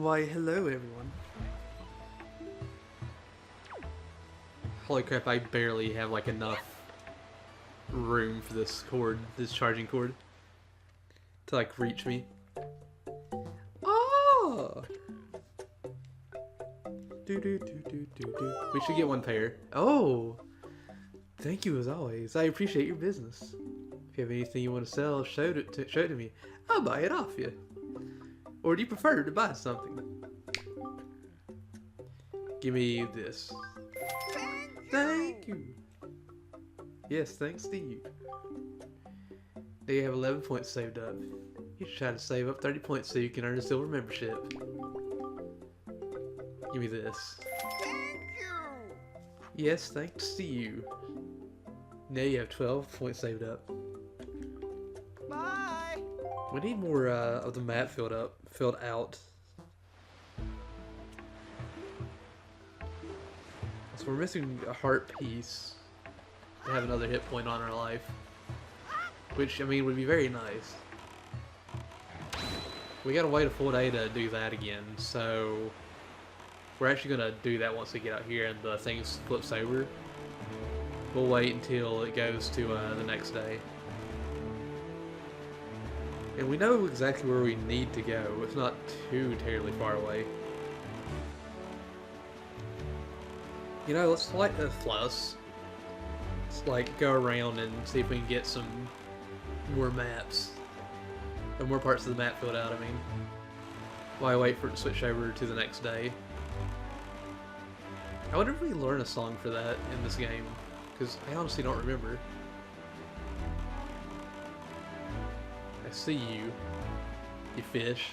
Why, hello everyone. Holy crap, I barely have like enough room for this cord, this charging cord, to like reach me. Oh! We should get one pair. Oh! Thank you as always. I appreciate your business. If you have anything you want to sell, show it to me. I'll buy it off you. Or do you prefer to buy something? Give me this. Thank you. Yes, thanks to you. Now you have 11 points saved up. You should try to save up 30 points so you can earn a silver membership. Give me this. Yes, thanks to you. Now you have 12 points saved up. Bye. We need more of the map filled out. So we're missing a heart piece to have another hit point on our life, which I mean would be very nice. We gotta wait a full day to do that again, so we're actually gonna do that once we get out here and the thing flips over. We'll wait until it goes to the next day. And we know exactly where we need to go. It's not too terribly far away. You know, let's like go around and see if we can get some more maps. Or more parts of the map filled out, I mean. While I wait for it to switch over to the next day. I wonder if we learn a song for that in this game. Because I honestly don't remember. I see you. You fish.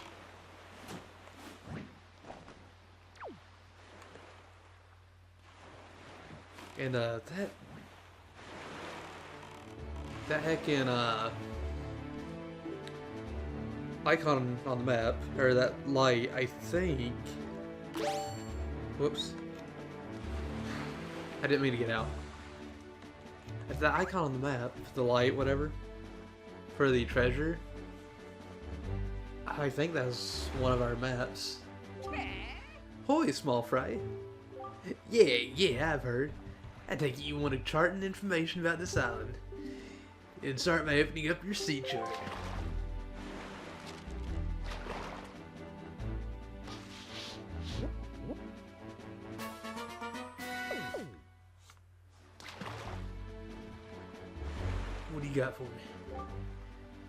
And that heckin' icon on the map, or that light, I think. Whoops. I didn't mean to get out. If that icon on the map, the light, whatever, for the treasure, I think that's one of our maps. Hoy, small fry. Yeah, I've heard. I take it you want to chart and information about this island. And start by opening up your sea chart. What do you got for me?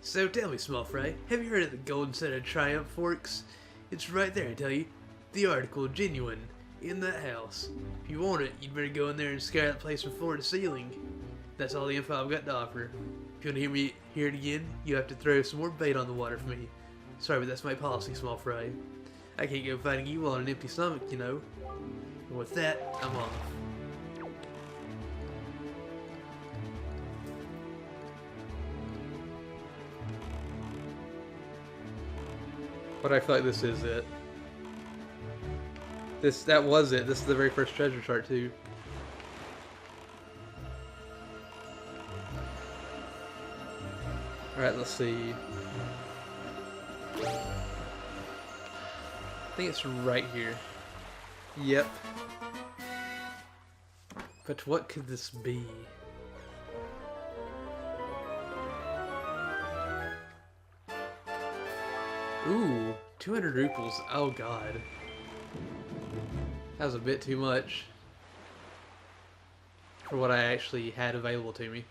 So tell me, small fry, have you heard of the golden set of Triumph forks? It's right there, I tell you. The article, genuine, in that house. If you want it, you'd better go in there and scour that place from floor to ceiling. That's all the info I've got to offer. If you want to hear it again, you have to throw some more bait on the water for me. Sorry, but that's my policy, small fry. I can't go fighting you on an empty stomach, you know. And with that, I'm off. But I feel like this is it. That was it. This is the very first treasure chart too. Alright, let's see. I think it's right here. Yep. But what could this be? Ooh, 200 ruples. Oh god. That was a bit too much for what I actually had available to me.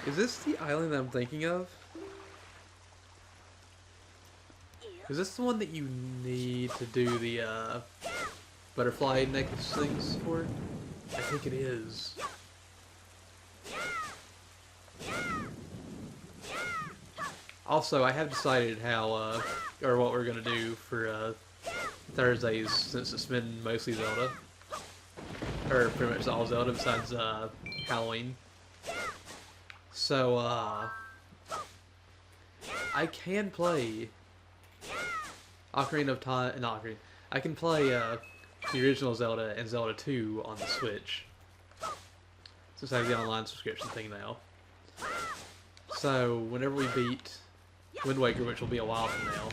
Is this the island that I'm thinking of? Is this the one that you need to do the butterfly necklace things for? I think it is. Also, I have decided how, or what we're gonna do for Thursdays, since it's been mostly Zelda. Or pretty much all Zelda besides Halloween. So, I can play Ocarina of Time, not Ocarina, I can play the original Zelda and Zelda 2 on the Switch. Since I have the online subscription thing now. So, whenever we beat Wind Waker, which will be a while from now,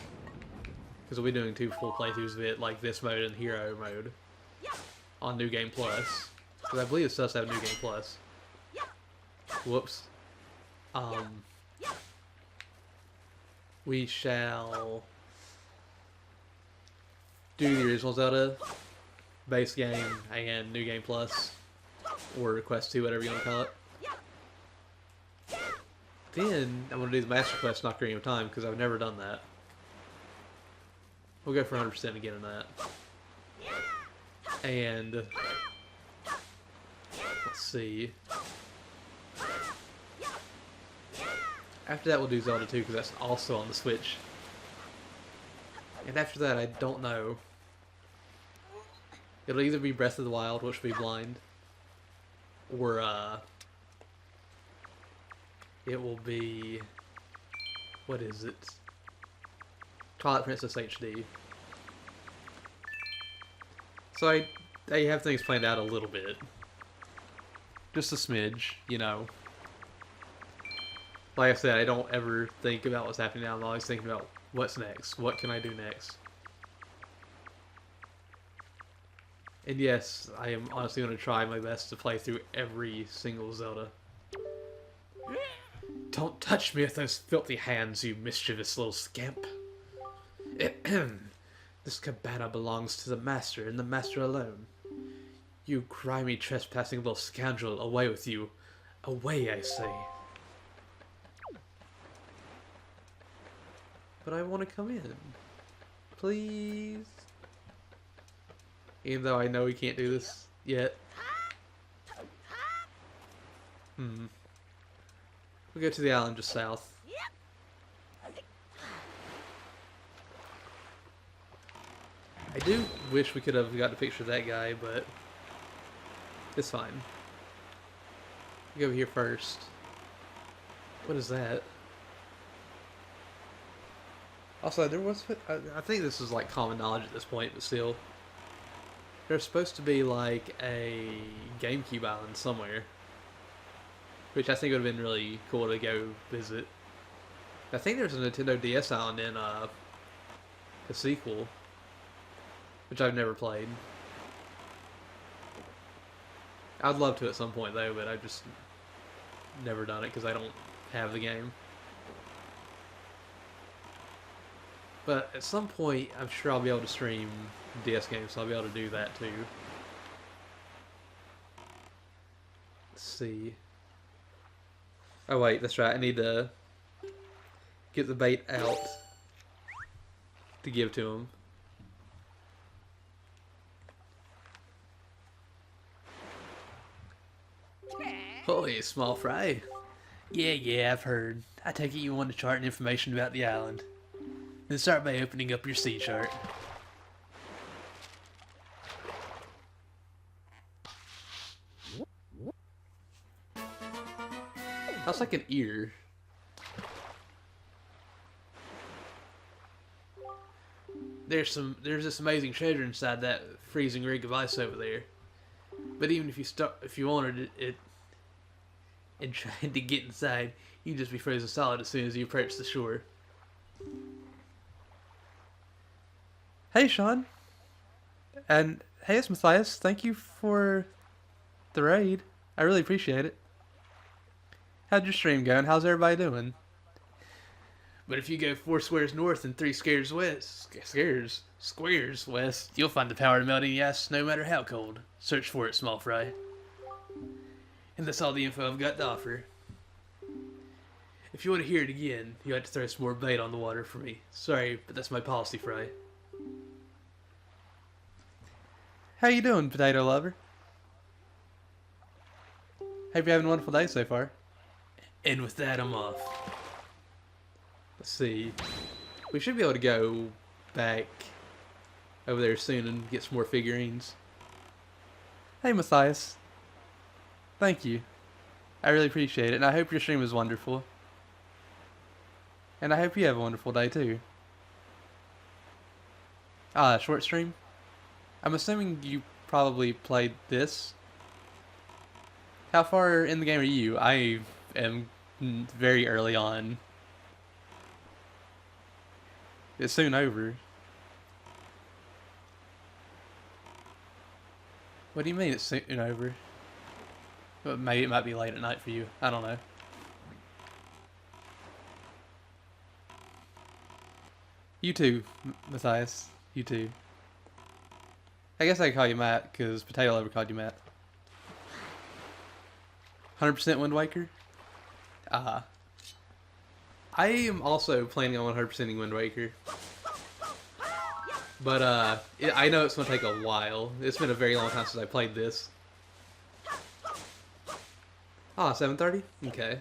Because we'll be doing 2 full playthroughs of it, like this mode and Hero mode, on New Game Plus. Because I believe it does have New Game Plus. Whoops. We shall do the original Zelda, base game, and New Game Plus, or Quest 2, whatever you want to call it. Then, I'm going to do the Master Quest in Ocarina of Time, because I've never done that. We'll go for 100% again in that. And, let's see. After that, we'll do Zelda 2, because that's also on the Switch. And after that, I don't know. It'll either be Breath of the Wild, which will be blind, or, it will be... what is it? Twilight Princess HD. So I have things planned out a little bit. Just a smidge, you know. Like I said, I don't ever think about what's happening now. I'm always thinking about what's next. What can I do next? And yes, I am honestly going to try my best to play through every single Zelda. Don't touch me with those filthy hands, you mischievous little scamp. This cabana belongs to the master, and the master alone. You grimy, trespassing little scoundrel, away with you. Away, I say. But I want to come in. Please? Even though I know we can't do this yet. We'll go to the island just south. I do wish we could have got a picture of that guy, but it's fine. Go over here first. What is that? Also, there was... I think this is like common knowledge at this point, but still. There's supposed to be like a GameCube island somewhere. Which I think would have been really cool to go visit. I think there's a Nintendo DS island in the sequel. Which I've never played. I'd love to at some point though, but I've just never done it because I don't have the game. But at some point, I'm sure I'll be able to stream DS games, so I'll be able to do that too. Let's see. Oh wait, that's right, I need to get the bait out to give to him. Holy, small fry. Yeah, I've heard. I take it you want to chart and information about the island. Then start by opening up your sea chart. That's like an ear. There's this amazing treasure inside that freezing rig of ice over there. But even if you wanted it and trying to get inside, you'd just be frozen solid as soon as you approach the shore. Hey, Sean. And hey, it's Matthias. Thank you for the raid. I really appreciate it. How'd your stream go, and how's everybody doing? But if you go 4 squares north and 3 squares west, you'll find the power to melt any ice no matter how cold. Search for it, small fry. And that's all the info I've got to offer. If you want to hear it again, you have to throw some more bait on the water for me. Sorry, but that's my policy, Fry. How you doing, potato lover? Hope you're having a wonderful day so far. And with that, I'm off. Let's see. We should be able to go back over there soon and get some more figurines. Hey, Matthias. Thank you. I really appreciate it, and I hope your stream is wonderful. And I hope you have a wonderful day, too. Short stream? I'm assuming you probably played this. How far in the game are you? I am very early on. It's soon over. What do you mean it's soon over? Well, maybe it might be late at night for you. I don't know. You too, Matthias. You too. I guess I can call you Matt, because Potato Lover called you Matt. 100% Wind Waker? I am also planning on 100%ing Wind Waker. But, I know it's going to take a while. It's been a very long time since I played this. Ah, 7:30? Okay.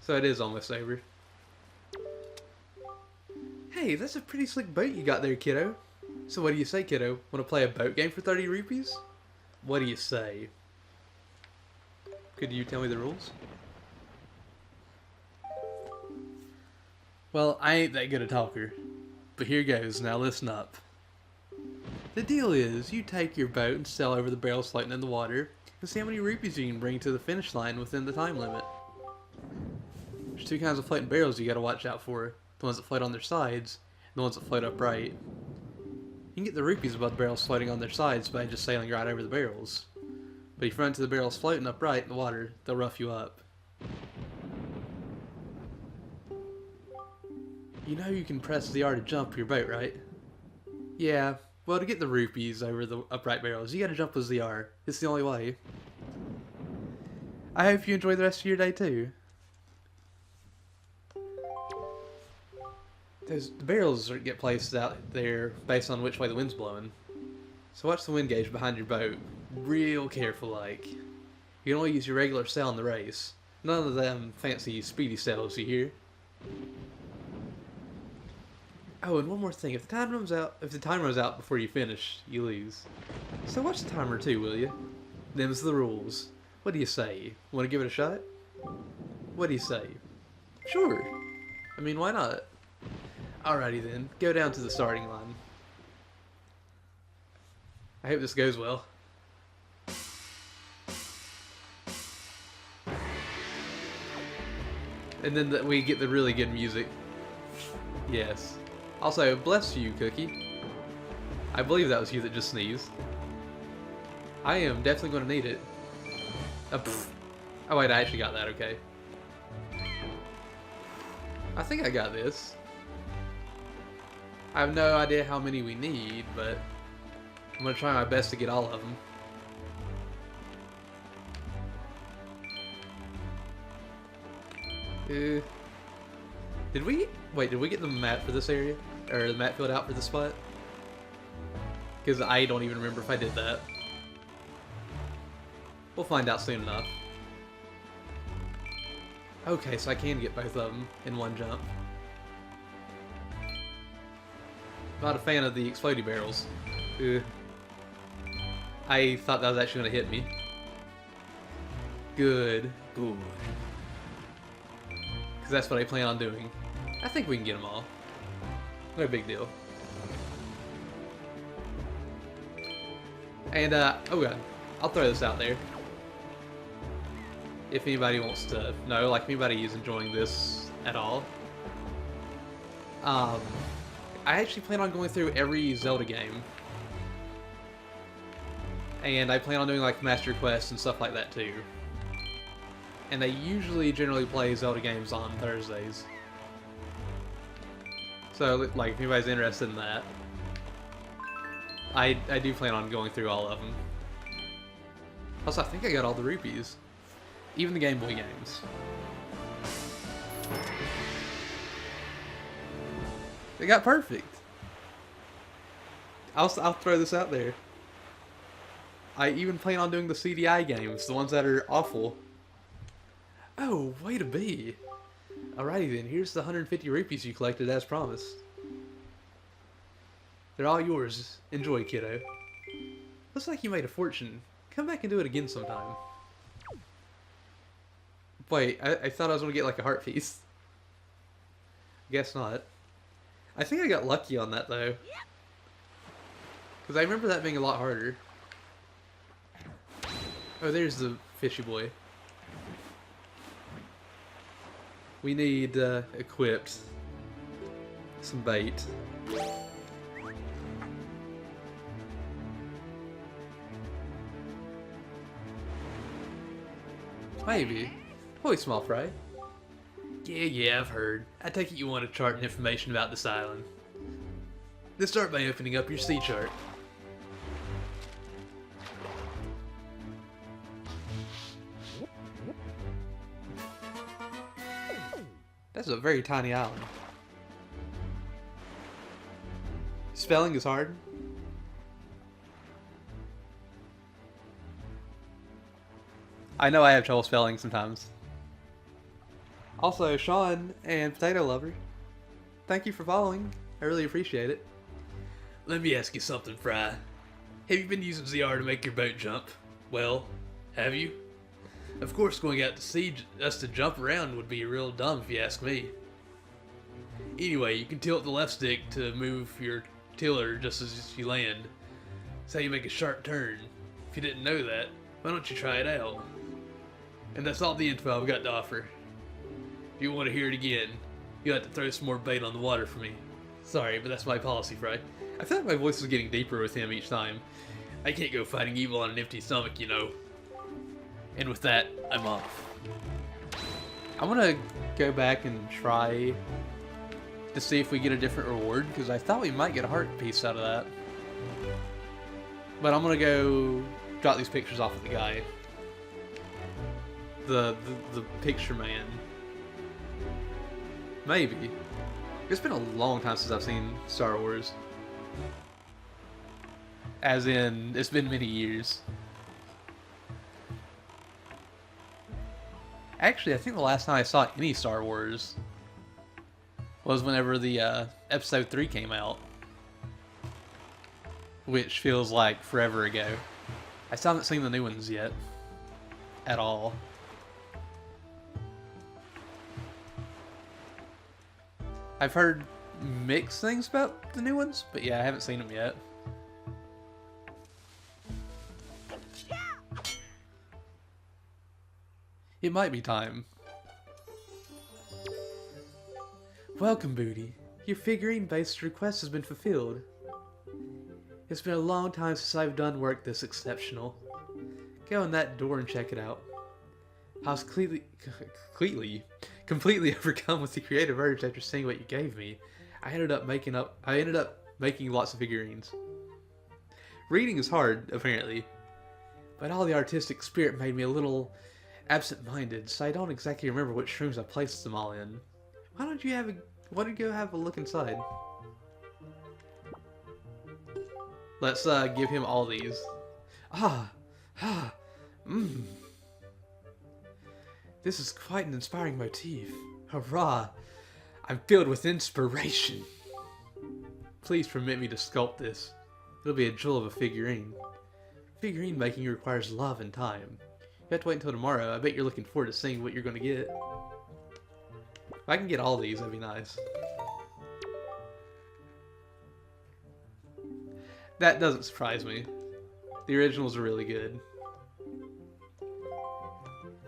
So it is almost over. Hey, that's a pretty slick boat you got there, kiddo. So what do you say, kiddo? Want to play a boat game for 30 rupees? What do you say? Could you tell me the rules? Well, I ain't that good a talker. But here goes, now listen up. The deal is, you take your boat and sail over the barrels floating in the water, and see how many rupees you can bring to the finish line within the time limit. There's two kinds of floating barrels you gotta watch out for. The ones that float on their sides, and the ones that float upright. You can get the rupees above the barrels floating on their sides by just sailing right over the barrels. But if you run into the barrels floating upright in the water, they'll rough you up. You know you can press the R to jump your boat, right? Yeah, well, to get the rupees over the upright barrels, you gotta jump with the R. It's the only way. I hope you enjoy the rest of your day, too. The barrels get placed out there based on which way the wind's blowing. So watch the wind gauge behind your boat, real careful like. You can only use your regular sail in the race. None of them fancy speedy sails, you hear? Oh, and one more thing, if the time runs out before you finish, you lose. So watch the timer too, will you? Them's the rules. What do you say? Want to give it a shot? What do you say? Sure. I mean, why not? Alrighty then, go down to the starting line. I hope this goes well. And then we get the really good music. Yes. Also, bless you, Cookie. I believe that was you that just sneezed. I am definitely going to need it. Oh wait, I actually got that, okay. I think I got this. I have no idea how many we need, but I'm going to try my best to get all of them. Did we get the map for this area? Or the map filled out for this spot? Because I don't even remember if I did that. We'll find out soon enough. Okay, so I can get both of them in one jump. Not a fan of the explodey barrels. I thought that was actually going to hit me. Good. Good. Because that's what I plan on doing. I think we can get them all. No big deal. And, oh god, I'll throw this out there. If anybody wants to know, like, if anybody is enjoying this at all. I actually plan on going through every Zelda game. And I plan on doing, like, Master Quests and stuff like that, too. And I usually generally play Zelda games on Thursdays. So, like, if anybody's interested in that, I do plan on going through all of them. Also, I think I got all the rupees. Even the Game Boy games. They got perfect. I'll throw this out there. I even plan on doing the CDI games, the ones that are awful. Oh, way to be. Alrighty then, here's the 150 rupees you collected as promised. They're all yours. Enjoy, kiddo. Looks like you made a fortune. Come back and do it again sometime. Wait, I thought I was going to get like a heart piece. Guess not. I think I got lucky on that though. Because I remember that being a lot harder. Oh, there's the fishy boy. We need, equipped some bait. Maybe. Holy small fry. Yeah, I've heard. I take it you want a chart and information about this island. Let's start by opening up your sea chart. That's a very tiny island. Spelling is hard. I know I have trouble spelling sometimes. Also, Sean and Potato Lover, thank you for following. I really appreciate it. Let me ask you something, Fry. Have you been using ZR to make your boat jump? Well, have you? Of course, going out to sea just to jump around would be real dumb if you ask me. Anyway, you can tilt the left stick to move your tiller just as you land. That's how you make a sharp turn. If you didn't know that, why don't you try it out? And that's all the info I've got to offer. If you want to hear it again, you'll have to throw some more bait on the water for me. Sorry, but that's my policy, Fry. I feel like my voice is getting deeper with him each time. I can't go fighting evil on an empty stomach, you know. And with that, I'm off. I'm gonna go back and try to see if we get a different reward, because I thought we might get a heart piece out of that. But I'm gonna go drop these pictures off of the guy. The picture man. Maybe. It's been a long time since I've seen Star Wars. As in, it's been many years. Actually, I think the last time I saw any Star Wars was whenever the Episode 3 came out. Which feels like forever ago. I still haven't seen the new ones yet. At all. I've heard mixed things about the new ones, but yeah, I haven't seen them yet. It might be time. Welcome, Booty. Your figurine-based request has been fulfilled. It's been a long time since I've done work this exceptional. Go in that door and check it out. I was completely overcome with the creative urge after seeing what you gave me. I ended up making lots of figurines. Reading is hard, apparently, but all the artistic spirit made me a little absent-minded, so I don't exactly remember which rooms I placed them all in. Why don't you go have a look inside? Let's give him all these. This is quite an inspiring motif. Hurrah! I'm filled with inspiration. Please permit me to sculpt this. It'll be a jewel of a figurine. Figurine making requires love and time. You have to wait until tomorrow. I bet you're looking forward to seeing what you're going to get. If I can get all these, that'd be nice. That doesn't surprise me. The originals are really good.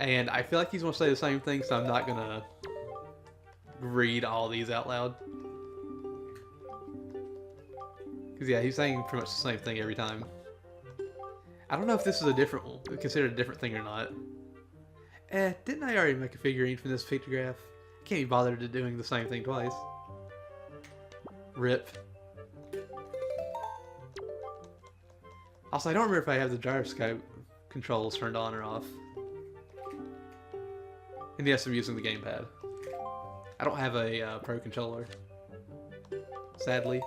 And I feel like he's going to say the same thing, so I'm not going to read all these out loud. Because yeah, he's saying pretty much the same thing every time. I don't know if this is considered a different thing or not. Didn't I already make a figurine from this pictograph? I can't be bothered to doing the same thing twice. RIP. Also, I don't remember if I have the gyroscope controls turned on or off. And yes, I'm using the gamepad. I don't have a Pro controller. Sadly.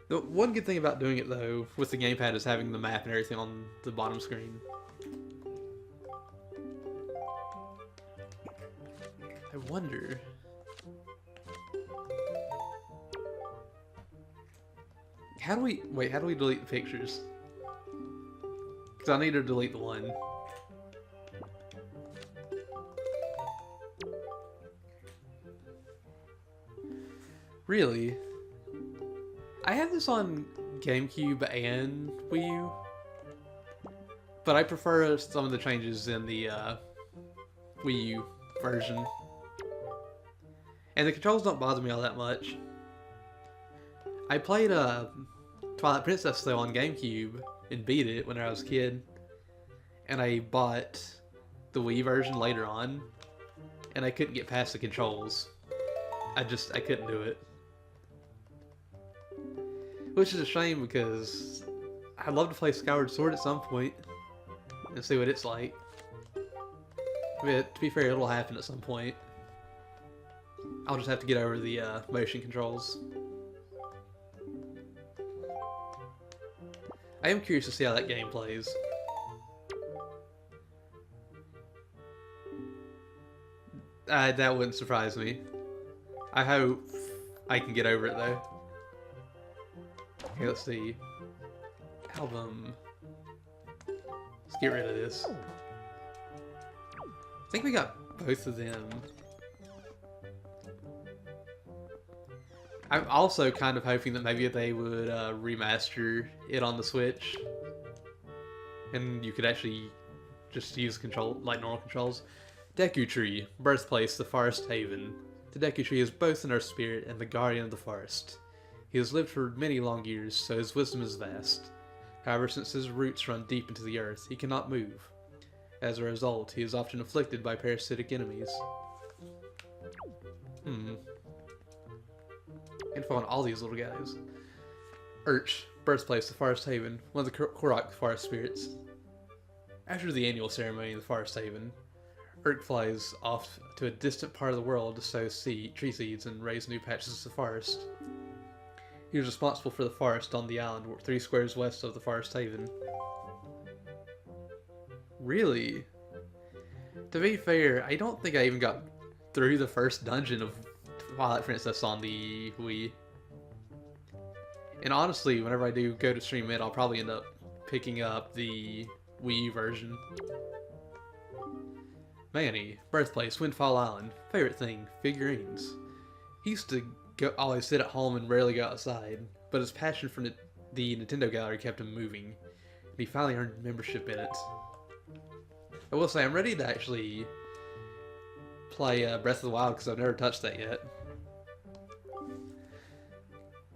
The one good thing about doing it, though, with the gamepad is having the map and everything on the bottom screen. I wonder... How do we delete the pictures? Because I need to delete the one. Really? I have this on GameCube and Wii U, but I prefer some of the changes in the Wii U version. And the controls don't bother me all that much. I played Twilight Princess though on GameCube and beat it when I was a kid, and I bought the Wii version later on, and I couldn't get past the controls. I couldn't do it. Which is a shame because I'd love to play Skyward Sword at some point and see what it's like. But to be fair, it'll happen at some point. I'll just have to get over the motion controls. I am curious to see how that game plays. That wouldn't surprise me. I hope I can get over it though. Okay, let's see. Album. Let's get rid of this. I think we got both of them. I'm also kind of hoping that maybe they would remaster it on the Switch. And you could actually just use control like normal controls. Deku Tree, birthplace, the Forest Haven. The Deku Tree is both in our spirit and the guardian of the forest. He has lived for many long years, so his wisdom is vast. However, since his roots run deep into the earth, he cannot move. As a result, he is often afflicted by parasitic enemies. Info on all these little guys. Urch, birthplace, the Forest Haven, one of the Korok forest spirits. After the annual ceremony in the Forest Haven, Urk flies off to a distant part of the world to sow tree seeds and raise new patches of forest. He was responsible for the forest on the island 3 squares west of the Forest Haven. Really? To be fair, I don't think I even got through the first dungeon of Twilight Princess on the Wii. And honestly, whenever I do go to stream it, I'll probably end up picking up the Wii version. Manny, birthplace, Windfall Island. Favorite thing, figurines. He used to always sit at home and rarely go outside, but his passion for the Nintendo Gallery kept him moving, and he finally earned membership in it. I will say, I'm ready to actually play Breath of the Wild because I've never touched that yet.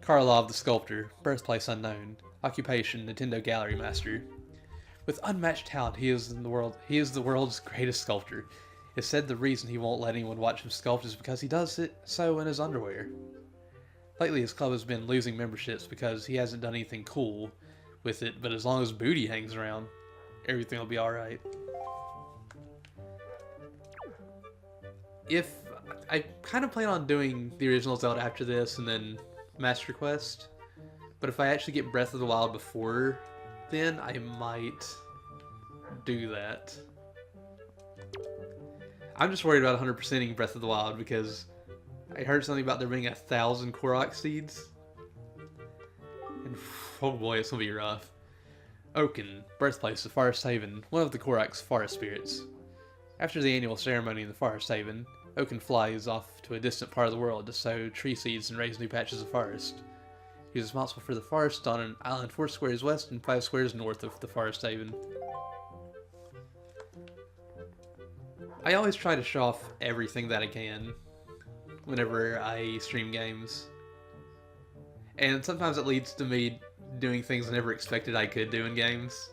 Karlov the Sculptor, birthplace unknown. Occupation, Nintendo Gallery Master. With unmatched talent, he is the world's greatest sculptor. It's said the reason he won't let anyone watch him sculpt is because he does it so in his underwear. Lately, his club has been losing memberships because he hasn't done anything cool with it, but as long as Booty hangs around, everything will be alright. I kind of plan on doing the original Zelda after this and then Master Quest, but if I actually get Breath of the Wild before then, I might do that. I'm just worried about 100%ing Breath of the Wild because I heard something about there being 1,000 Korok seeds. And oh boy, it's gonna be rough. Oaken, birthplace of Forest Haven, one of the Korok's forest spirits. After the annual ceremony in the Forest Haven, Oaken flies off to a distant part of the world to sow tree seeds and raise new patches of forest. He is responsible for the forest on an island 4 squares west and 5 squares north of the Forest Haven. I always try to show off everything that I can whenever I stream games. And sometimes it leads to me doing things I never expected I could do in games.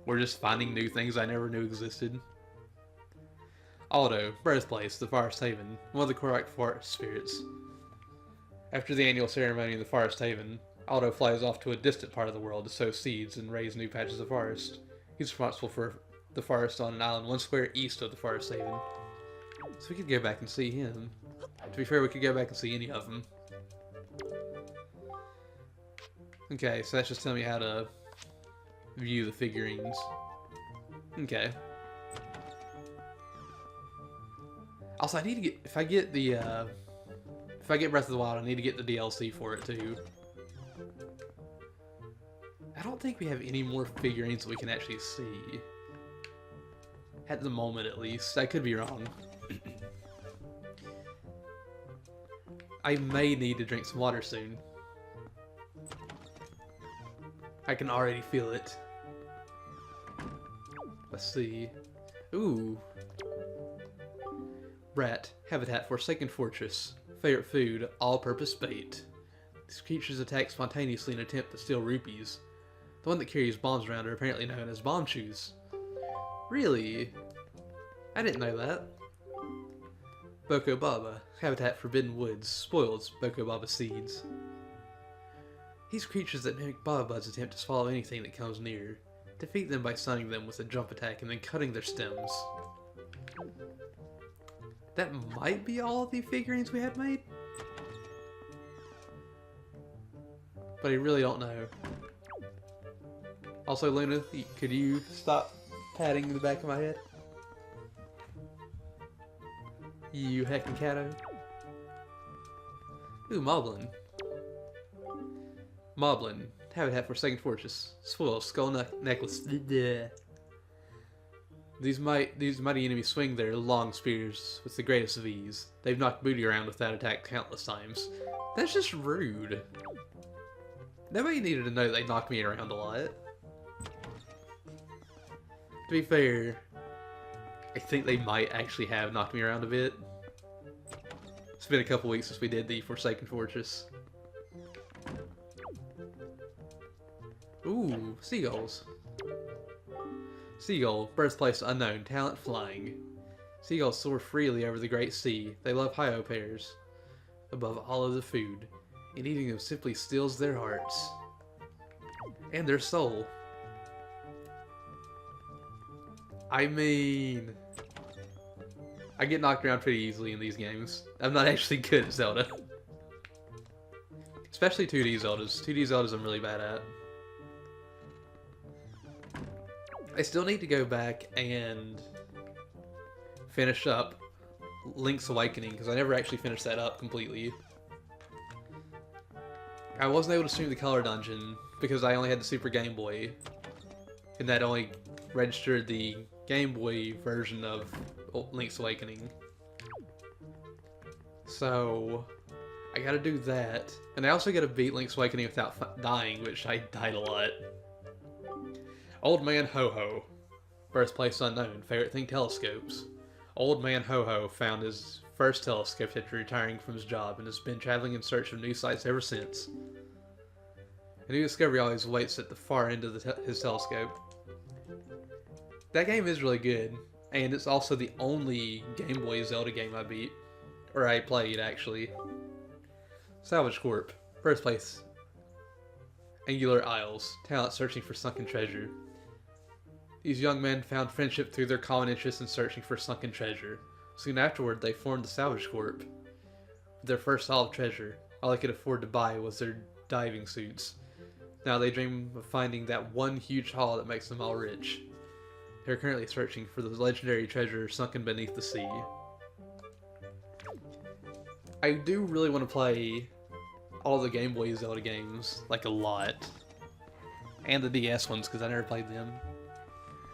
Or just finding new things I never knew existed. Aldo, birthplace, the Forest Haven, one of the Korok forest spirits. After the annual ceremony in the Forest Haven, Aldo flies off to a distant part of the world to sow seeds and raise new patches of forest. He's responsible for the forest on an island 1 square east of the Forest Haven. So we could go back and see him. To be fair, we could go back and see any of them. Okay, so that's just telling me how to view the figurines. Okay. Also, I need to get, if I get Breath of the Wild, I need to get the DLC for it too. I don't think we have any more figurines that we can actually see. At the moment, at least. I could be wrong. I may need to drink some water soon. I can already feel it. Let's see. Ooh. Rat, habitat, Forsaken Fortress. Favorite food, all-purpose bait. These creatures attack spontaneously in an attempt to steal rupees. The one that carries bombs around are apparently known as bomb shoes. Really? I didn't know that. Boko Baba, habitat forbidden woods, spoils Boko Baba seeds. These creatures that mimic Baba Buds attempt to swallow anything that comes near. Defeat them by stunning them with a jump attack and then cutting their stems. That might be all of the figurines we have made? But I really don't know. Also, Luna, could you stop patting the back of my head? You heckin' catto. Ooh, Moblin. Moblin. Habitat for Second Fortress. Spoil Skull Necklace. These mighty enemies swing their long spears with the greatest of ease. They've knocked Booty around with that attack countless times. That's just rude. Nobody needed to know they knocked me around a lot. To be fair, I think they might actually have knocked me around a bit. It's been a couple weeks since we did the Forsaken Fortress. Ooh, seagulls. Seagull, birthplace unknown, talent flying. Seagulls soar freely over the great sea. They love high pears above all of the food, and eating them simply steals their hearts and their soul. I mean, I get knocked around pretty easily in these games. I'm not actually good at Zelda. Especially 2D Zeldas. 2D Zeldas I'm really bad at. I still need to go back and finish up Link's Awakening, because I never actually finished that up completely. I wasn't able to stream the Color Dungeon because I only had the Super Game Boy, and that only registered the Game Boy version of Link's Awakening. So I gotta do that, and I also gotta beat Link's Awakening without dying, which I died a lot. Old Man Ho-Ho. Birthplace unknown. Favorite thing, telescopes. Old Man Ho-Ho found his first telescope after retiring from his job and has been traveling in search of new sights ever since. A new discovery always waits at the far end of his telescope. That game is really good, and it's also the only Game Boy Zelda game I beat. Or I played, actually. Salvage Corp. Birthplace. Angular Isles. Talent searching for sunken treasure. These young men found friendship through their common interest in searching for sunken treasure. Soon afterward, they formed the Salvage Corp. With their first solved treasure, all they could afford to buy was their diving suits. Now they dream of finding that one huge haul that makes them all rich. They're currently searching for the legendary treasure sunken beneath the sea. I do really want to play all the Game Boy Zelda games, like a lot. And the DS ones, because I never played them.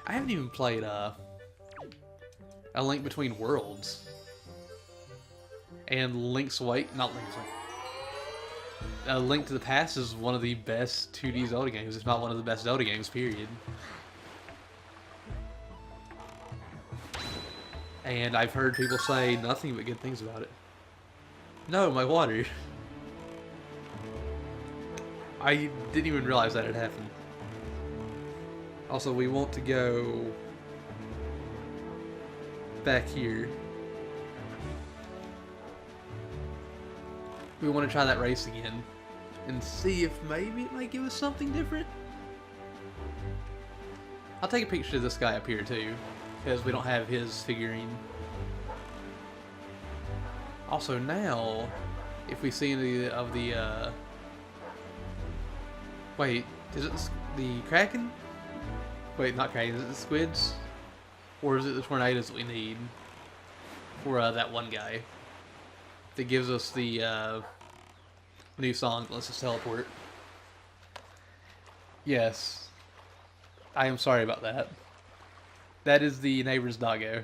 I haven't even played A Link Between Worlds. And Link's Awakening, not Link's Awakening. A Link to the Past is one of the best 2D Zelda games, if not one of the best Zelda games, period. And I've heard people say nothing but good things about it. No, my water. I didn't even realize that had happened. Also, we want to go back here. We want to try that race again and see if maybe it might give us something different. I'll take a picture of this guy up here too, because we don't have his figurine. Also now, if we see any of the, wait, is it the Kraken? Wait, not Kraken, is it the squids? Or is it the tornadoes that we need for that one guy that gives us the new song that lets us teleport? Yes. I am sorry about that. That is the neighbor's doggo.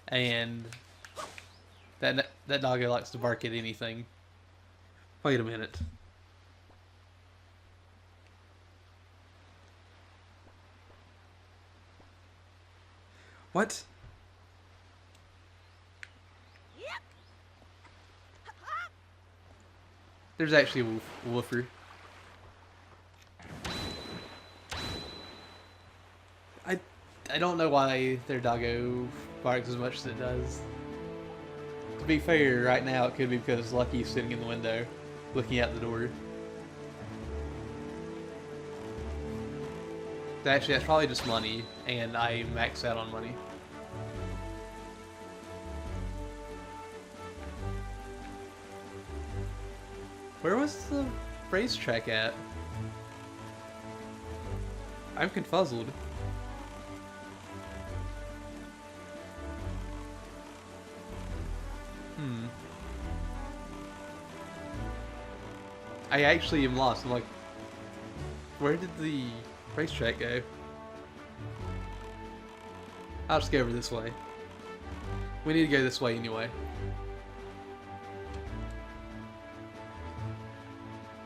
And that doggo likes to bark at anything. Wait a minute. What? There's actually a woofer. I don't know why their doggo barks as much as it does. To be fair, right now it could be because Lucky's sitting in the window, looking out the door. Actually, that's probably just money, and I max out on money. Where was the racetrack at? I'm confuzzled. I actually am lost. I'm like, where did the racetrack go? I'll just go over this way. We need to go this way anyway.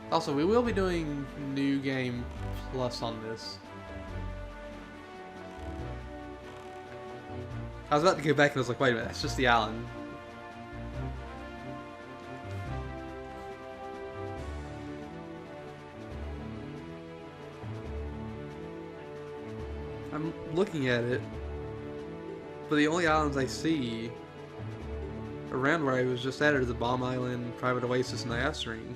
Also, we will be doing New Game Plus on this. I was about to go back and I was like, wait a minute, that's just the island. I'm looking at it, but the only islands I see around where I was just at are the Bomb Island, Private Oasis, and the Ice Ring.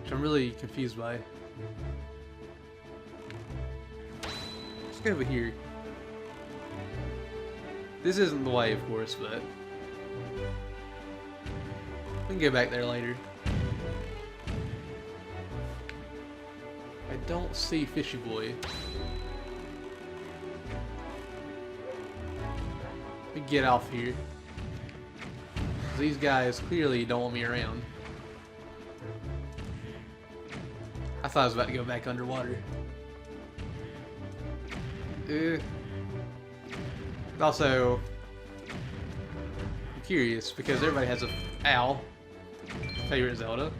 Which I'm really confused by. Let's go over here. This isn't the way, of course, but we can go back there later. I don't see Fishy Boy. Let me get off here. These guys clearly don't want me around. I thought I was about to go back underwater. Also, I'm curious because everybody has a favorite Zelda.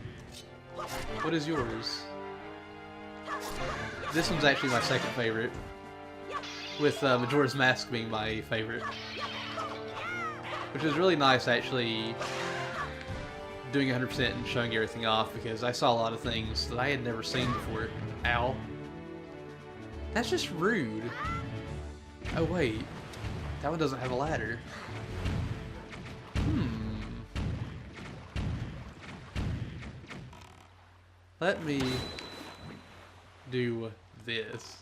What is yours? This one's actually my second favorite, with Majora's Mask being my favorite. Which is really nice, actually, doing 100% and showing everything off, because I saw a lot of things that I had never seen before. Ow. That's just rude. Oh wait, that one doesn't have a ladder. Let me do this.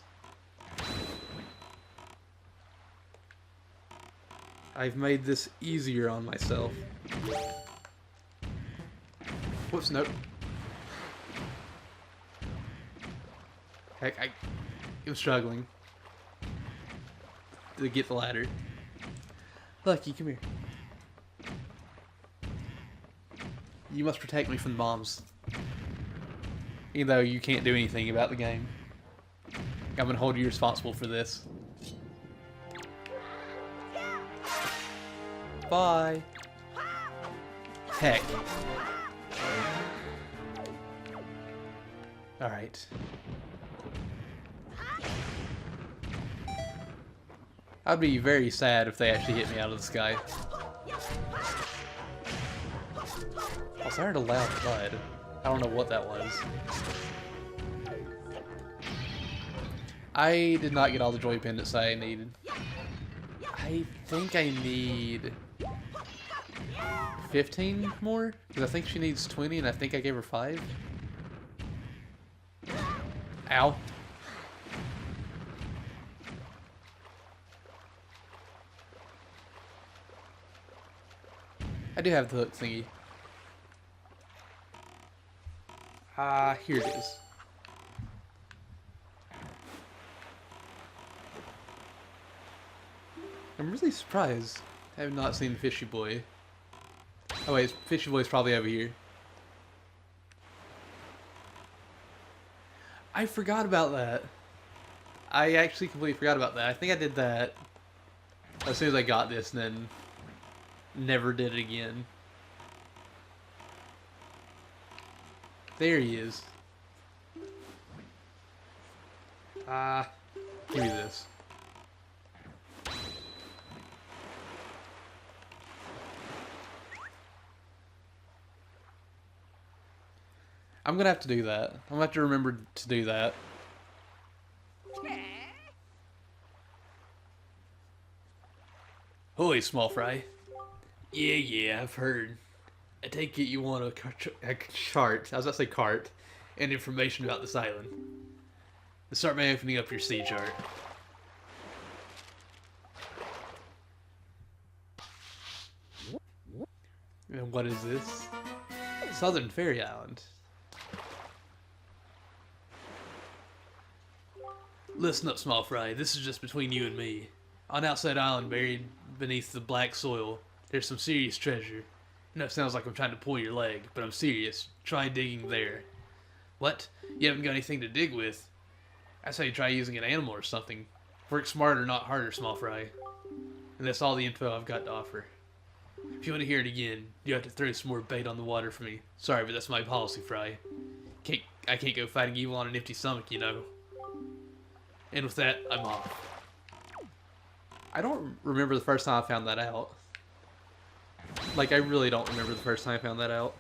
I've made this easier on myself. Whoops, nope. Heck, I'm struggling to get the ladder. Lucky, come here. You must protect me from the bombs. Even though you can't do anything about the game. I'm gonna hold you responsible for this. Bye. Heck. Alright. I'd be very sad if they actually hit me out of the sky. Also, I heard a loud thud. I don't know what that was. I did not get all the joy pendants I needed. I think I need 15 more? Because I think she needs 20 and I think I gave her 5. Ow. I do have the hook thingy. Here it is. I'm really surprised I have not seen Fishy Boy. Oh wait, Fishy Boy's probably over here. I forgot about that. I actually completely forgot about that. I think I did that as soon as I got this and then never did it again. There he is. Give me this. I'm gonna have to do that. I'm gonna have to remember to do that. Holy, small fry. Yeah, I've heard. I take it you want a chart, I was about to say cart, and information about this island. Let's start by opening up your sea chart. And what is this? Southern Fairy Island. Listen up, small fry. This is just between you and me. On Outside Island, buried beneath the black soil, there's some serious treasure. I know it sounds like I'm trying to pull your leg, but I'm serious. Try digging there. What? You haven't got anything to dig with? I say try using an animal or something. Work smarter, not harder, small fry. And that's all the info I've got to offer. If you want to hear it again, you have to throw some more bait on the water for me. Sorry, but that's my policy, Fry. I can't go fighting evil on an empty stomach, you know. And with that, I'm off. I don't remember the first time I found that out. Like, I really don't remember the first time I found that out.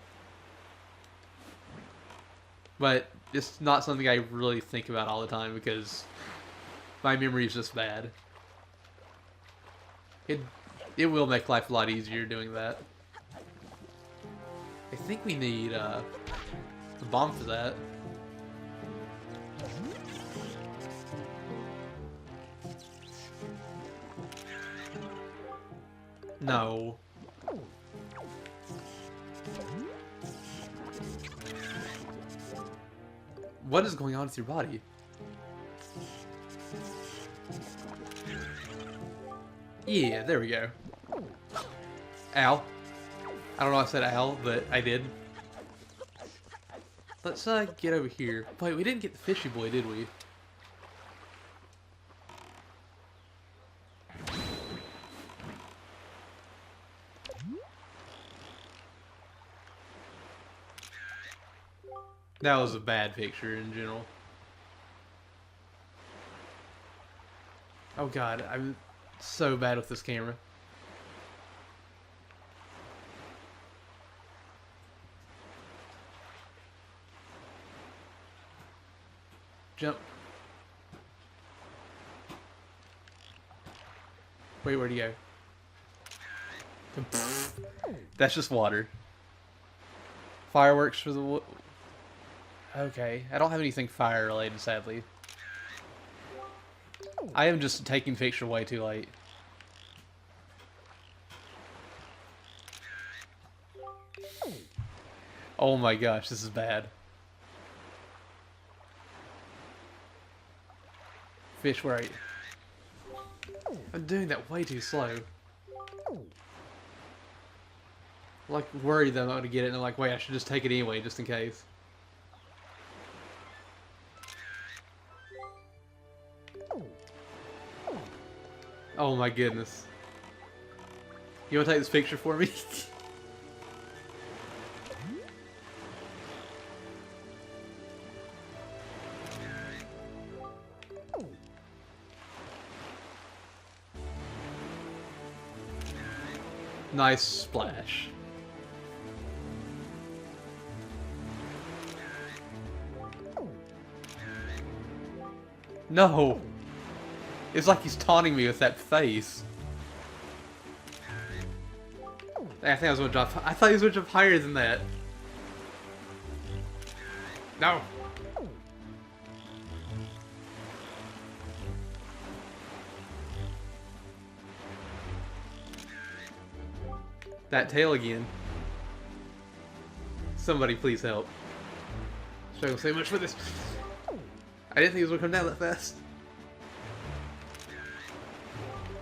But it's not something I really think about all the time because my memory is just bad. It will make life a lot easier doing that. I think we need a bomb for that. No. What is going on with your body? Yeah, there we go. Ow. I don't know if I said ow, but I did. Let's get over here. Wait, we didn't get the fishy boy, did we? That was a bad picture in general. Oh god, I'm so bad with this camera. Jump. Wait, where'd he go? That's just water. Fireworks for the... Okay, I don't have anything fire related, sadly. I am just taking picture way too late. Oh my gosh, this is bad. Fish, where are you? I'm doing that way too slow. I'm like worried that I'm not going to get it, and I'm like, wait, I should just take it anyway, just in case. Oh my goodness. You want to take this picture for me? Nice splash. No! It's like he's taunting me with that face. I think I was gonna jump. I thought he was gonna jump higher than that. No! That tail again. Somebody please help. Struggling so much for this. I didn't think he was gonna come down that fast.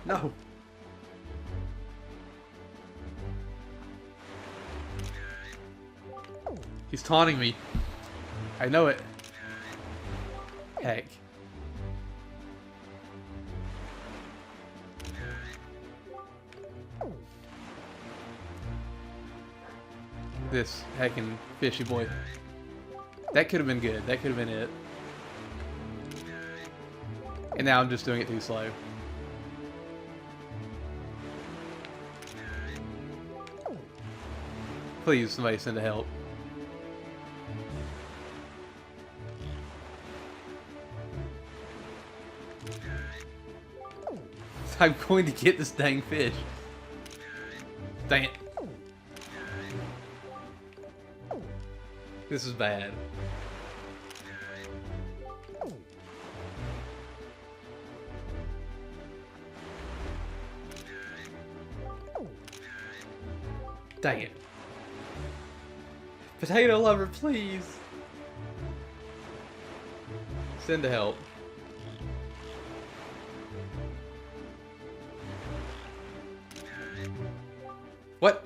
No. He's taunting me. I know it. Heck. This heckin' fishy boy. That could have been good. That could have been it. And now I'm just doing it too slow. Please, somebody send a help. I'm going to get this dang fish. Dang it. This is bad. Dang it. Potato lover, please. Send to help. What?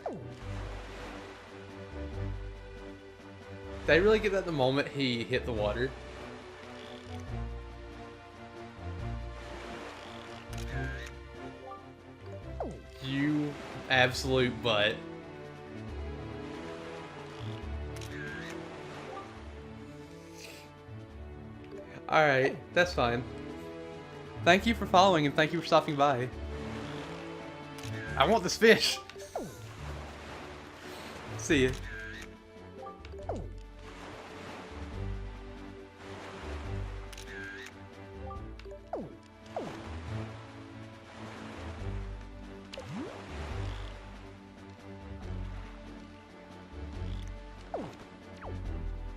Did I really get that the moment he hit the water? You absolute butt. Alright, that's fine. Thank you for following and thank you for stopping by. I want this fish! See ya.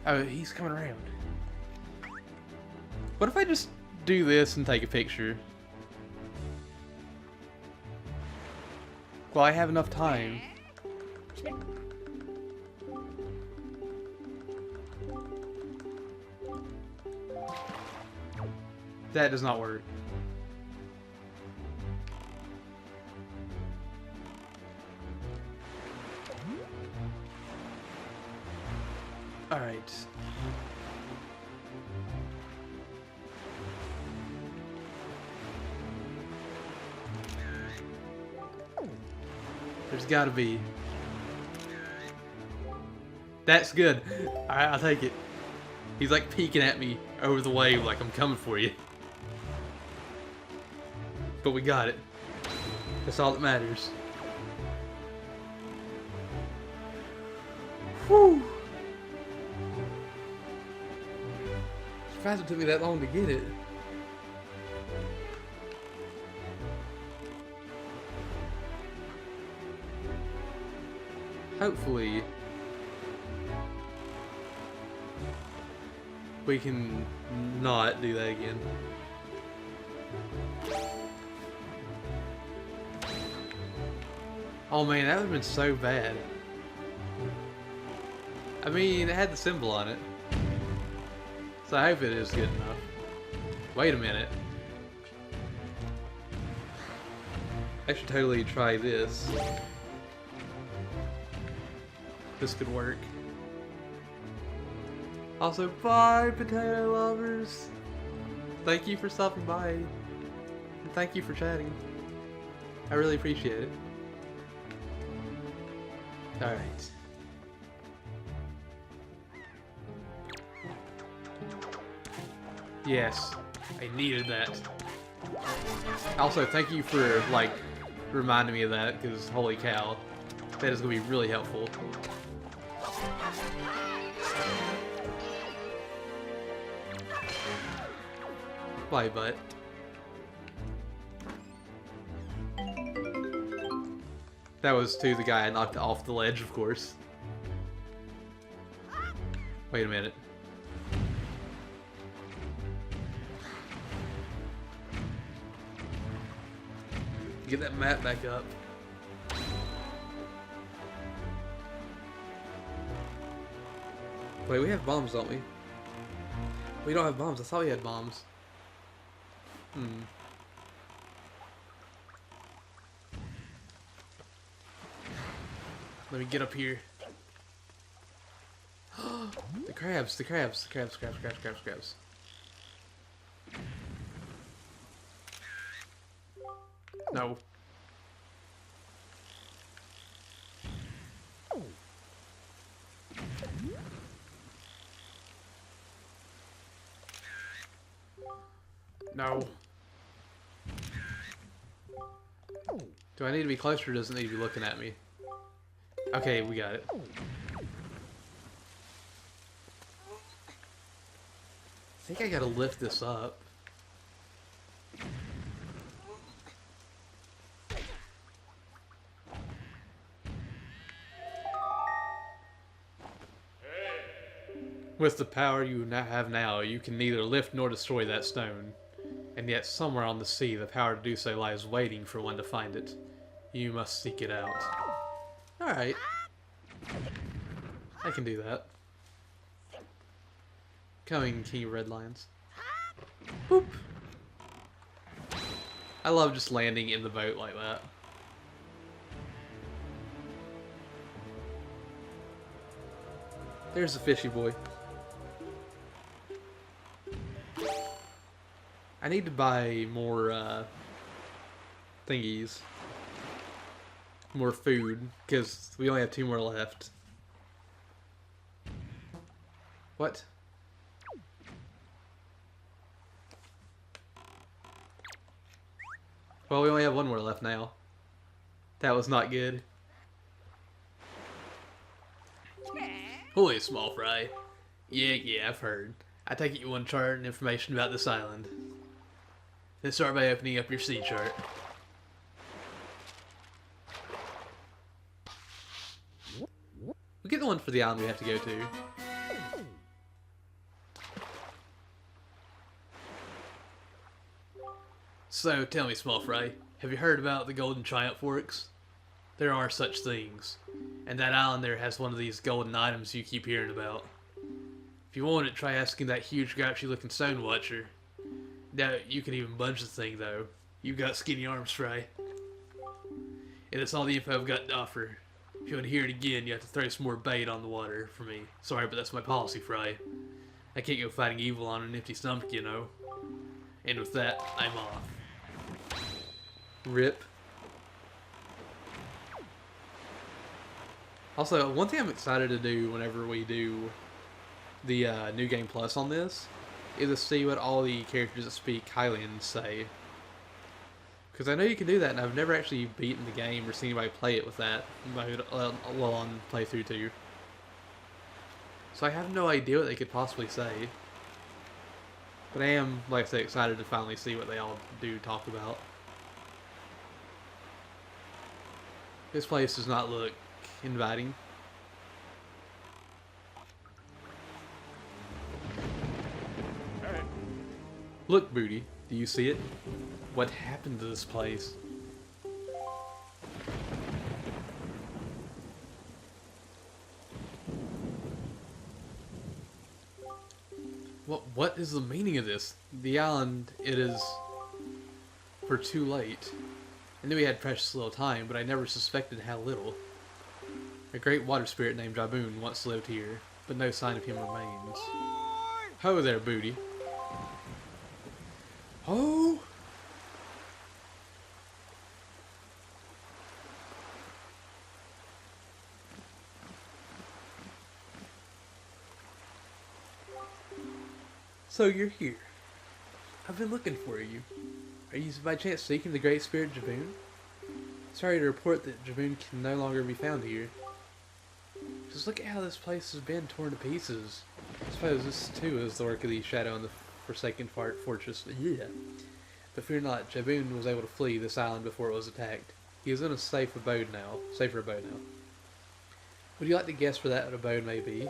Oh, he's coming around. What if I just do this and take a picture? Well, I have enough time. That does not work. All right. There's gotta be. That's good. Alright, I'll take it. He's like peeking at me over the wave like I'm coming for you. But we got it. That's all that matters. Whew. Surprised it took me that long to get it. Hopefully, we can not do that again. Oh man, that would have been so bad. I mean, it had the symbol on it. So I hope it is good enough. Wait a minute. I should totally try this. This could work. Also, bye, potato lovers! Thank you for stopping by. And thank you for chatting. I really appreciate it. Alright. Yes, I needed that. Also, thank you for, like, reminding me of that, because holy cow, that is going to be really helpful. Bye, butt. That was to the guy I knocked off the ledge, of course. Wait a minute. Get that map back up. Wait, we have bombs, don't we? We don't have bombs. I thought we had bombs. Let me get up here. The crabs, the crabs, the crabs, crabs, crabs, crabs, crabs. No. No. Do I need to be closer or does it need to be looking at me? Okay, we got it. I think I gotta lift this up. With the power you now have now, you can neither lift nor destroy that stone. And yet somewhere on the sea, the power to do so lies waiting for one to find it. You must seek it out. Alright. I can do that. Coming, King of Red Lions. Boop! I love just landing in the boat like that. There's the fishy boy. I need to buy more thingies. More food, because we only have 2 more left. What? Well, we only have 1 more left now. That was not good. Holy small fry. Yeah, I've heard. I take it you want chart and information about this island. Then start by opening up your sea chart. We get the one for the island we have to go to. So, tell me, small fry, have you heard about the golden giant forks? There are such things. And that island there has one of these golden items you keep hearing about. If you want it, try asking that huge grouchy looking stone watcher. Now, you can even budge the thing though. You've got skinny arms, Fry. And that's all the info I've got to offer. If you want to hear it again, you have to throw some more bait on the water for me. Sorry, but that's my policy, Fry. I can't go fighting evil on an empty stomach, you know. And with that, I'm off. Rip. Also, one thing I'm excited to do whenever we do the New Game Plus on this is to see what all the characters that speak Hylian say. Because I know you can do that, and I've never actually beaten the game or seen anybody play it with that mode well on playthrough 2. So I have no idea what they could possibly say. But I am, like I said, excited to finally see what they all do talk about. This place does not look inviting. Look, Booty, do you see it? What happened to this place? What is the meaning of this? The island, it is for too late. I knew we had precious little time, but I never suspected how little. A great water spirit named Jaboon once lived here, but no sign of him remains. Ho there, Booty. Oh! So you're here. I've been looking for you. Are you by chance seeking the great spirit Jaboon? Sorry to report that Jaboon can no longer be found here. Just look at how this place has been torn to pieces. I suppose this too is the work of the Shadow and the Forsaken Fortress. Yeah. But fear not, Jaboon was able to flee this island before it was attacked. He is in a safer abode now. Would you like to guess where that abode may be?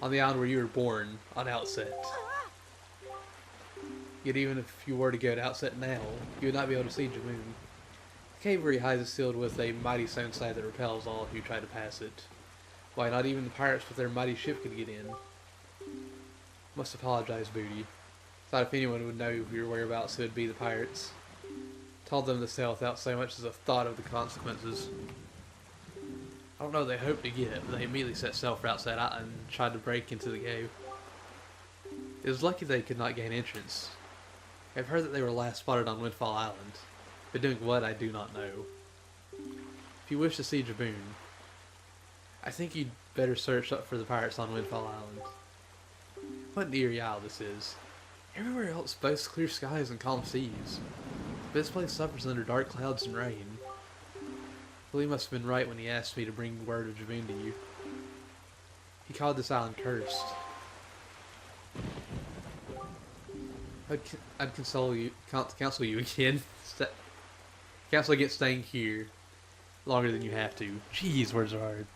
On the island where you were born, on Outset. Yet even if you were to go to Outset now, you would not be able to see Jaboon. The cave where he hides is sealed with a mighty stone slab that repels all who try to pass it. Why, not even the pirates with their mighty ship could get in. Must apologize, Booty. Thought if anyone would know your whereabouts, it would be the pirates. Told them to sail without so much as a thought of the consequences. I don't know what they hoped to get, but they immediately set sail for Outset Island and tried to break into the cave. It was lucky they could not gain entrance. I've heard that they were last spotted on Windfall Island, but doing what I do not know. If you wish to see Jaboon, I think you'd better search up for the pirates on Windfall Island. What an eerie isle this is. Everywhere else boasts clear skies and calm seas, but this place suffers under dark clouds and rain. Well, he must have been right when he asked me to bring word of Jaboon to you. He called this island cursed. I'd counsel you again. Counsel against staying here longer than you have to. Jeez, words are hard.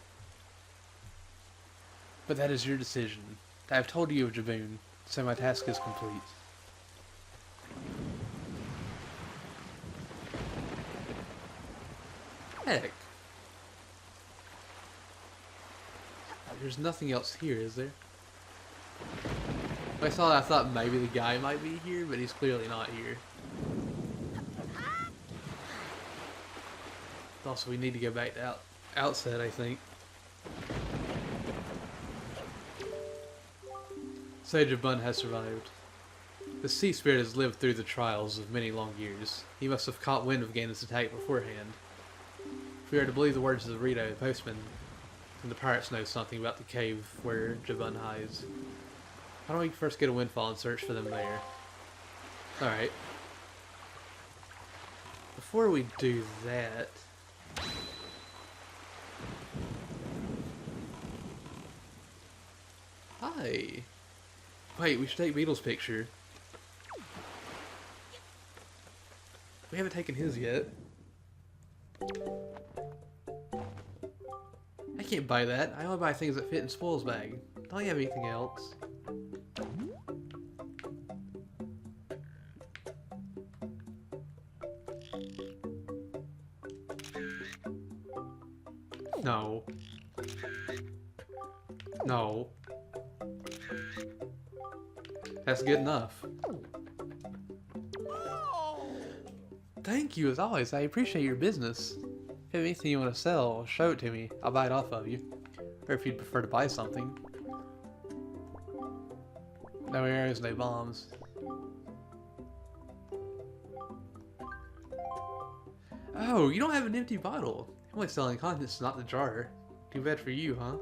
But that is your decision. I have told you of Jaboon, so my task is complete. Heck. There's nothing else here, is there? When I saw that, I thought maybe the guy might be here, but he's clearly not here. Also, we need to go back to Outset, I think. Sage of Bun has survived. The sea spirit has lived through the trials of many long years. He must have caught wind of Ganon's attack beforehand. If we are to believe the words of the Rito, the postman, then the pirates know something about the cave where Jabun hides. Why don't we first get a windfall and search for them there? Alright. Before we do that... Hi! Wait, we should take Beetle's picture. We haven't taken his yet. I can't buy that. I only buy things that fit in Spoil's bag. Don't you have anything else? No. No. That's good enough. Thank you, as always. I appreciate your business. If you have anything you want to sell, show it to me. I'll buy it off of you. Or if you'd prefer to buy something. No arrows, no bombs. Oh, you don't have an empty bottle. I'm only selling contents, not the jar. Too bad for you, huh?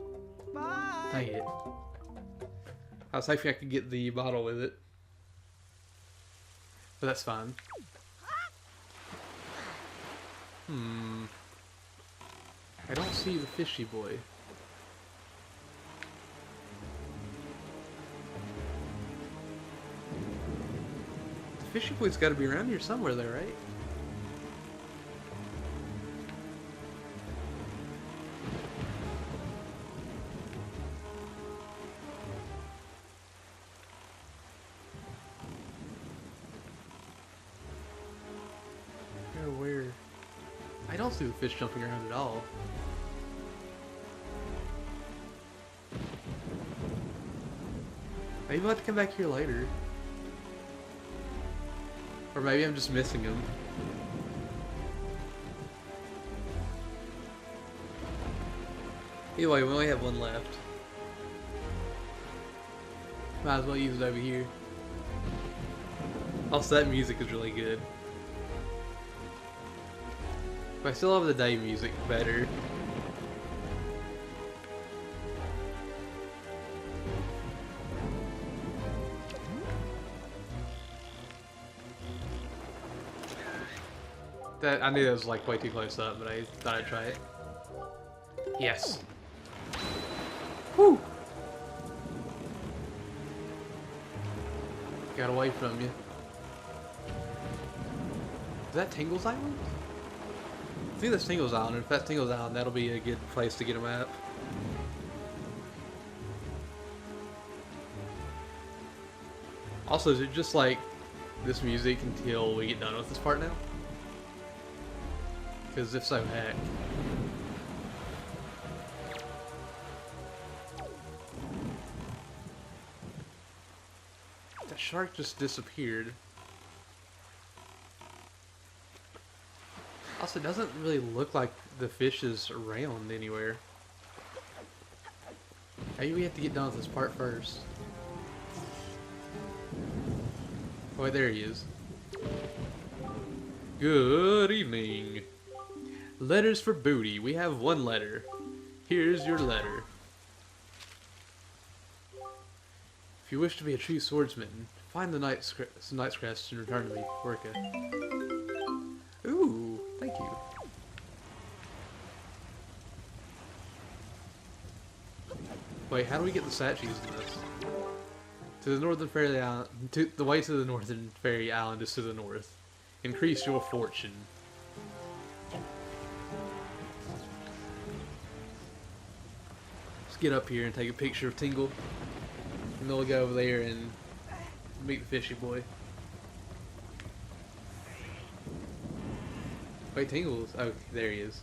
Bye. Dang it. I was hoping I could get the bottle with it. But that's fine. I don't see the fishy boy. The fishy boy's gotta be around here somewhere though, right? Where? I don't see the fish jumping around at all. Maybe we'll have to come back here later. Or maybe I'm just missing him. Anyway, we only have one left. Might as well use it over here. Also, that music is really good. But I still love the day music better. I knew that was like way too close up, but I thought I'd try it. Yes. Whew! Got away from you. Is that Tingle's Island? I think that's Tingle's Island, and if that's Tingle's Island, that'll be a good place to get a map. Also, is it just like this music until we get done with this part now? Because if so, heck. That shark just disappeared. Also, it doesn't really look like the fish is around anywhere. Maybe we have to get done with this part first. Oh, wait, there he is. Good evening. Letters for booty. We have one letter. Here's your letter. If you wish to be a true swordsman, find the Knight's Crest and return to me. Orca. Ooh, thank you. Wait, how do we get the statues in this? To the northern fairy island. The way to the northern fairy island is to the north. Increase your fortune. Let's get up here and take a picture of Tingle. And then we'll go over there and meet the fishy boy. Wait, Tingles. Oh, there he is.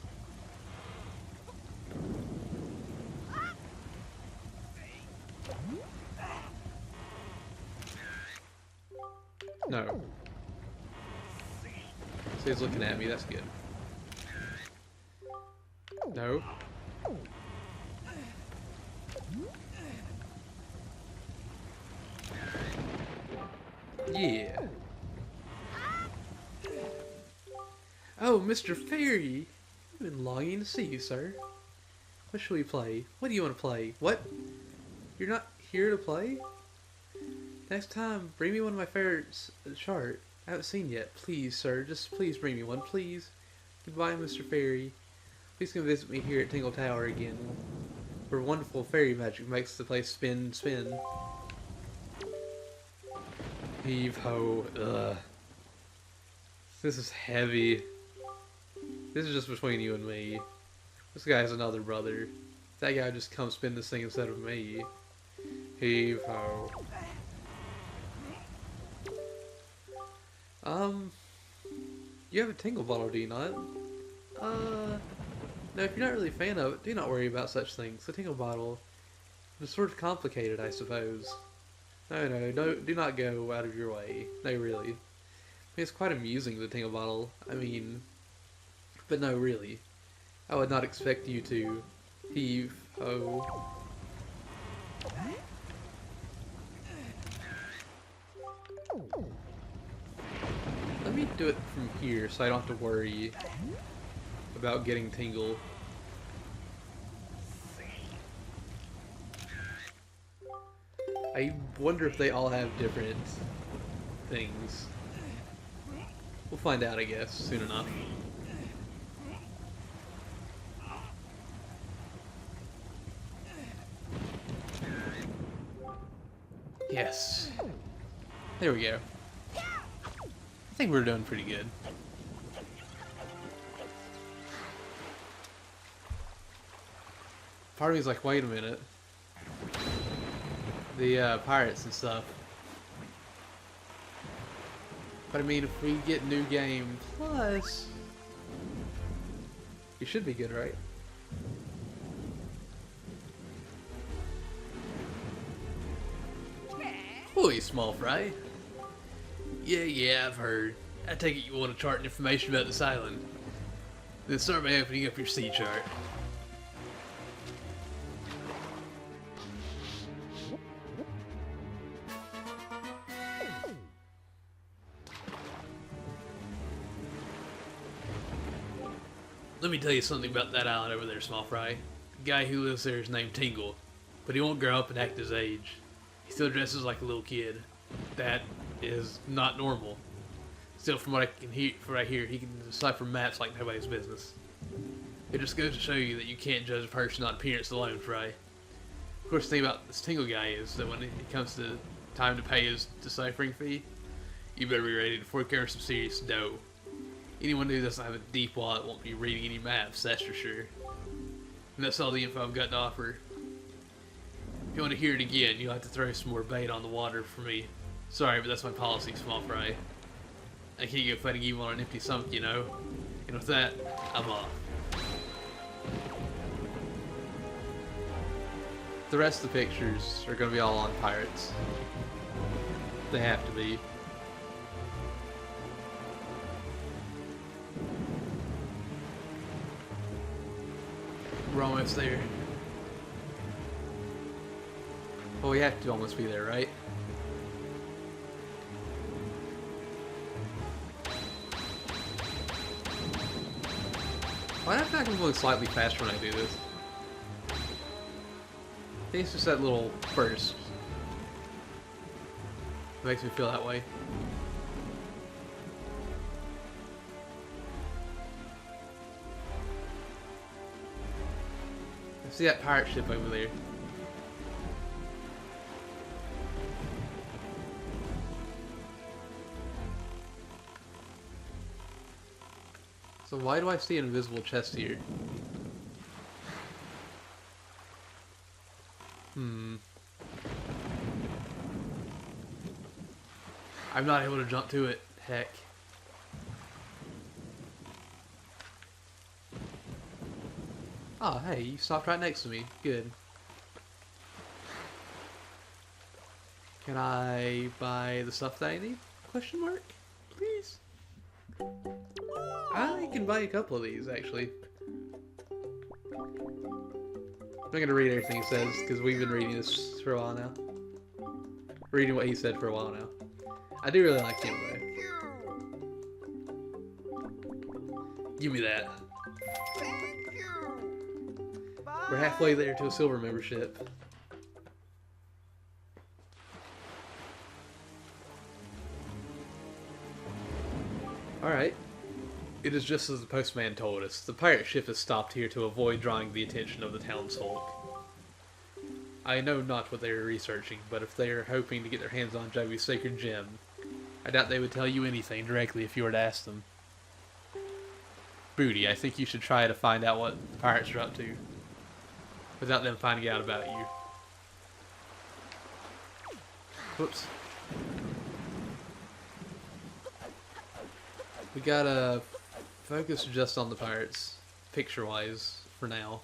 No. So he's looking at me, that's good. No. Yeah. Oh, Mr. Fairy! I've been longing to see you, sir. What shall we play? What do you want to play? What? You're not here to play? Next time, bring me one of my favorite chart. I haven't seen yet. Please, sir, just please bring me one, please. Goodbye, Mr. Fairy. Please come visit me here at Tingle Tower again, where wonderful fairy magic makes the place spin. Heave ho. Ugh. This is heavy. This is just between you and me. This guy has another brother. That guy just come spin this thing instead of me. Heave ho. You have a tingle bottle, do you not? No, if you're not really a fan of it, do not worry about such things. The tingle bottle is sort of complicated, I suppose. No, do not go out of your way. No, really. I mean, it's quite amusing, the tingle bottle. I mean, but no, really. I would not expect you to heave ho. Let me do it from here so I don't have to worry about getting tingle. I wonder if they all have different things. We'll find out, I guess, soon enough. Yes. There we go. I think we're doing pretty good. Part of me's like, wait a minute. The pirates and stuff. But I mean, if we get new game plus, you should be good, right? Holy small fry. Yeah, I've heard. I take it you want to chart and information about this island. Then start by opening up your sea chart. Let me tell you something about that island over there, small fry. The guy who lives there is named Tingle, but he won't grow up and act his age. He still dresses like a little kid. That is not normal. Still, from what I hear, he can decipher maps like nobody's business. It just goes to show you that you can't judge a person on appearance alone, Fry. Of course, the thing about this Tingle guy is that when it comes to time to pay his deciphering fee, you better be ready to fork over some serious dough. Anyone who doesn't have a deep wallet won't be reading any maps, that's for sure. And that's all the info I've got to offer. If you want to hear it again, you'll have to throw some more bait on the water for me. Sorry, but that's my policy, small fry. I can't go fighting evil on an empty stomach, you know? And with that, I'm off. The rest of the pictures are going to be all on pirates. They have to be. We're almost there. Well, we have to almost be there, right? Why not feel like I'm going slightly faster when I do this? I think it's just that little burst. It makes me feel that way. I see that pirate ship over there. So why do I see an invisible chest here? I'm not able to jump to it. Heck. Oh, hey, you stopped right next to me. Good. Can I buy the stuff that I need? Question mark? Please? I can buy a couple of these, actually. I'm not going to read everything he says, because we've been reading this for a while now. Reading what he said for a while now. I do really like him, though. Give me that. We're halfway there to a silver membership. Alright. It is just as the postman told us. The pirate ship has stopped here to avoid drawing the attention of the townsfolk. I know not what they are researching, but if they are hoping to get their hands on Joey's sacred gem, I doubt they would tell you anything directly if you were to ask them. Booty, I think you should try to find out what the pirates are up to, without them finding out about you. Whoops. We gotta focus just on the pirates, picture-wise, for now.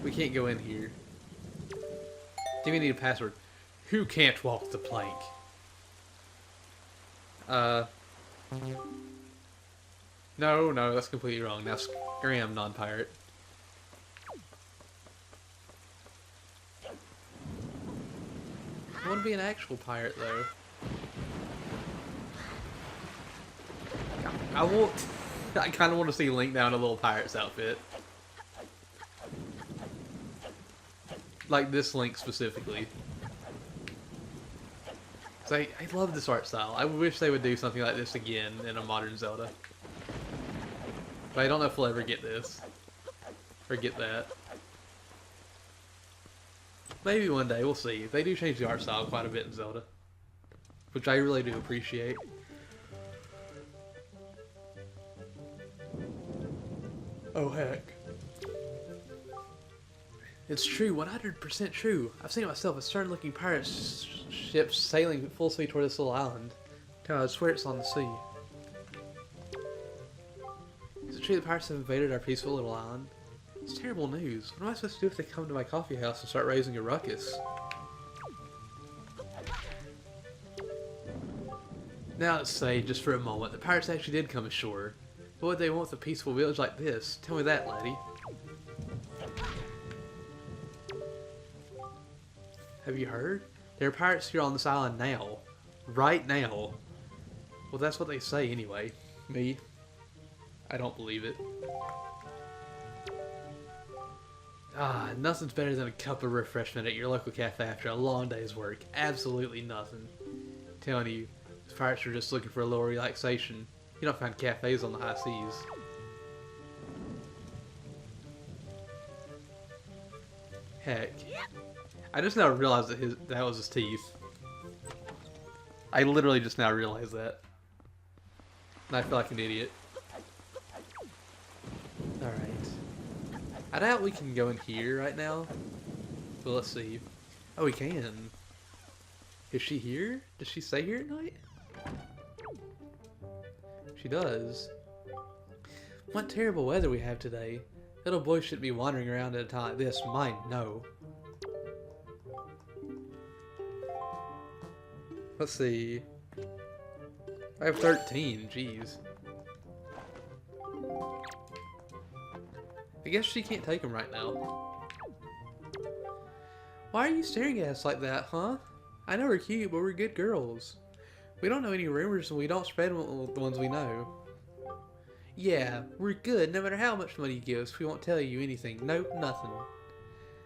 We can't go in here. Do we need a password? Who can't walk the plank? No, that's completely wrong. Now scram, non-pirate. I want to be an actual pirate, though. I kind of want to see Link now in a little pirate's outfit. Like this Link specifically. I love this art style. I wish they would do something like this again in a modern Zelda. But I don't know if we'll ever get this. Or get that. Maybe one day, we'll see. They do change the art style quite a bit in Zelda. Which I really do appreciate. Oh heck. It's true, 100% true. I've seen it myself. A stern looking pirate ship sailing full speed toward this little island. I swear it's on the sea. Is it true the pirates have invaded our peaceful little island? It's terrible news. What am I supposed to do if they come to my coffee house and start raising a ruckus? Now let's say, just for a moment, the pirates actually did come ashore. What would they want with a peaceful village like this? Tell me that, laddie. Have you heard? There are pirates here on this island now. Right now. Well, that's what they say anyway. Me? I don't believe it. Ah, nothing's better than a cup of refreshment at your local cafe after a long day's work. Absolutely nothing. I'm telling you, these pirates are just looking for a little relaxation. You don't find cafes on the high seas. Heck. I just now realized that that was his teeth. I literally just now realized that. And I feel like an idiot. Alright. I doubt we can go in here right now. But let's see. Oh, we can. Is she here? Does she stay here at night? She does. What terrible weather we have today. Little boys shouldn't be wandering around at a time like this. Mine, no. Let's see. I have 13, jeez. I guess she can't take them right now. Why are you staring at us like that, huh? I know we're cute, but we're good girls. We don't know any rumors and we don't spread the ones we know. Yeah, we're good no matter how much money you give us. We won't tell you anything. Nope, nothing.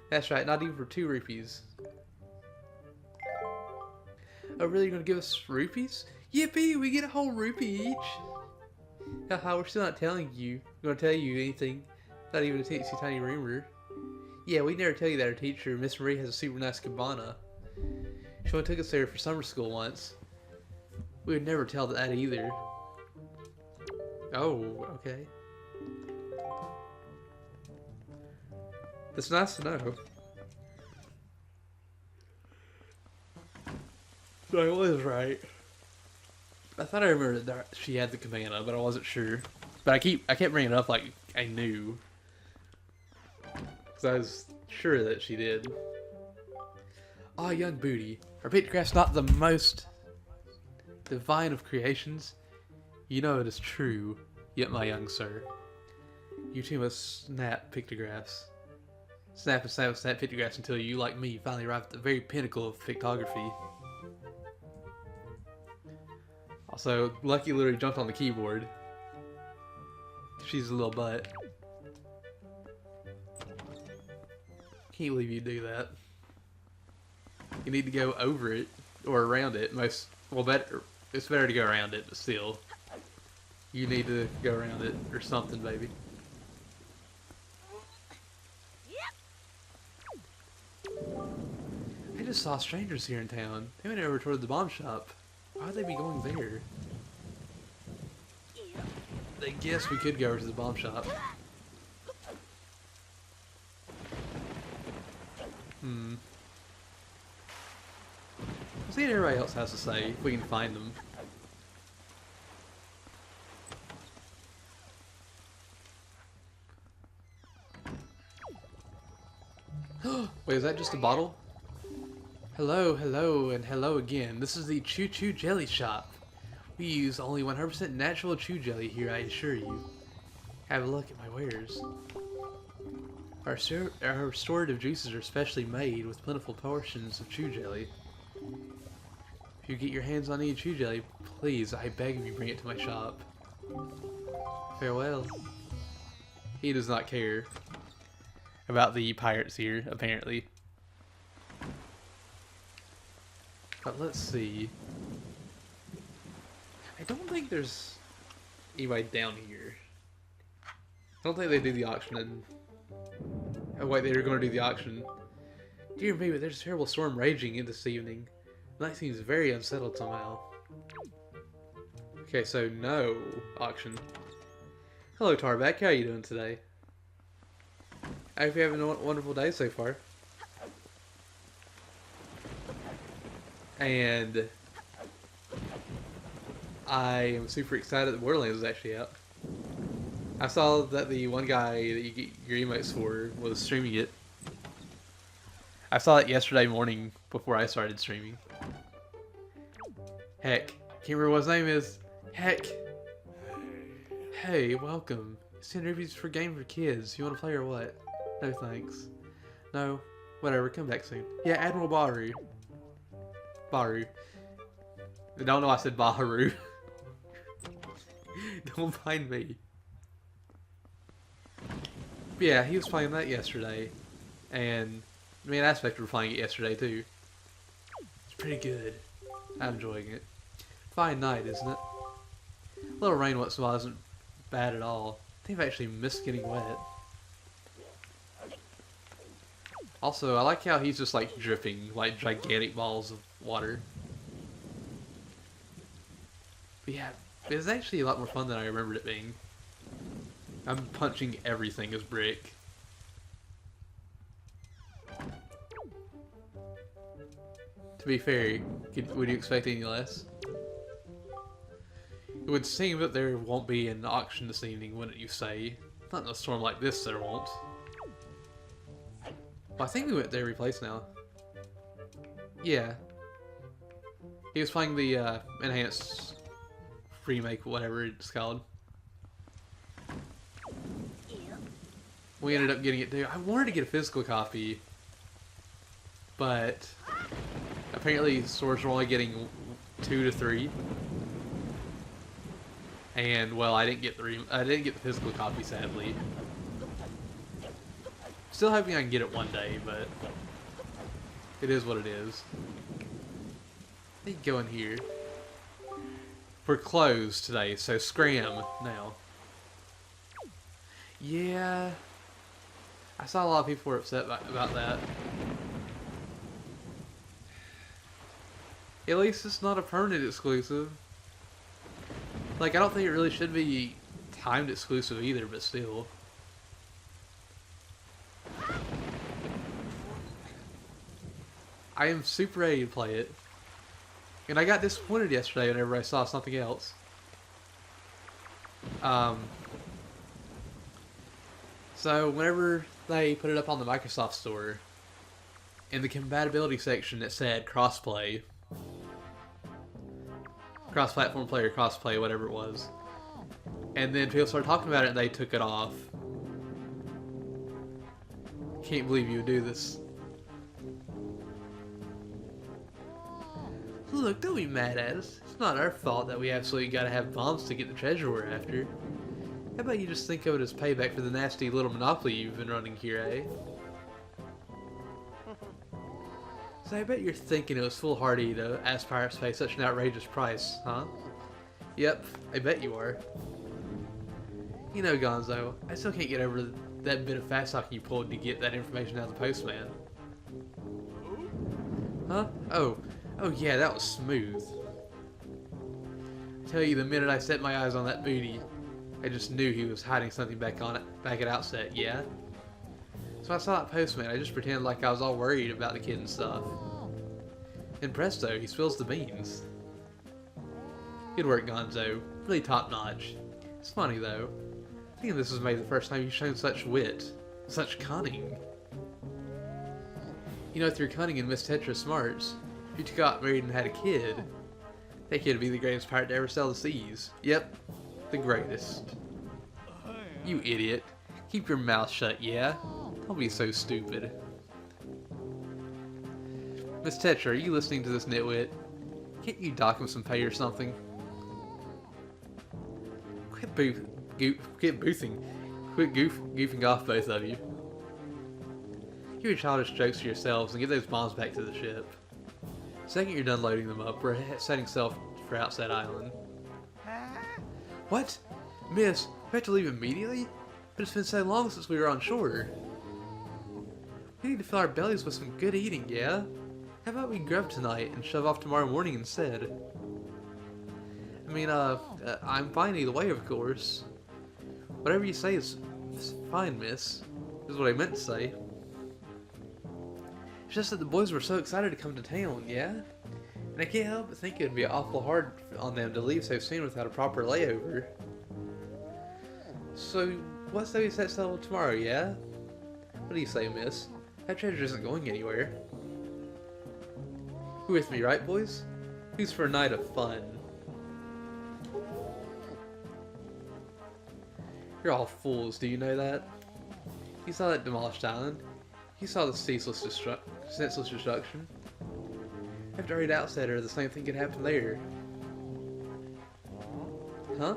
That's right, not even for 2 rupees. Oh, really? You're gonna give us rupees? Yippee! We get a whole rupee each! Haha, we're still not telling you. We're gonna tell you anything. Not even a teensy tiny rumor. Yeah, we never tell you that our teacher, Miss Marie, has a super nice cabana. She only took us there for summer school once. We would never tell that either. Oh, okay. It's nice to know. So I was right. I thought I remembered that she had the cabana, but I wasn't sure. But I kept bringing it up like I knew. Because I was sure that she did. Ah, young booty. Are pictographs not the most divine of creations? You know it is true, yet my young sir. You too must snap pictographs. Snap and snap and snap pictographs until you, like me, finally arrive at the very pinnacle of pictography. Also, Lucky literally jumped on the keyboard. She's a little butt. Can't believe you do that. You need to go over it, or around it. Better, it's better to go around it, but still. You need to go around it, or something, baby. I just saw strangers here in town. They went over toward the bomb shop. Why would they be going there? I guess we could go over to the bomb shop. Let's see what everybody else has to say, if we can find them. Wait, is that just a bottle? Hello, hello, and hello again. This is the Choo Choo Jelly Shop. We use only 100% natural chew jelly here, I assure you. Have a look at my wares. Our restorative juices are specially made with plentiful portions of chew jelly. If you get your hands on any chew jelly, please, I beg of you, bring it to my shop. Farewell. He does not care about the pirates here, apparently. But let's see. I don't think there's anybody down here. I don't think they do the auction. Oh wait, they were going to do the auction. Dear me, but there's a terrible storm raging in this evening. The night seems very unsettled somehow. Okay, so no auction. Hello, Tarback. How are you doing today? I hope you're having a wonderful day so far. And I am super excited that Borderlands is actually out. I saw that the one guy that you get your emotes for was streaming it. I saw it yesterday morning before I started streaming. Heck, can't remember what his name is. Heck. Hey, welcome. It's 10 rupees for game for kids. You want to play or what? No thanks. No, whatever. Come back soon. Yeah, Admiral Baru. Baru. I don't know why I said Baharu. Don't mind me. But yeah, he was playing that yesterday. And me and Aspect were playing it yesterday too. It's pretty good. I'm enjoying it. Fine night, isn't it? A little rain once in a while isn't bad at all. I think I've actually missed getting wet. Also, I like how he's just like dripping like gigantic balls of water. But yeah, it's actually a lot more fun than I remembered it being. I'm punching everything as brick. To be fair, would you expect any less? It would seem that there won't be an auction this evening, wouldn't you say? Not in a storm like this, there won't. Well, I think we went there every place now. Yeah. He was playing the enhanced remake, whatever it's called. We ended up getting it too. I wanted to get a physical copy, but apparently stores were only getting 2 to 3. And well, I didn't get the physical copy, sadly. Still hoping I can get it one day, but it is what it is. I think go in here. We're closed today, so scram now. Yeah, I saw a lot of people were upset about that. At least it's not a permanent exclusive. Like, I don't think it really should be timed exclusive either, but still. I am super ready to play it. And I got disappointed yesterday whenever I saw something else. So whenever they put it up on the Microsoft Store, in the compatibility section it said crossplay. Cross-platform player, crossplay, whatever it was. And then people started talking about it and they took it off. Can't believe you would do this. Look, don't be mad at us. It's not our fault that we absolutely gotta have bombs to get the treasure we're after. How about you just think of it as payback for the nasty little monopoly you've been running here, eh? So I bet you're thinking it was foolhardy to ask pirates to pay such an outrageous price, huh? Yep, I bet you are. You know, Gonzo, I still can't get over that bit of fast talking you pulled to get that information out of the postman. Huh? Oh yeah, that was smooth. I tell you, the minute I set my eyes on that booty, I just knew he was hiding something back at Outset, yeah? So I saw that postman, I just pretended like I was all worried about the kid and stuff. And presto, he spills the beans. Good work, Gonzo. Really top notch. It's funny though. I think this was maybe the first time you've shown such wit. Such cunning. You know, with your cunning and Miss Tetra smarts, if you got married and had a kid, that kid would be the greatest pirate to ever sail the seas. Yep, the greatest. You idiot. Keep your mouth shut, yeah? Don't be so stupid. Miss Tetra, are you listening to this nitwit? Can't you dock him some pay or something? Quit goofing off, both of you. Keep your childish jokes to yourselves and get those bombs back to the ship. The second you're done loading them up, we're setting sail for Outset Island. What? Miss, we have to leave immediately? But it's been so long since we were on shore. We need to fill our bellies with some good eating, yeah? How about we grub tonight and shove off tomorrow morning instead? I mean, I'm fine either way, of course. Whatever you say is fine, miss. Is what I meant to say. It's just that the boys were so excited to come to town, yeah? And I can't help but think it would be awful hard on them to leave so soon without a proper layover. So, what's we set sail tomorrow, yeah? What do you say, miss? That treasure isn't going anywhere. You're with me, right, boys? Who's for a night of fun? You're all fools, do you know that? You saw that demolished island. You saw the senseless destruction. After Raid Outsetter, the same thing could happen there. Huh?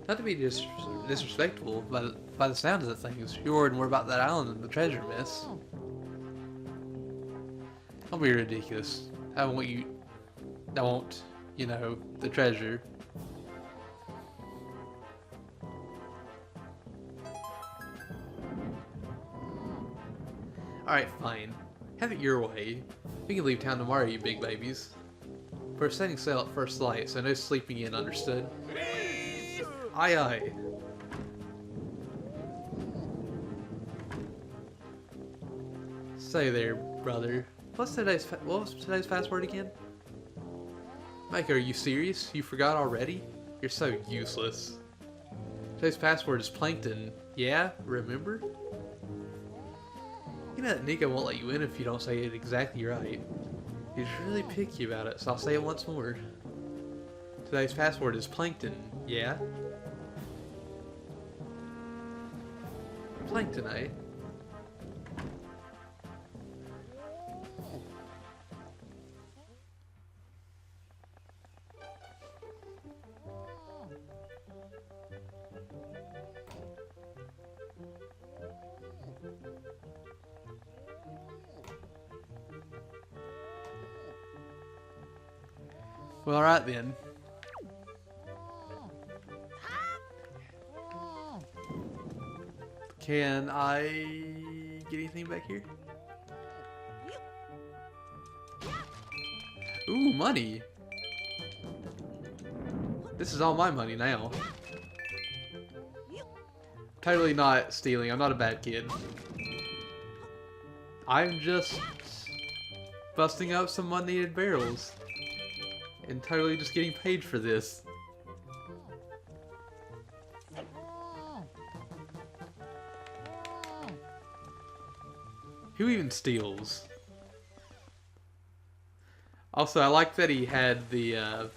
Not to be disrespectful, but by the sound of the things, you're worried more about that island than the treasure, miss. Don't be ridiculous. I want, you know, the treasure. Alright, fine. Have it your way. We can leave town tomorrow, you big babies. We're setting sail at first light, so no sleeping in, understood? Aye aye. Say there, brother. What was today's password again? Mike, are you serious? You forgot already? You're so useless. Today's password is Plankton. Yeah, remember? You know that Nico won't let you in if you don't say it exactly right. He's really picky about it, so I'll say it once more. Today's password is Plankton. Yeah? Plankton, eh? Well, alright then. Can I get anything back here? Ooh, money! This is all my money now. Totally not stealing, I'm not a bad kid. I'm just busting up some unneeded barrels. And totally just getting paid for this. Who even steals? Also, I like that he had the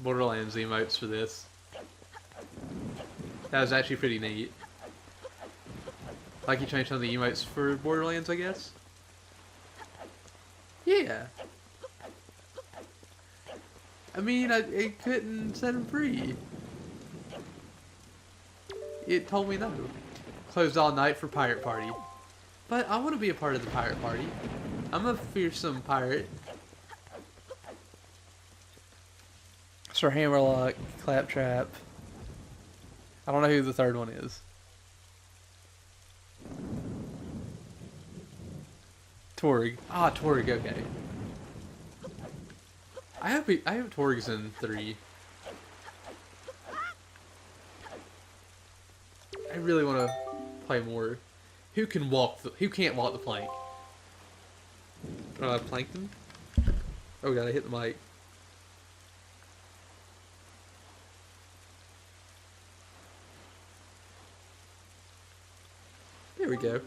Borderlands emotes for this. That was actually pretty neat. Like he changed some of the emotes for Borderlands, I guess? Yeah. I mean, it couldn't set him free. It told me no. Closed all night for pirate party. But I want to be a part of the pirate party. I'm a fearsome pirate. Sir Hammerlock, Claptrap. I don't know who the third one is. Torg. Ah, Torg, okay. I have Torgs in 3. I really want to play more. Who can't walk the plank? Plankton? Oh god, I hit the mic. There we go.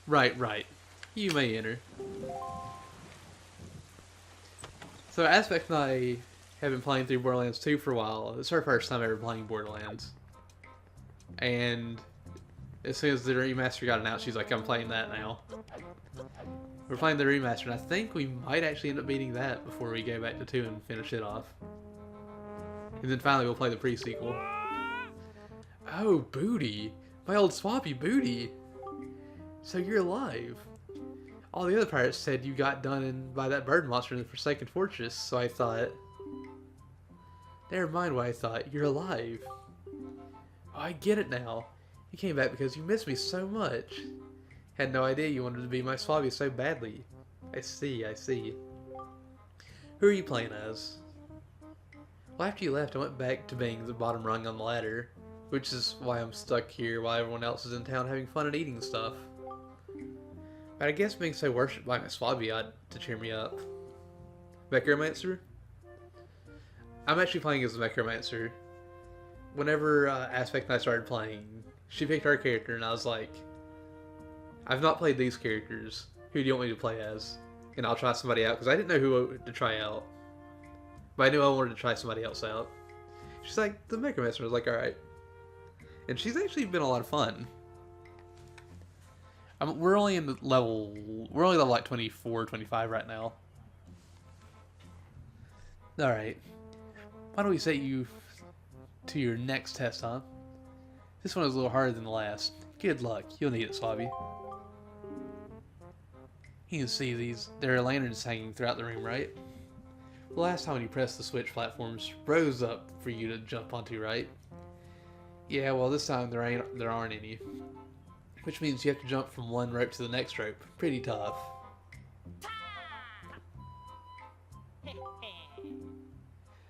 Right. You may enter. So Aspect and I have been playing through Borderlands 2 for a while. It's our first time ever playing Borderlands. And as soon as the remaster got announced, she's like, I'm playing that now. We're playing the remaster, and I think we might actually end up beating that before we go back to 2 and finish it off. And then finally we'll play the pre-sequel. Oh, Booty! My old swampy Booty! So you're alive. All the other pirates said you got done by that bird monster in the Forsaken Fortress, so I thought... Never mind what I thought, you're alive. Oh, I get it now. You came back because you missed me so much. Had no idea you wanted to be my Swabby so badly. I see. Who are you playing as? Well, after you left, I went back to being the bottom rung on the ladder, which is why I'm stuck here while everyone else is in town having fun and eating stuff. But I guess being so worshipped by my Swabby ought to cheer me up. Necromancer? I'm actually playing as the Necromancer. Whenever Aspect and I started playing, she picked our character, and I was like, I've not played these characters. Who do you want me to play as? And I'll try somebody out, because I didn't know who to try out. But I knew I wanted to try somebody else out. She's like, the Necromancer. I was like, alright. And she's actually been a lot of fun. We're only level like 24, 25 right now. Alright. Why don't we set you to your next test, huh? This one is a little harder than the last. Good luck. You'll need it, Swabby. You can see there are lanterns hanging throughout the room, right? The last time when you pressed the switch, platforms rose up for you to jump onto, right? Yeah, well this time there aren't any. Which means you have to jump from one rope to the next rope. Pretty tough.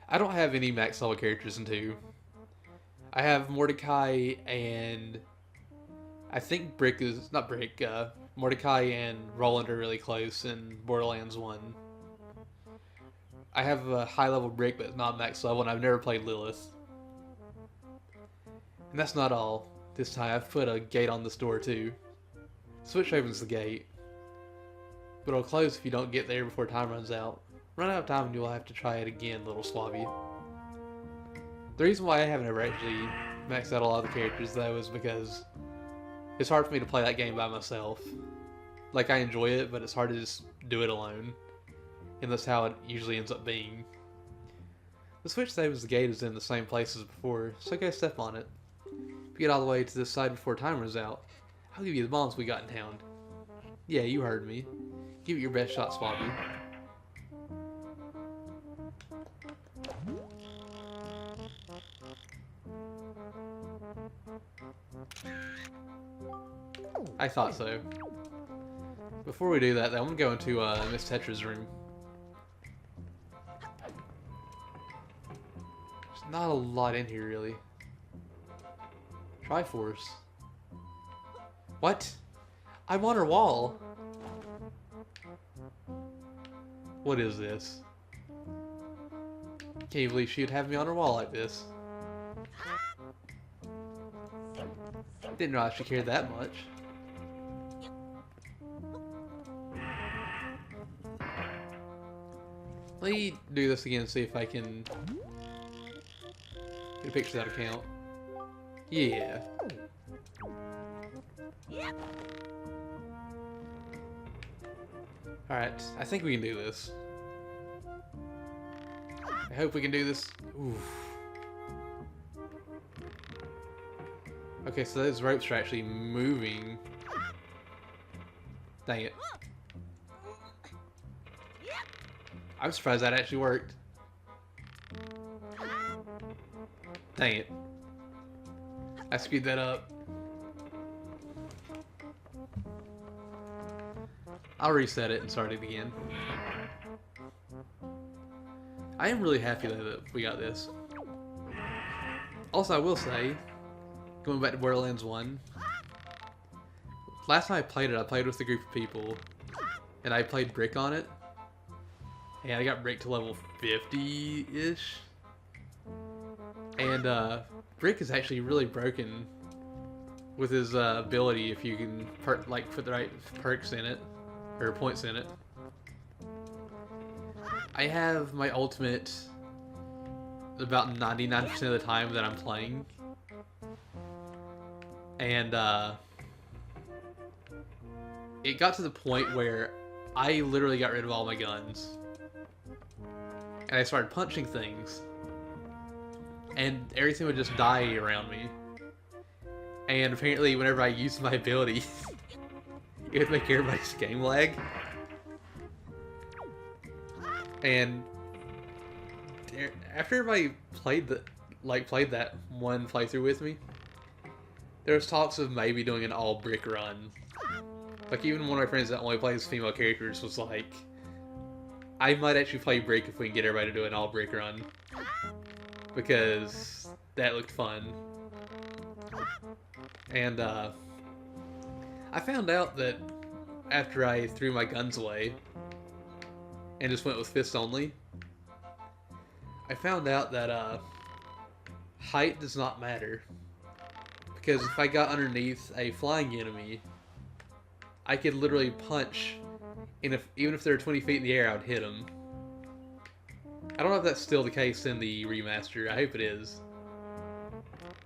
I don't have any max level characters in 2. I have Mordecai and... I think Mordecai and Roland are really close in Borderlands 1. I have a high level Brick, but not max level, and I've never played Lilith. And that's not all. This time I've put a gate on this door too. Switch opens the gate. But it'll close if you don't get there before time runs out. Run out of time and you'll have to try it again, little Swabby. The reason why I haven't ever actually maxed out a lot of the characters though is because it's hard for me to play that game by myself. Like, I enjoy it, but it's hard to just do it alone. And that's how it usually ends up being. The switch that opens the gate is in the same place as before, so go step on it. If you get all the way to this side before time runs out, I'll give you the bombs we got in town. Yeah, you heard me. Give it your best shot, Swabby. I thought so. Before we do that, though, I'm gonna go into Miss Tetra's room. There's not a lot in here, really. Triforce. What? I'm on her wall. What is this? Can't believe she'd have me on her wall like this. Didn't realize she cared that much. Let me do this again and see if I can get a picture that'll count. Yeah. Alright, I think we can do this. I hope we can do this. Oof. Okay, so those ropes are actually moving. Dang it. I'm surprised that actually worked. Dang it. I screwed that up. I'll reset it and start it again. I am really happy that we got this. Also, I will say, going back to Borderlands 1, last time I played it, I played with a group of people, and I played Brick on it, and I got Brick to level 50-ish, and Brick is actually really broken with his ability if you can put the right perks in it, or points in it. I have my ultimate about 99% of the time that I'm playing. And it got to the point where I literally got rid of all my guns. And I started punching things. And everything would just die around me. And apparently whenever I used my ability, it would make everybody's game lag. And after everybody played that one playthrough with me, there was talks of maybe doing an all Brick run. Like, even one of my friends that only plays female characters was like, I might actually play Brick if we can get everybody to do an all Brick run, because that looked fun. And I found out that after I threw my guns away and just went with fists only, I found out that height does not matter. Because if I got underneath a flying enemy, I could literally punch, and even if they're 20 feet in the air, I would hit them. I don't know if that's still the case in the remaster. I hope it is,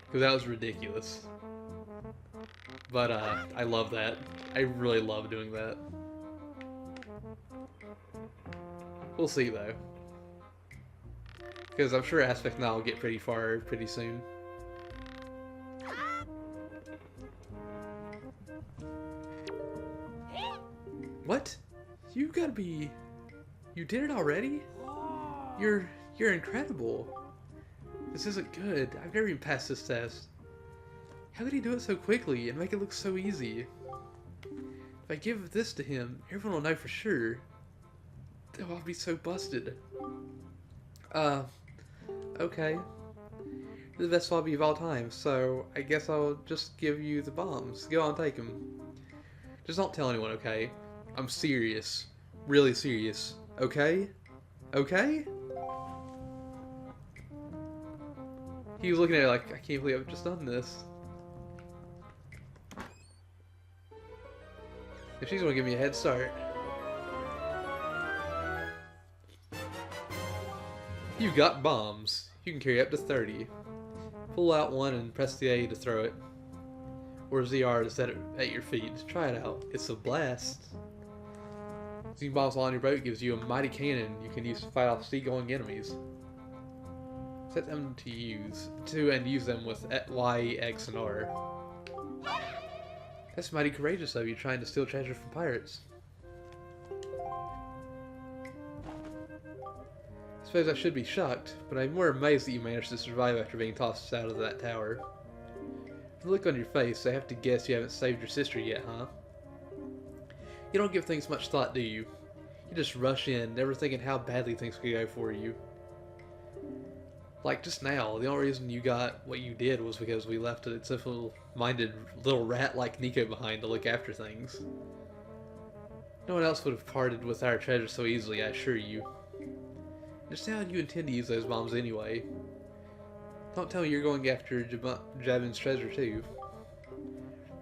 because that was ridiculous. But I love that. I really love doing that. We'll see though, because I'm sure Aspect Now will get pretty far pretty soon. What? You gotta be... You did it already? You're incredible. This isn't good. I've never even passed this test. How did he do it so quickly and make it look so easy? If I give this to him, everyone will know for sure. Oh, I'll be so busted. Okay. You're the best lobby of all time, so I guess I'll just give you the bombs. Go on, take them. Just don't tell anyone, okay? I'm serious. Really serious. Okay? Okay? He was looking at it like, I can't believe I've just done this. If she's gonna give me a head start. You've got bombs. You can carry up to 30. Pull out one and press the A to throw it. Or ZR to set it at your feet. Try it out. It's a blast. Using bombs while on your boat gives you a mighty cannon you can use to fight off seagoing enemies. Set them to use them with Y, X, and R. That's mighty courageous of you, trying to steal treasure from pirates. I suppose I should be shocked, but I'm more amazed that you managed to survive after being tossed out of that tower. With the look on your face, I have to guess you haven't saved your sister yet, huh? You don't give things much thought, do you? You just rush in, never thinking how badly things could go for you. Like just now, the only reason you got what you did was because we left a simple-minded little rat like Nico behind to look after things. No one else would have parted with our treasure so easily, I assure you. Just how do you intend to use those bombs anyway? Don't tell me you're going after Jabun's treasure too.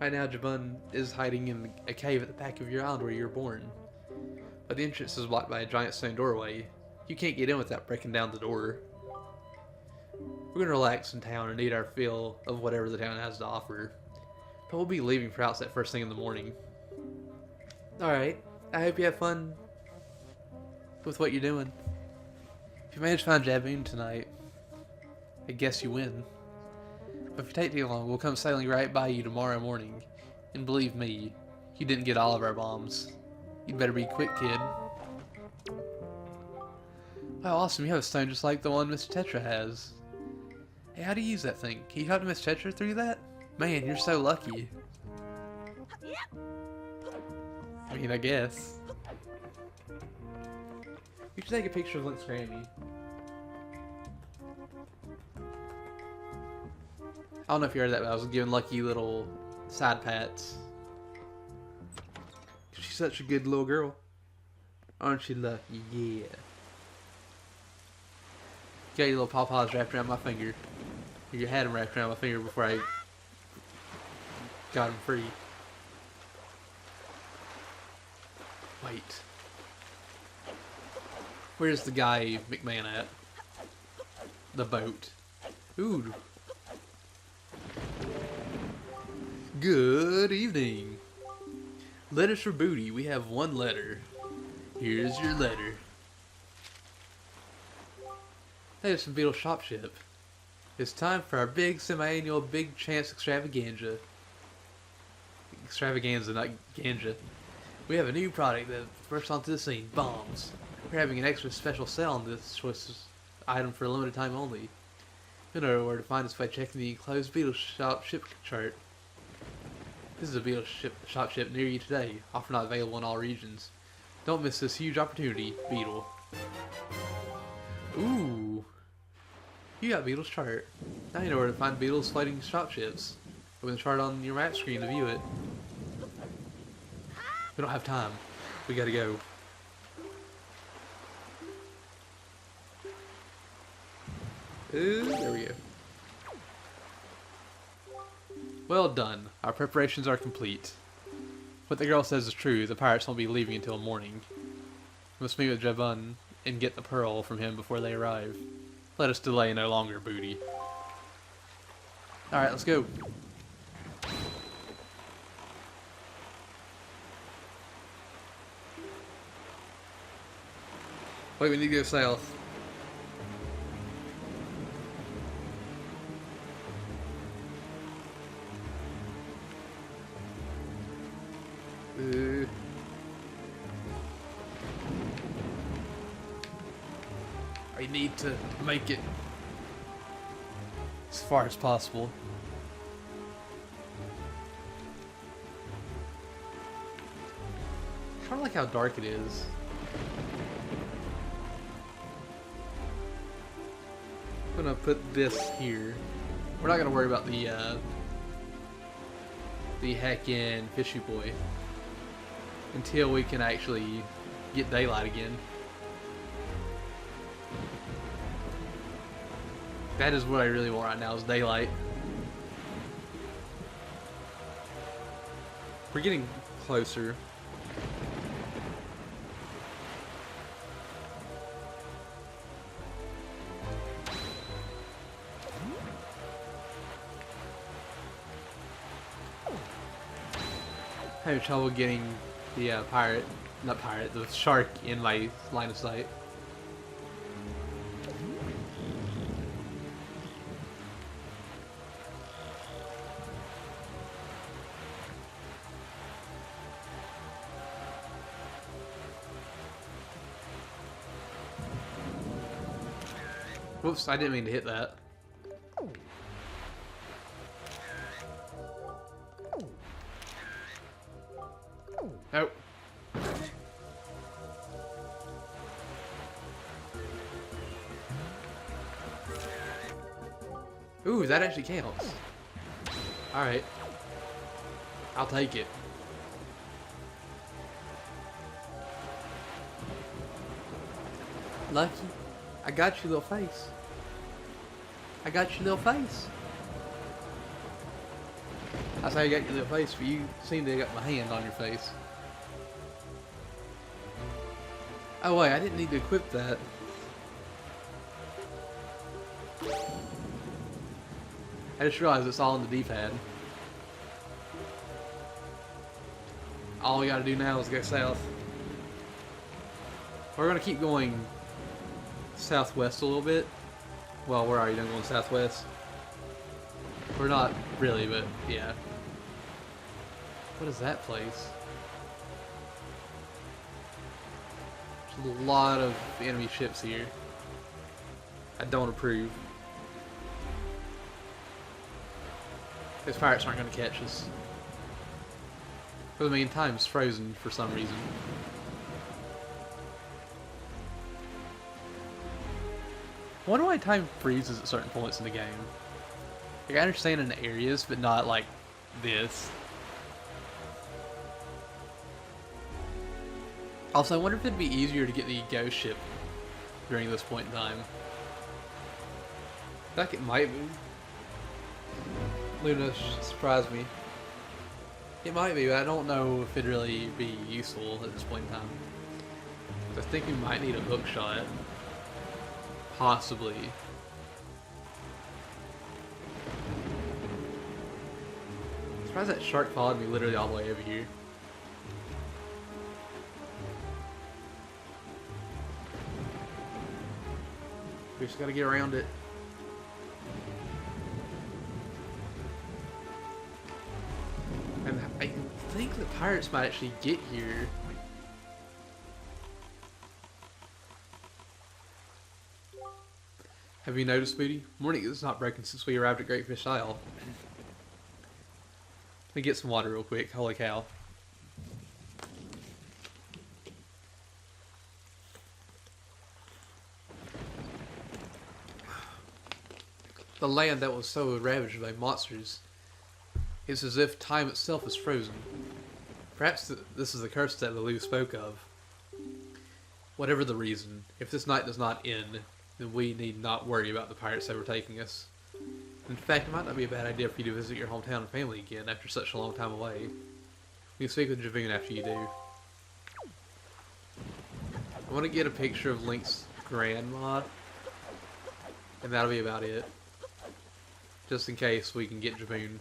Right now, Jabun is hiding in a cave at the back of your island where you were born. But the entrance is blocked by a giant stone doorway. You can't get in without breaking down the door. We're gonna relax in town and eat our fill of whatever the town has to offer. But we'll be leaving for Outset first thing in the morning. Alright, I hope you have fun with what you're doing. If you manage to find Jabun tonight, I guess you win. But if you take too long, we'll come sailing right by you tomorrow morning. And believe me, you didn't get all of our bombs. You'd better be quick, kid. Wow, awesome, you have a stone just like the one Mr. Tetra has. Hey, how do you use that thing? Can you talk to Miss Tetra through that? Man, you're so lucky. I mean, I guess. You should take a picture of Link's Granny. I don't know if you heard that, but I was giving Lucky little side pats. She's such a good little girl. Aren't you lucky? Yeah. Got your little pawpaws wrapped around my finger. You had them wrapped around my finger before I got them free. Wait. Where's the guy McMahon at? The boat. Ooh. Good evening. Letters for Booty. We have one letter. Here's your letter. Hey, it's from Beetle Shopship. It's time for our big semi-annual Big Chance Extravaganza. Extravaganza, not ganja. We have a new product that burst onto the scene. Bombs. We're having an extra special sale on this choice item for a limited time only. You know where to find us by checking the enclosed Beetle Shopship chart. This is a Beetle Shopship near you today. Offer not available in all regions. Don't miss this huge opportunity, Beetle. Ooh. You got Beetle's chart. Now you know where to find Beetle's floating shopships. Open the chart on your map screen to view it. We don't have time. We gotta go. Ooh, there we go. Well done. Our preparations are complete. What the girl says is true. The pirates won't be leaving until morning. We must meet with Jabun and get the pearl from him before they arrive. Let us delay no longer, Booty. Alright, let's go. Wait, we need to go south. I need to make it as far as possible. I kind of like how dark it is. I'm gonna put this here. We're not gonna worry about the heckin' fishy boy until we can actually get daylight again. That is what I really want right now, is daylight. We're getting closer. Having trouble getting the the shark in my line of sight. Whoops, I didn't mean to hit that. Oh. Ooh, that actually counts. Alright. I'll take it. Lucky, I got your little face. I got your little face. I say I got your little face, but you seem to have got my hand on your face. Oh wait, I didn't need to equip that. I just realized it's all on the D-pad. All we gotta do now is go south. We're gonna keep going southwest a little bit. Well, where are you? Going southwest? We're not really, but yeah. What is that place? There's a lot of enemy ships here. I don't approve. These pirates aren't going to catch us. For the meantime, it's frozen for some reason. I wonder why time freezes at certain points in the game. Like, I understand in areas, but not like this. Also, I wonder if it'd be easier to get the ghost ship during this point in time. I think it might be. Luna surprised me. It might be, but I don't know if it'd really be useful at this point in time. I think we might need a hook shot. Possibly. I'm surprised that shark followed me literally all the way over here. We just gotta get around it. And I think the pirates might actually get here. Have you noticed, Booty? Morning is not broken since we arrived at Great Fish Isle. Let me get some water real quick. Holy cow. The land that was so ravaged by monsters. It's as if time itself is frozen. Perhaps this is the curse that Lulu spoke of. Whatever the reason, if this night does not end, then we need not worry about the pirates overtaking us. In fact, it might not be a bad idea for you to visit your hometown and family again after such a long time away. You can speak with Javoon after you do. I want to get a picture of Link's grandma, and that'll be about it. Just in case we can get Javoon.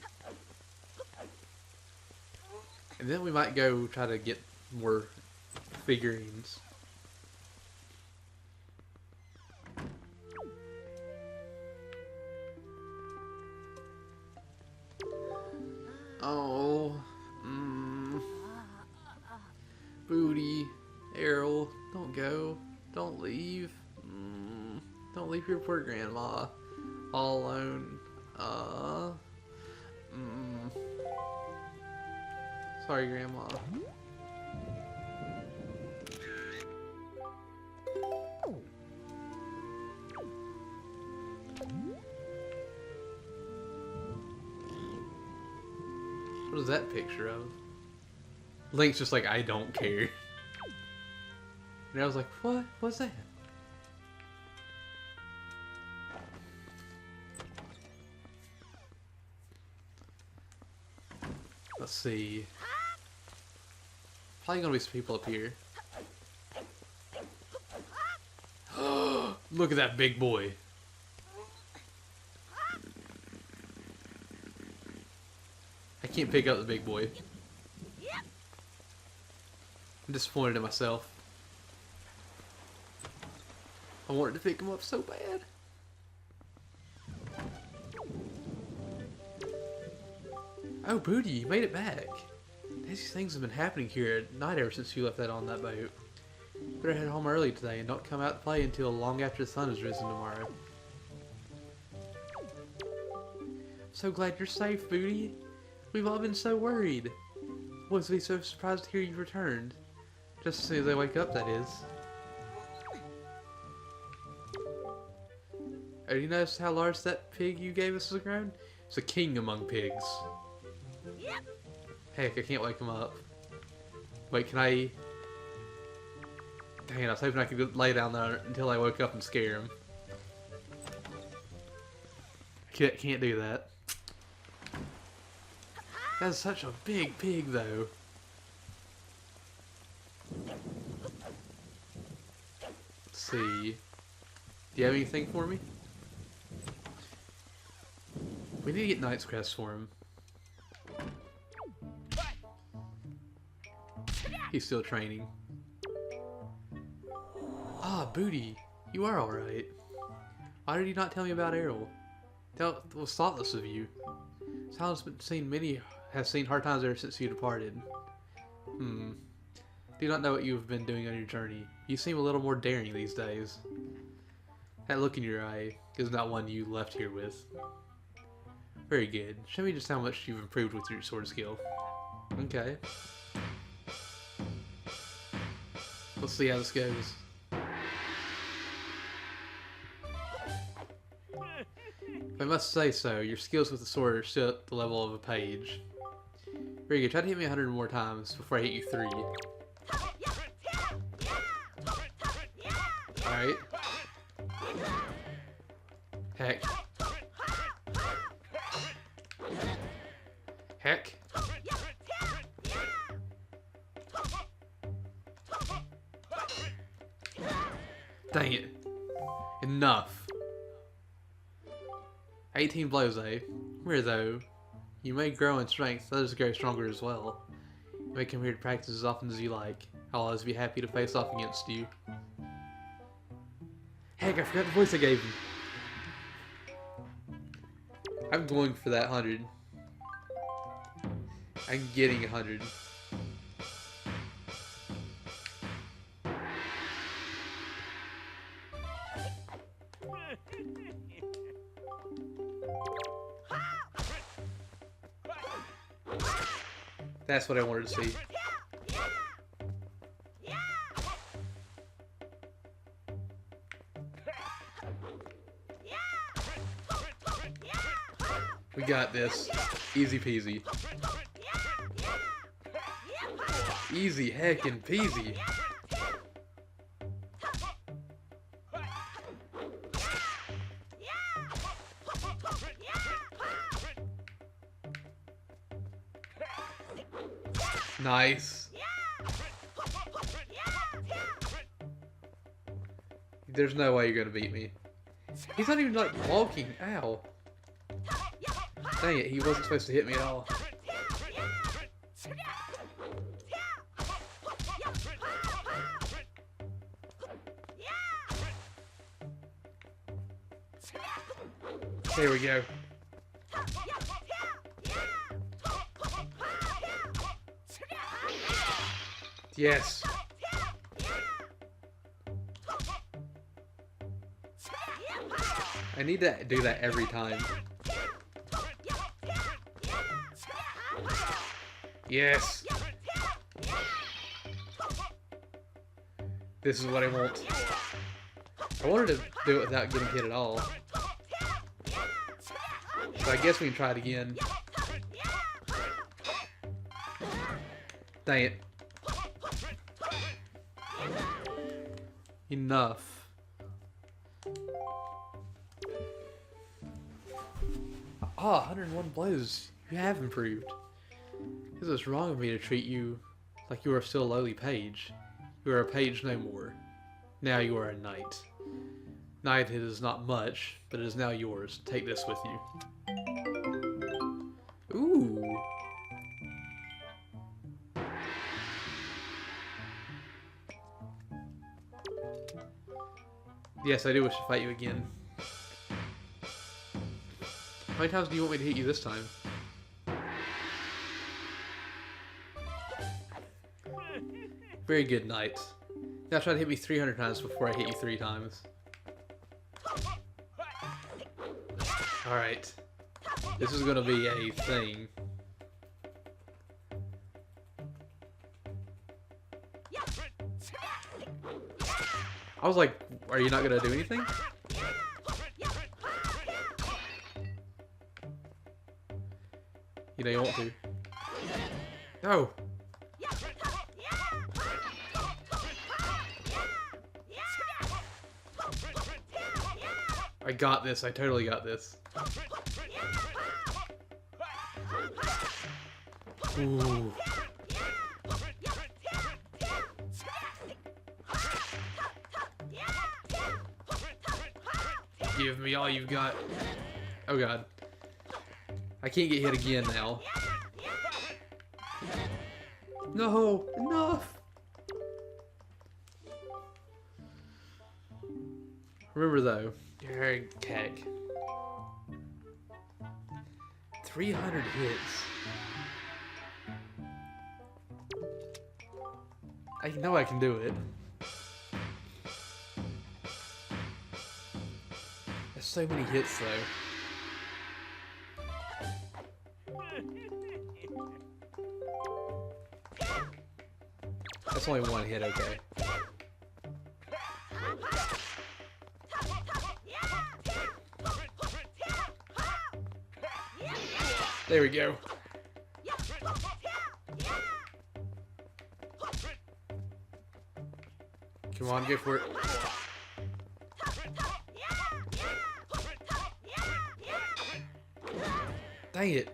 And then we might go try to get more figurines. Oh, Booty, Errol, don't go, don't leave, don't leave your poor grandma all alone. Sorry, Grandma. What is that picture of? Link's just like, I don't care. And I was like, what? What's that? Let's see. Probably gonna be some people up here. Look at that big boy. I can't pick up the big boy. I'm disappointed in myself. I wanted to pick him up so bad. Oh, Booty, you made it back. These things have been happening here at night ever since you left that on that boat. Better head home early today and don't come out to play until long after the sun has risen tomorrow. So glad you're safe, Booty. We've all been so worried. Boys will be so surprised to hear you've returned. Just as soon as they wake up, that is. Oh, you notice how large that pig you gave us has grown? It's a king among pigs. Heck, I can't wake him up. Wait, can I... Dang it, I was hoping I could lay down there until I woke up and scare him. Can't do that. That's such a big pig, though. Let's see. Do you have anything for me? We need to get Knight's Crest for him. He's still training. Ah, Booty. You are alright. Why did you not tell me about Errol? That was thoughtless of you. Sal's has seen hard times ever since you departed. Do not know what you have been doing on your journey. You seem a little more daring these days. That look in your eye is not one you left here with. Very good. Show me just how much you've improved with your sword skill. Okay. Let's see how this goes. If I must say so, your skills with the sword are still at the level of a page. Very good. Try to hit me 100 more times before I hit you 3. Alright. Heck. Heck. Dang it. Enough. 18 blows, eh? Where though? You may grow in strength, others grow stronger as well. You may come here to practice as often as you like. I'll always be happy to face off against you. Heck, I forgot the voice I gave him. I'm going for that 100. I'm getting 100. That's what I wanted to see. We got this. Easy peasy. Easy heckin' peasy. Nice. There's no way you're gonna beat me. He's not even like walking. Ow. Dang it, he wasn't supposed to hit me at all. There we go. Yes. I need to do that every time. Yes. This is what I want. I wanted to do it without getting hit at all. So I guess we can try it again. Dang it. Enough. Ah, 101 blows. You have improved. It was wrong of me to treat you like you are still a lowly page. You are a page no more. Now you are a knight. Knighthood is not much, but it is now yours. Take this with you. Ooh. Yes, I do wish to fight you again. How many times do you want me to hit you this time? Very good, knight. Now try to hit me 300 times before I hit you 3 times. Alright. This is gonna be a thing. I was like, are you not gonna do anything? You know you want to. No! I got this. I totally got this. Ooh. Give me all you've got. Oh god. I can't get hit again now. No! Enough! Remember though, you're a keg. 300 hits. I know I can do it. There's so many hits though. That's only one hit, okay. There we go. Come on, go for it. Dang it.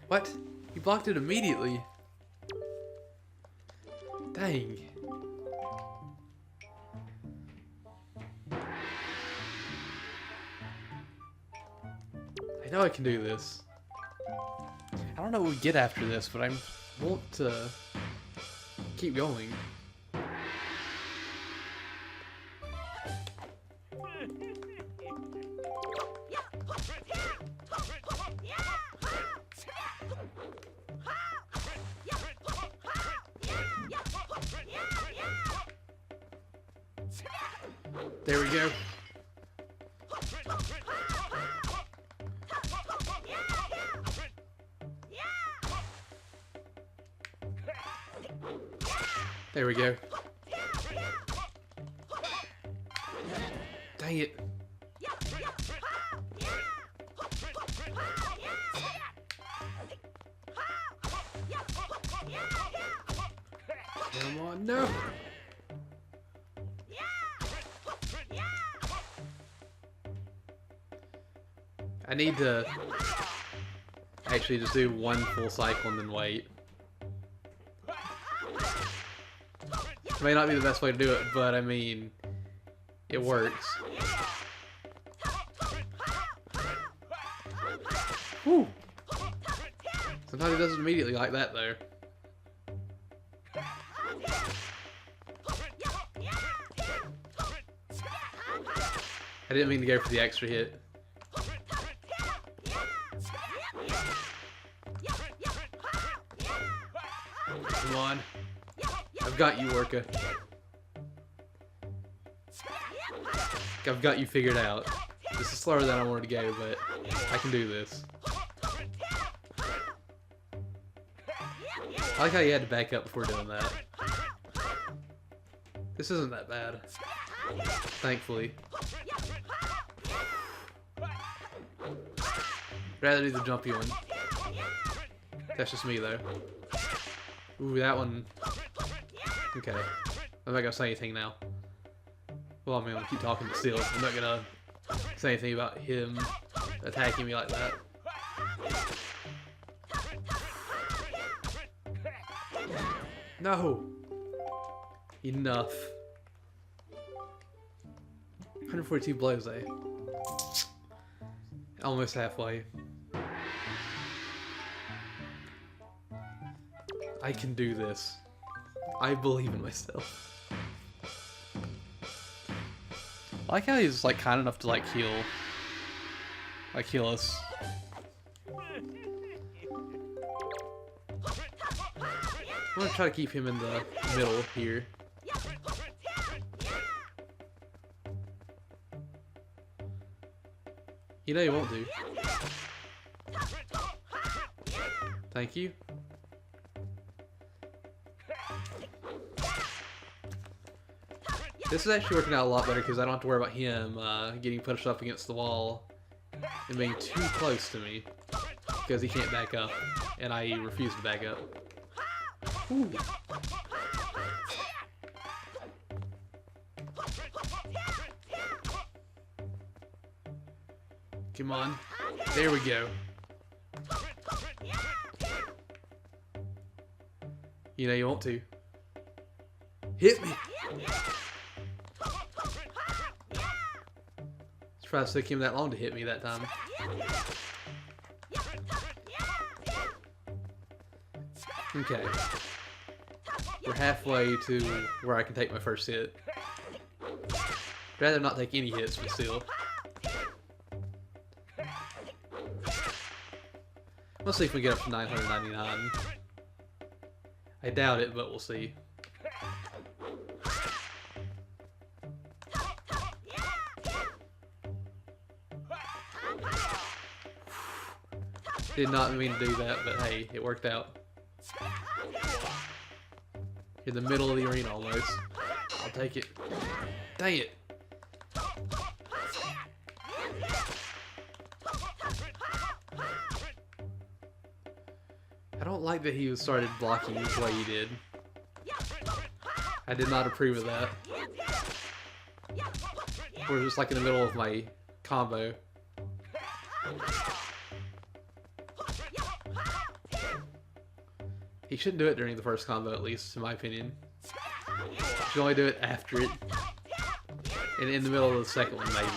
What? You blocked it immediately. Dang. I know I can do this. I don't know what we get after this, but I want to keep going. There we go. There we go. Dang it. Come on, no. I need to actually just do one full cycle and then wait. It may not be the best way to do it, but I mean, it works. Whew. Sometimes it doesn't immediately like that though. I didn't mean to go for the extra hit. Come on. I've got you, Orca. I've got you figured out. This is slower than I wanted to go, but I can do this. I like how you had to back up before doing that. This isn't that bad. Thankfully. Rather do the jumpy one. That's just me though. Ooh, that one. Okay. I'm not gonna say anything now. Well, I mean, I'm gonna keep talking, but still, I'm not gonna say anything about him attacking me like that. No! Enough. 142 blows, eh? Almost halfway. I can do this. I believe in myself. I like how he's like kind enough to like heal us. I'm gonna try to keep him in the middle here. You know you won't do. Thank you. This is actually working out a lot better because I don't have to worry about him getting pushed up against the wall and being too close to me because he can't back up, and I refuse to back up. Ooh. Come on. There we go. You know you want to. Hit me. Surprised it took him that long to hit me that time. Okay. We're halfway to where I can take my first hit. I'd rather not take any hits, but still. Let's see if we get up to 999. I doubt it, but we'll see. Did not mean to do that, but hey, it worked out. In the middle of the arena almost. I'll take it. Dang it. I don't like that he started blocking the way he did. I did not approve of that. We're just like in the middle of my combo. He shouldn't do it during the first combo, at least, in my opinion. He should only do it after it. And in the middle of the second one, maybe.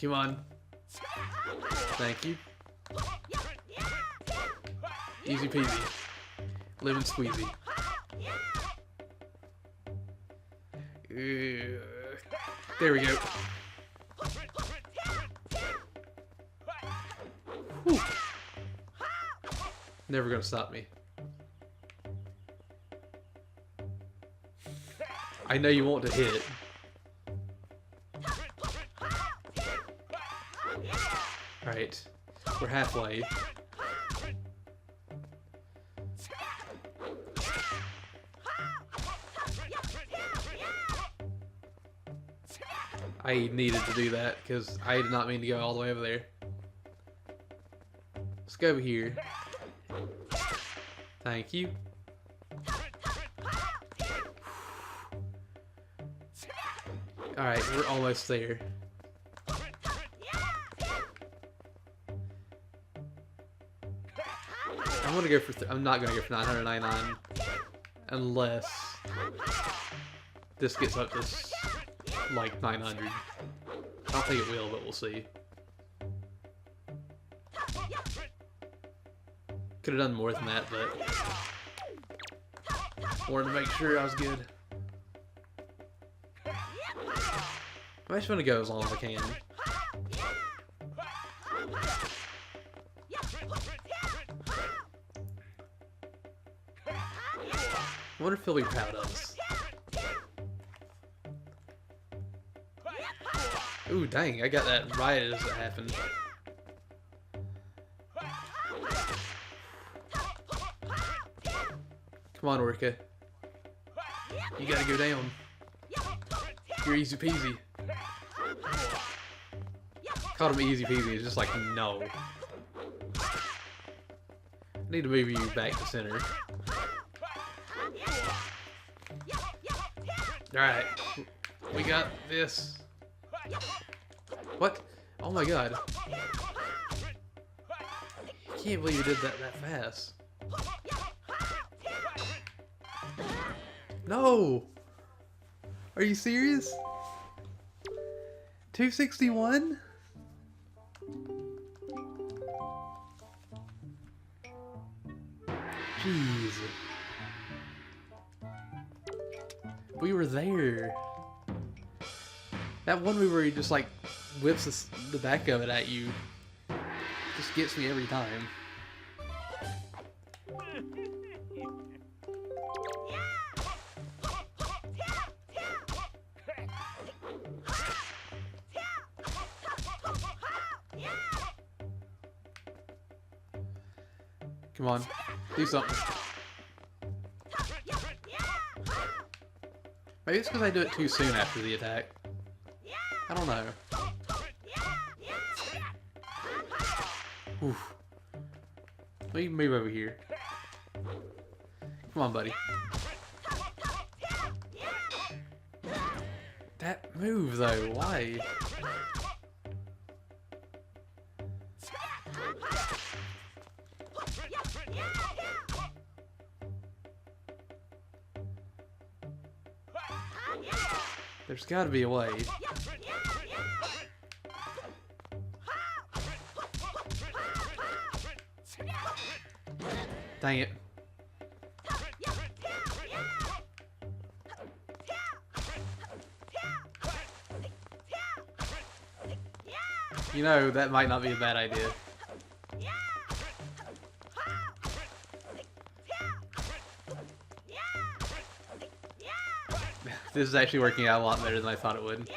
Come on. Thank you. Easy peasy. Lemon squeezy. There we go. Whew. Never gonna stop me. I know you want to hit. Alright. We're halfway. I needed to do that because I did not mean to go all the way over there. Let's go over here. Thank you. Alright, we're almost there. I'm gonna go for. I'm not gonna go for 999 unless this gets up to like 900. I don't think it will, but we'll see. Could have done more than that, but wanted to make sure I was good. I just want to go as long as I can. I wonder if he'll be proud of us. Ooh, dang, I got that right as it happened. Come on, Orca. You gotta go down. You're easy peasy. Called him easy peasy, it's just like, no. I need to move you back to center. Alright. We got this. What? Oh my god. I can't believe you did that fast. No! Are you serious? 261? Jeez. We were there. That one move where he just like whips the back of it at you just gets me every time. Come on, do something. Maybe it's because I do it too soon after the attack. I don't know. Oof. We can move over here. Come on, buddy. That move, though, why? There's gotta be a way. Dang it. You know, that might not be a bad idea. This is actually working out a lot better than I thought it would.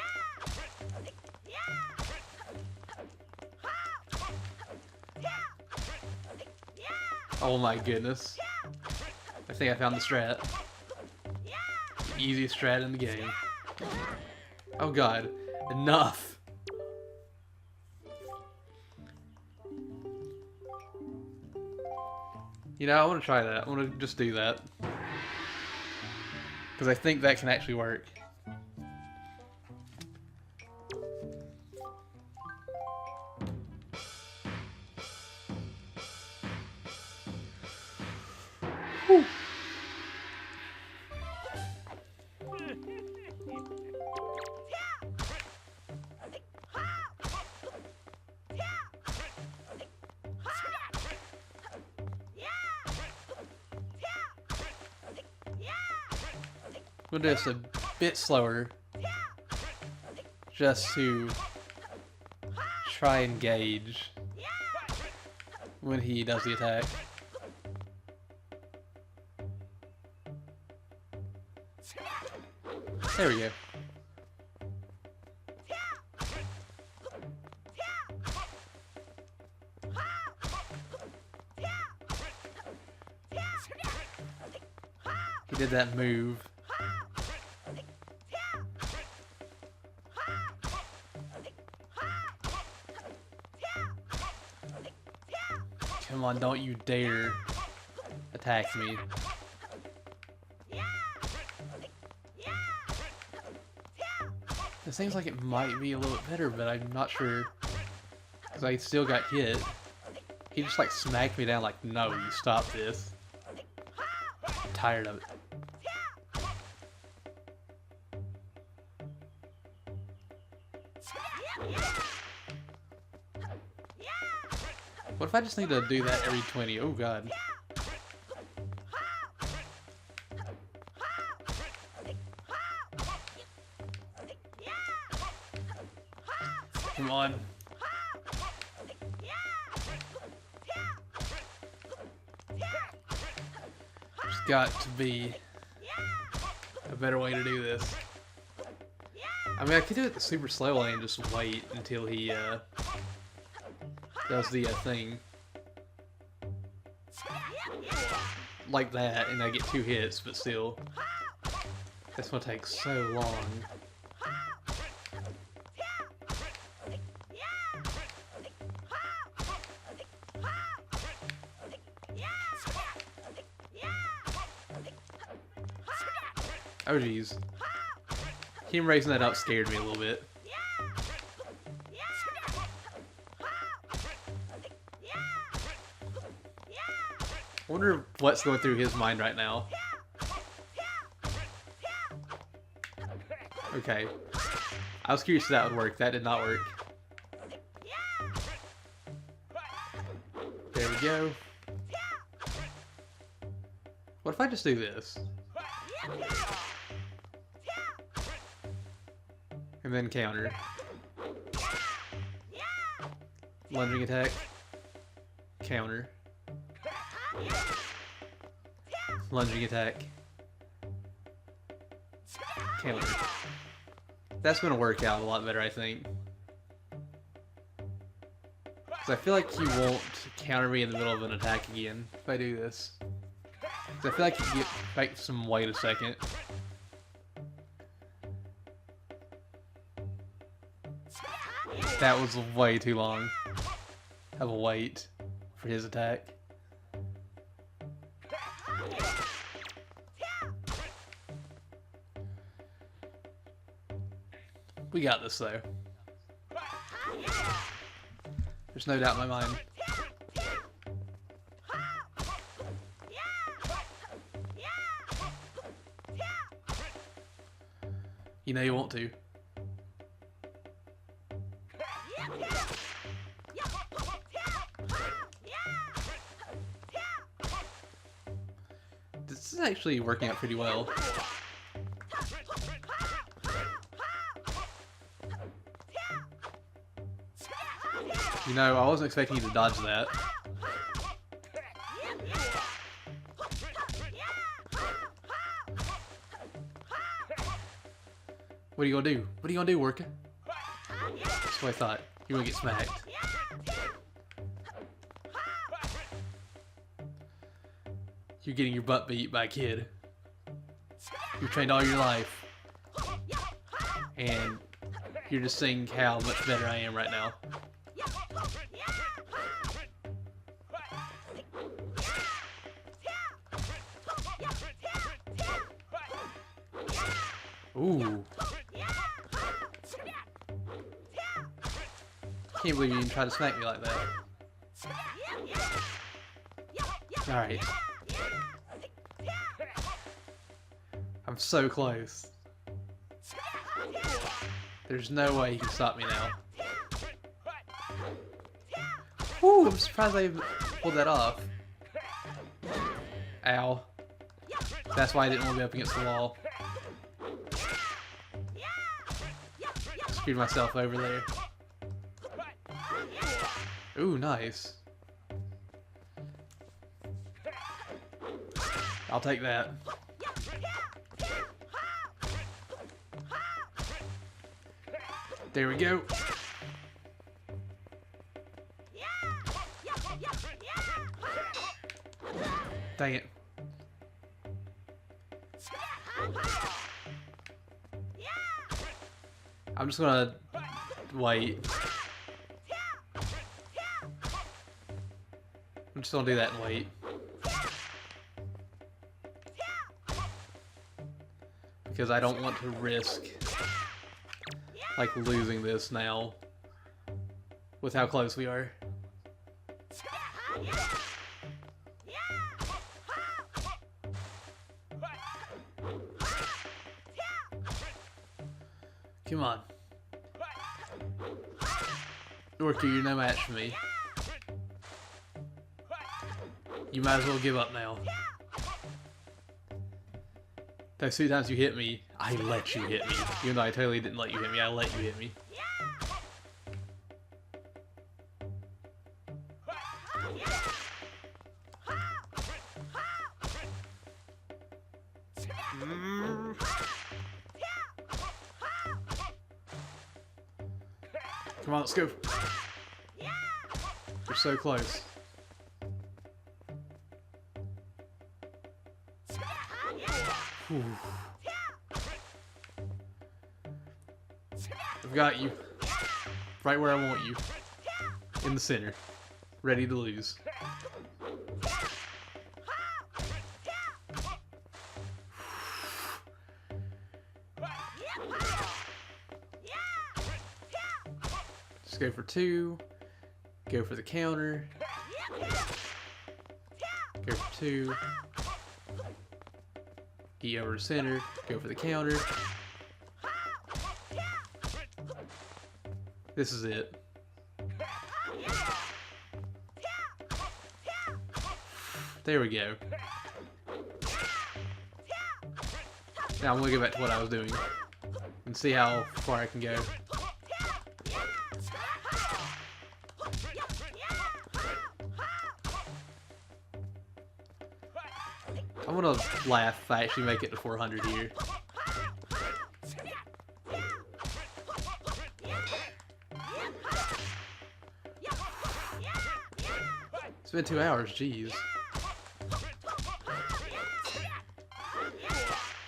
Oh my goodness. I think I found the strat. Easiest strat in the game. Oh god. Enough! You know, I want to try that. I want to just do that. Because I think that can actually work. Whew. We'll do this a bit slower, just to try and gauge when he does the attack. There we go. He did that move. Come on, don't you dare attack me. It seems like it might be a little bit better, but I'm not sure. Because I still got hit. He just like smacked me down like, no, you stop this. I'm tired of it. What if I just need to do that every 20? Oh god. Come on. There's got to be a better way to do this. I mean, I could do it the super slow way and just wait until he does the thing. Like that, and I get 2 hits, but still. That's gonna take so long. Oh jeez. Him raising that up scared me a little bit. I wonder what's going through his mind right now. Okay. I was curious if that would work. That did not work. There we go. What if I just do this? And then counter. Lunging attack. Counter. Lunging attack. Counter. That's going to work out a lot better, I think. Because I feel like he won't counter me in the middle of an attack again if I do this. Because I feel like he can get back some wait a second. That was way too long of a wait for his attack. We got this, though. There's no doubt in my mind. You know you want to. This is actually working out pretty well. You know, I wasn't expecting you to dodge that. What are you gonna do? What are you gonna do, Worker? That's what I thought. You're gonna get smacked. You're getting your butt beat by a kid. You've trained all your life. And you're just seeing how much better I am right now. Ooh. Can't believe you even tried to smack me like that. Alright. I'm so close. There's no way you can stop me now. Woo! I'm surprised I even pulled that off. Ow. That's why I didn't want to be up against the wall. Screwed myself over there. Ooh, nice. I'll take that. There we go. Dang it. I'm just gonna wait. I'm just gonna do that and wait. Because I don't want to risk like losing this now with how close we are. Come on. Orky, you're no match for me. You might as well give up now. Those 2 times you hit me, I let you hit me. Even though I totally didn't let you hit me, I let you hit me. Come on, let's go. We're so close. Whew. I've got you. Right where I want you. In the center. Ready to lose. Just go for 2. Go for the counter. Go for 2. Get over to center. Go for the counter. This is it. There we go. Now I'm gonna go back to what I was doing and see how far I can go. I'm gonna laugh if I actually make it to 400 here. It's been 2 hours, jeez.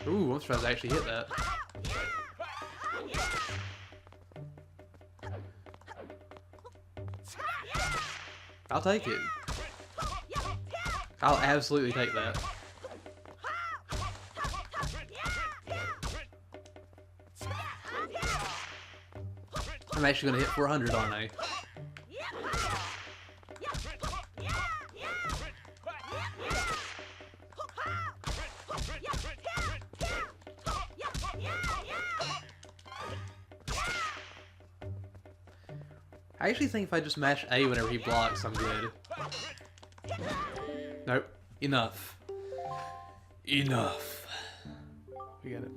Ooh, I'm surprised I actually hit that. I'll take it. I'll absolutely take that. I'm actually gonna hit 400, aren't I? I actually think if I just mash A whenever he blocks, I'm good. Nope. Enough. Enough. We got it.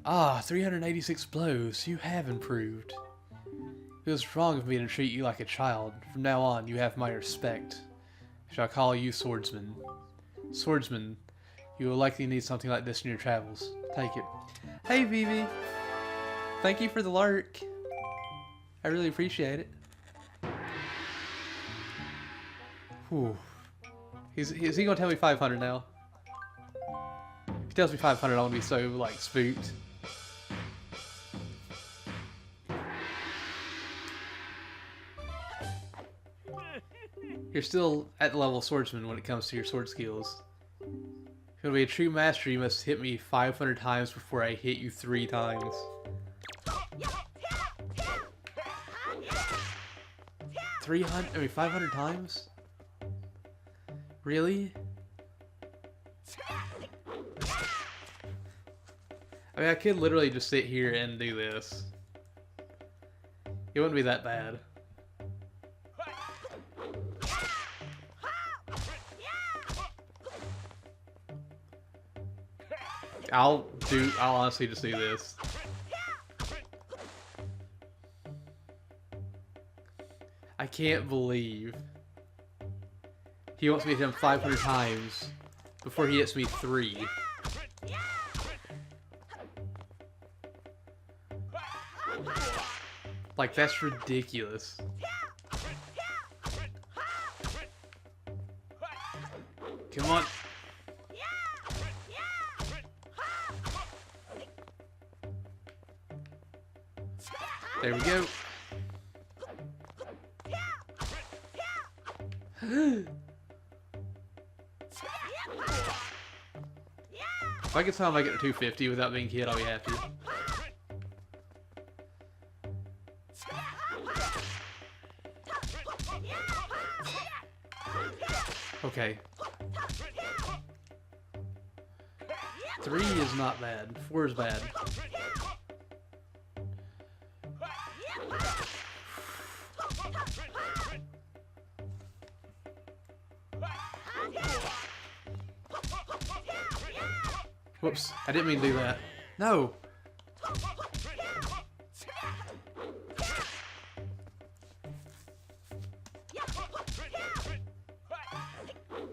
Ah, 386 blows. You have improved. It was wrong of me to treat you like a child. From now on, you have my respect. I shall call you Swordsman. Swordsman, you will likely need something like this in your travels. Take it. Hey, Vivi. Thank you for the lurk. I really appreciate it. Whew. Is he gonna tell me 500 now? If he tells me 500, I'm gonna be so, like, spooked. You're still at the level of swordsman when it comes to your sword skills. If you want to be a true master, you must hit me 500 times before I hit you 3 times. 500 times? Really? I mean, I could literally just sit here and do this. It wouldn't be that bad. I'll honestly just do this. I can't believe he wants me to hit him 500 times before he hits me 3. Like, that's ridiculous. Come on. There we go. If I can somehow make it to 250 without being hit, I'll be happy. Okay. 3 is not bad. 4 is bad. Whoops, I didn't mean to do that. No!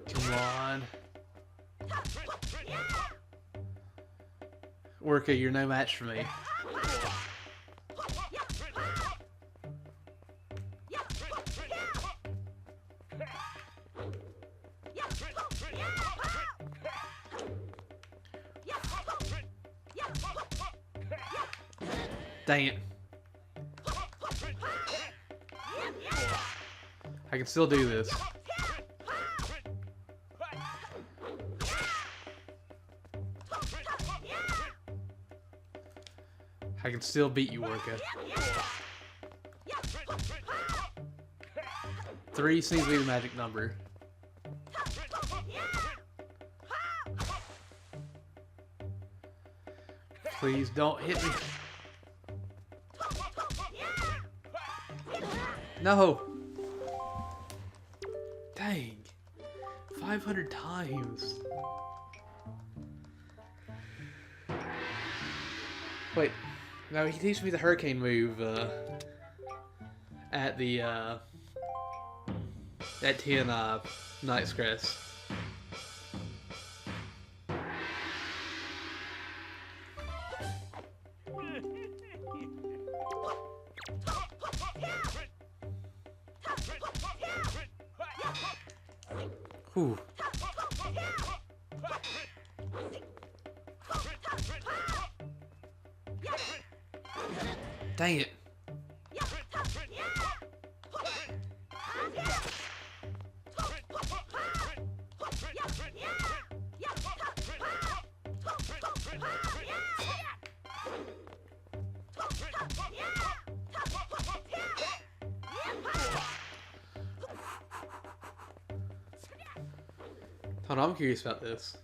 Come on. Orca, you're no match for me. Dang it. I can still do this. I can still beat you, Orca. 3 seems to be the magic number. Please don't hit me. No! Dang. 500 times. Wait. Now he teaches me the hurricane move, at the, at 10, Knight's Crest. Whew. Dang it. Hold on, I'm curious about this.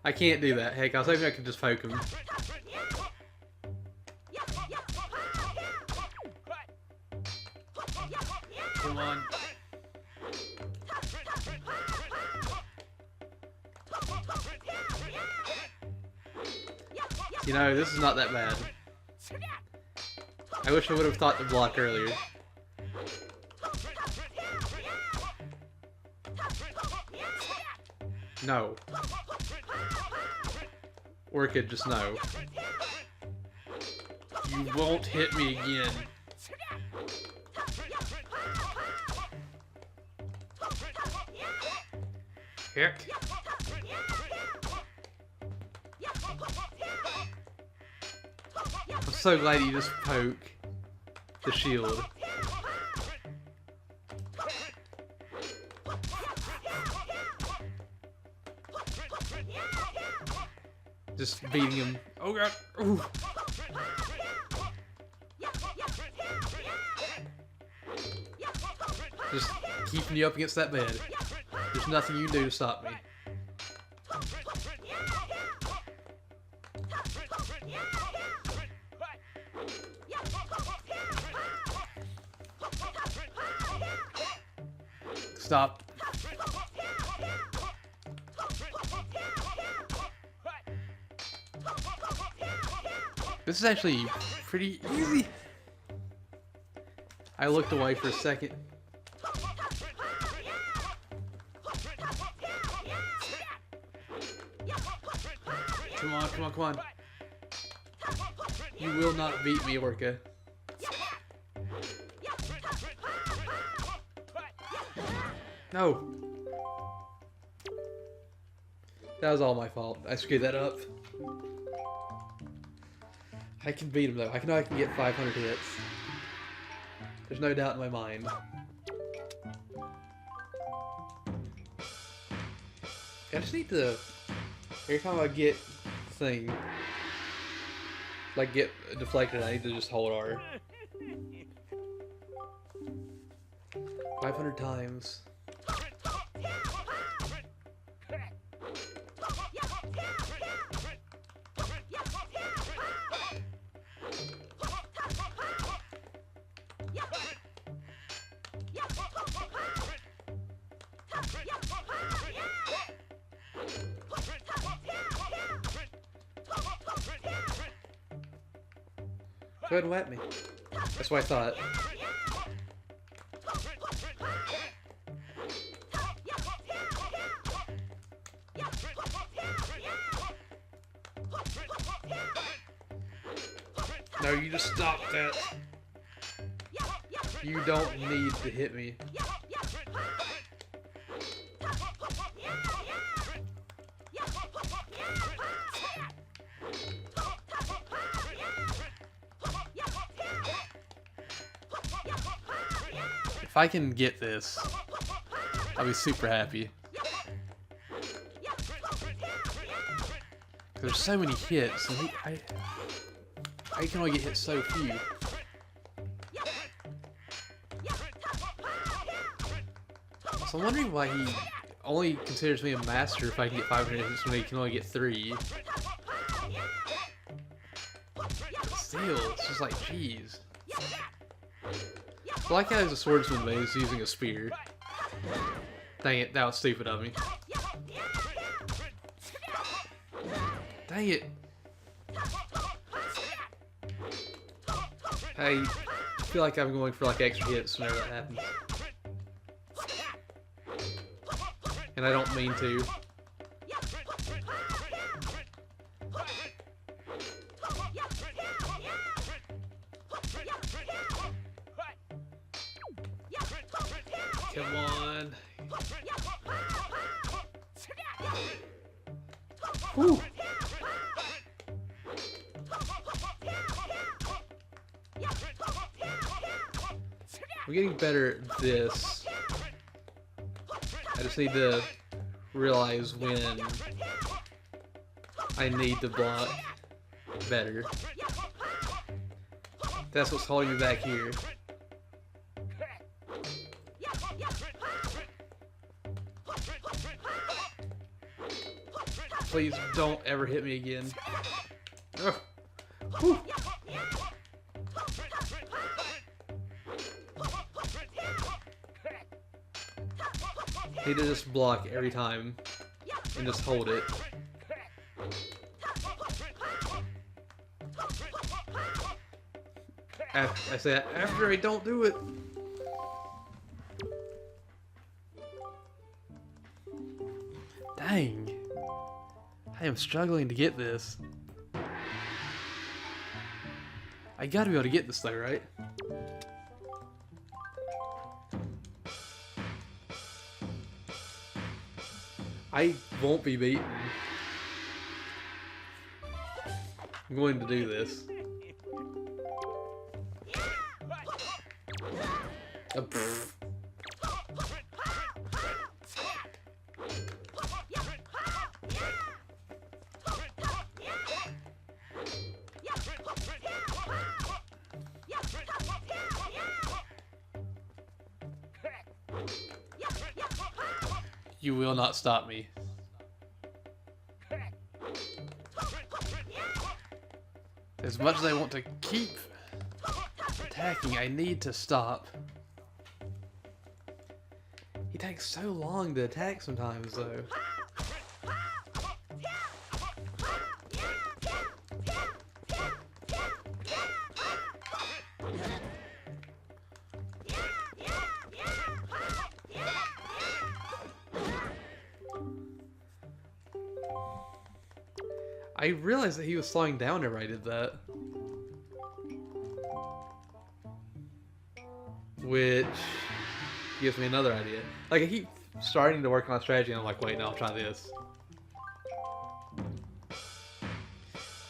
I can't do that. Heck, I was hoping I could just poke him. Come on. You know, this is not that bad. I wish I would have thought to block earlier. No. Orchid, just no. You won't hit me again. Heck. I'm so glad you just poke the shield. Just beating him. Oh god. Ooh. Just keeping you up against that bed. There's nothing you can do to stop me. Stop. This is actually pretty easy. I looked away for a second. Come on, come on, come on. You will not beat me, Orca. No. That was all my fault. I screwed that up. I can beat him though. I know I can get 500 hits. There's no doubt in my mind. I just need to... Every time I get thing... Like get deflected, I need to just hold R. 500 times. Go ahead and whack me. That's what I thought. No, you just stop that. You don't need to hit me. If I can get this, I'll be super happy. There's so many hits, and I can only get hit so few. So I'm wondering why he only considers me a master if I can get 500 hits when he can only get 3. But still, it's just like, jeez. I like how he's a swordsman, but he's using a spear. Dang it, that was stupid of me. Dang it. I feel like I'm going for like extra hits whenever that happens. And I don't mean to. Come on. Whew. I'm getting better at this. I just need to realize when I need to block better. That's what's holding me back here. Please don't ever hit me again. Ugh. Whew. Need to just block every time and just hold it. I say that after I don't do it. Dang. I am struggling to get this. I gotta be able to get this though, right? I won't be beaten. I'm going to do this. Pfft. You will not stop me. As much as I want to keep attacking, I need to stop. He takes so long to attack sometimes, though. I realized that he was slowing down whenever I did that. Which gives me another idea. Like, I keep starting to work on a strategy and I'm like, wait, no, I'll try this.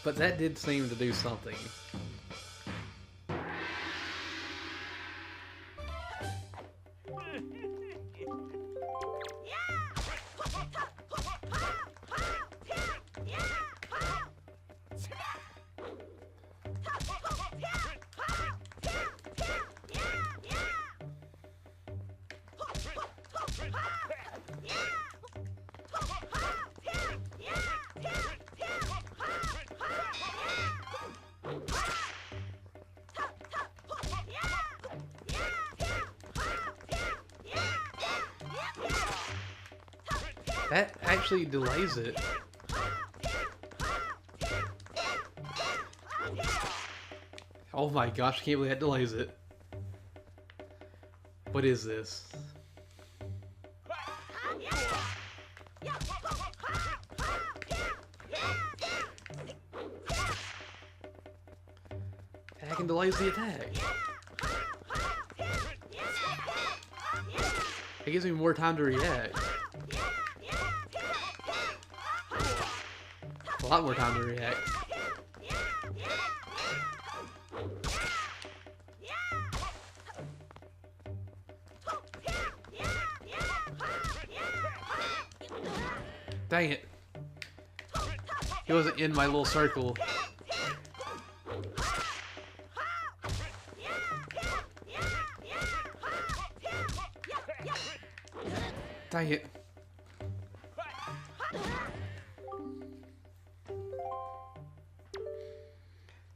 But that did seem to do something. That actually delays it. Oh my gosh, I can't believe that delays it. What is this? Hacking delays the attack. It gives me more time to react. A lot more time to react. Dang it. He wasn't in my little circle. Dang it.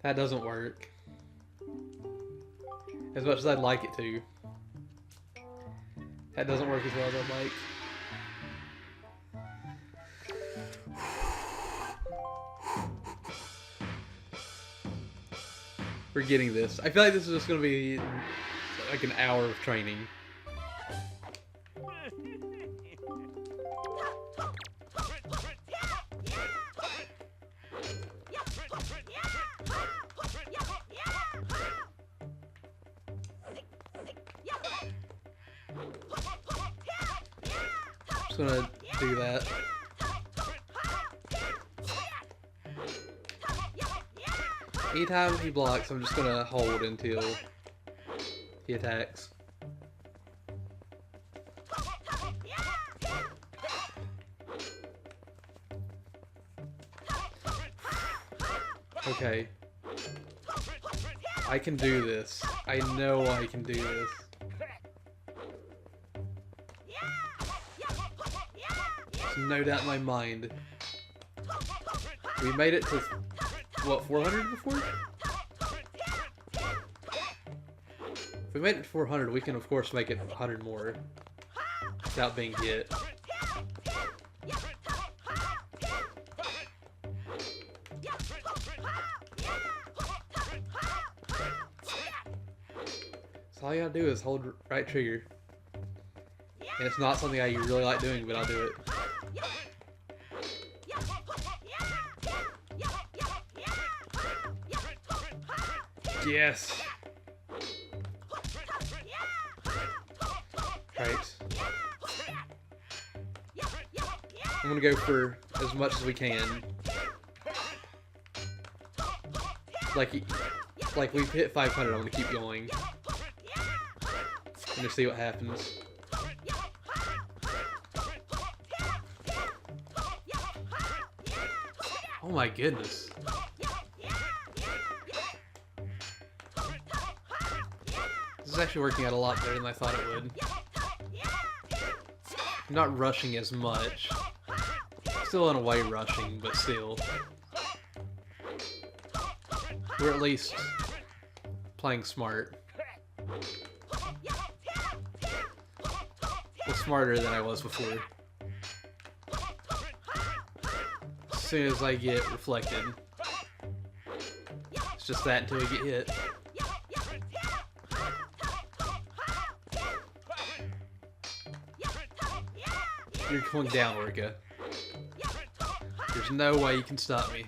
That doesn't work. As much as I'd like it to. That doesn't work as well as I'd like. We're getting this. I feel like this is just going to be like an hour of training. Just gonna do that. Anytime he blocks, I'm just gonna hold until he attacks. Okay. I can do this. I know I can do this. There's no doubt in my mind. We made it to, what, 400 before? If we made it to 400, we can of course make it 100 more without being hit. So all you gotta do is hold right trigger. And it's not something I really like doing, but I'll do it. Yes! Right. I'm gonna go for as much as we can. Like we've hit 500, I'm gonna keep going. And just see what happens. Oh my goodness. This is actually working out a lot better than I thought it would. I'm not rushing as much. Still in a way rushing, but still. We're at least playing smart. Well, smarter than I was before. As soon as I get reflected. It's just that until we get hit. You're going down, Orca. There's no way you can stop me.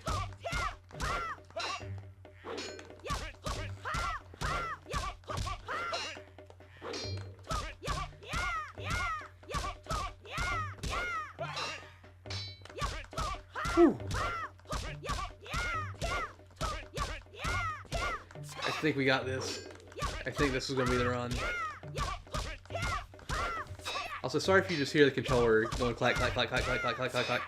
Whew. I think we got this. I think this is going to be the run. Also, sorry if you just hear the controller going clack, clack, clack, clack, clack, clack, clack, clack, clack.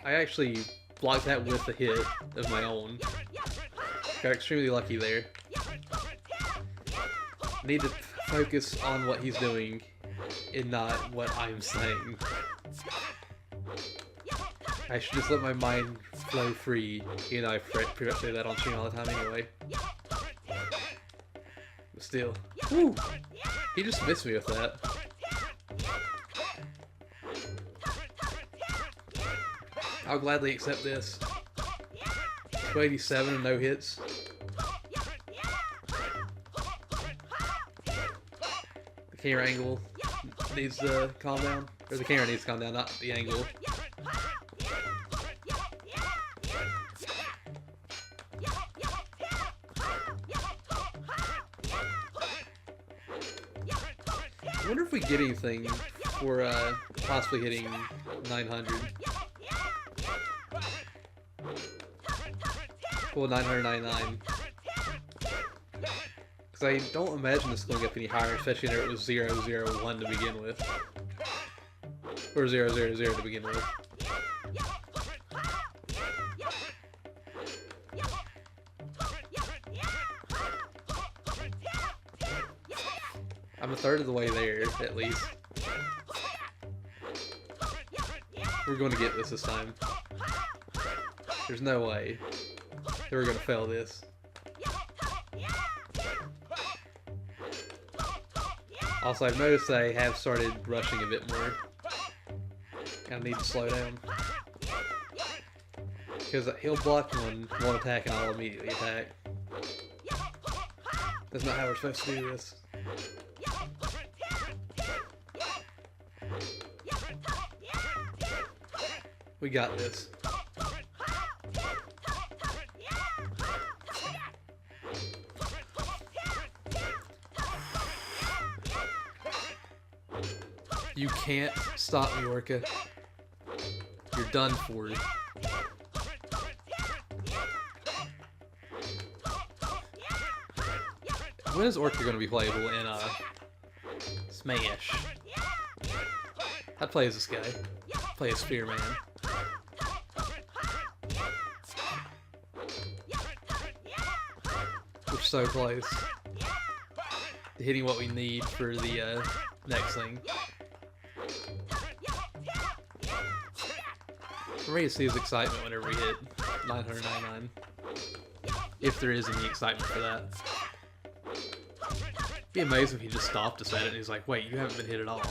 I actually blocked that with a hit of my own. Got extremely lucky there. Need to focus on what he's doing and not what I'm saying. I should just let my mind flow free. You know, I pretty much do that on stream all the time anyway. But still. Woo! He just missed me with that. I'll gladly accept this. 287 and no hits. The camera angle needs to calm down. Or the camera needs to calm down, not the angle. I wonder if we get anything for possibly hitting 900. Well, 999. Because I don't imagine this is going to get any higher, especially when it was 001 to begin with. Or 000 to begin with. I'm a third of the way there, at least. We're going to get this time. There's no way that we're going to fail this. Also, I've noticed I have started rushing a bit more. I need to slow down. Because he'll block one attack and I'll immediately attack. That's not how we're supposed to do this. We got this. You can't stop me, Orca. You're done for. When is Orca going to be playable in Smash? I'd play as this guy. Play as Spearman. so close to hitting what we need for the next thing. I'm ready to see his excitement whenever we hit 999. If there is any excitement for that. Be amazing if he just stopped us at it and he's like, wait, you haven't been hit at all.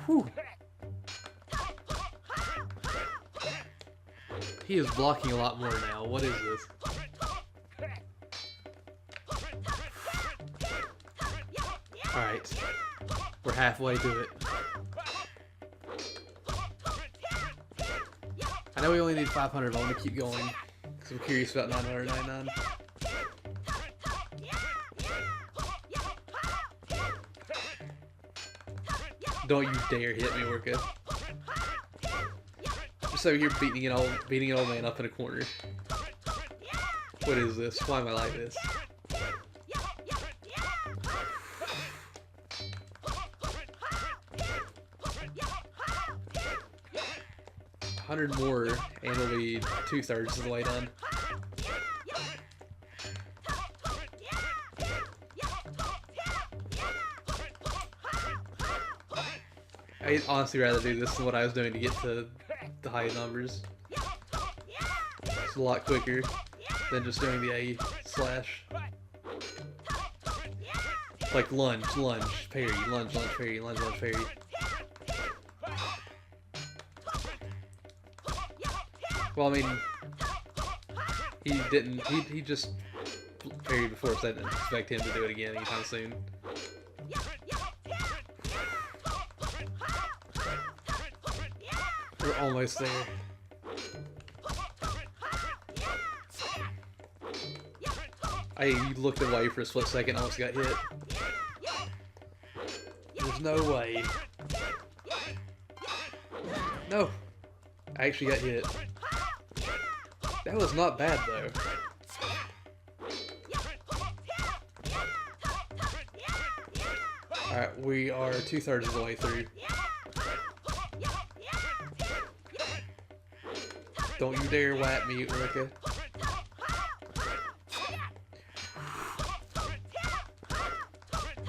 Whew. He is blocking a lot more now. What is this? Alright. We're halfway to it. I know we only need 500, but I want to keep going. Because I'm curious about 999. Don't you dare hit me, Orca. Just over here beating an old man up in a corner. What is this? Why am I like this? $100 more, and it'll be 2/3 of the way done. I'd honestly rather do this than what I was doing to get to the high numbers. It's a lot quicker than just doing the A slash. Like lunge, parry, lunge, parry, lunge, parry. Well, I mean, he just parried before, so I didn't expect him to do it again anytime soon. We're almost there. I looked away for a split second, almost got hit. There's no way. No! I actually got hit. That was not bad, though. Alright, we are 2/3 of the way through. Don't you dare whack me, Orca.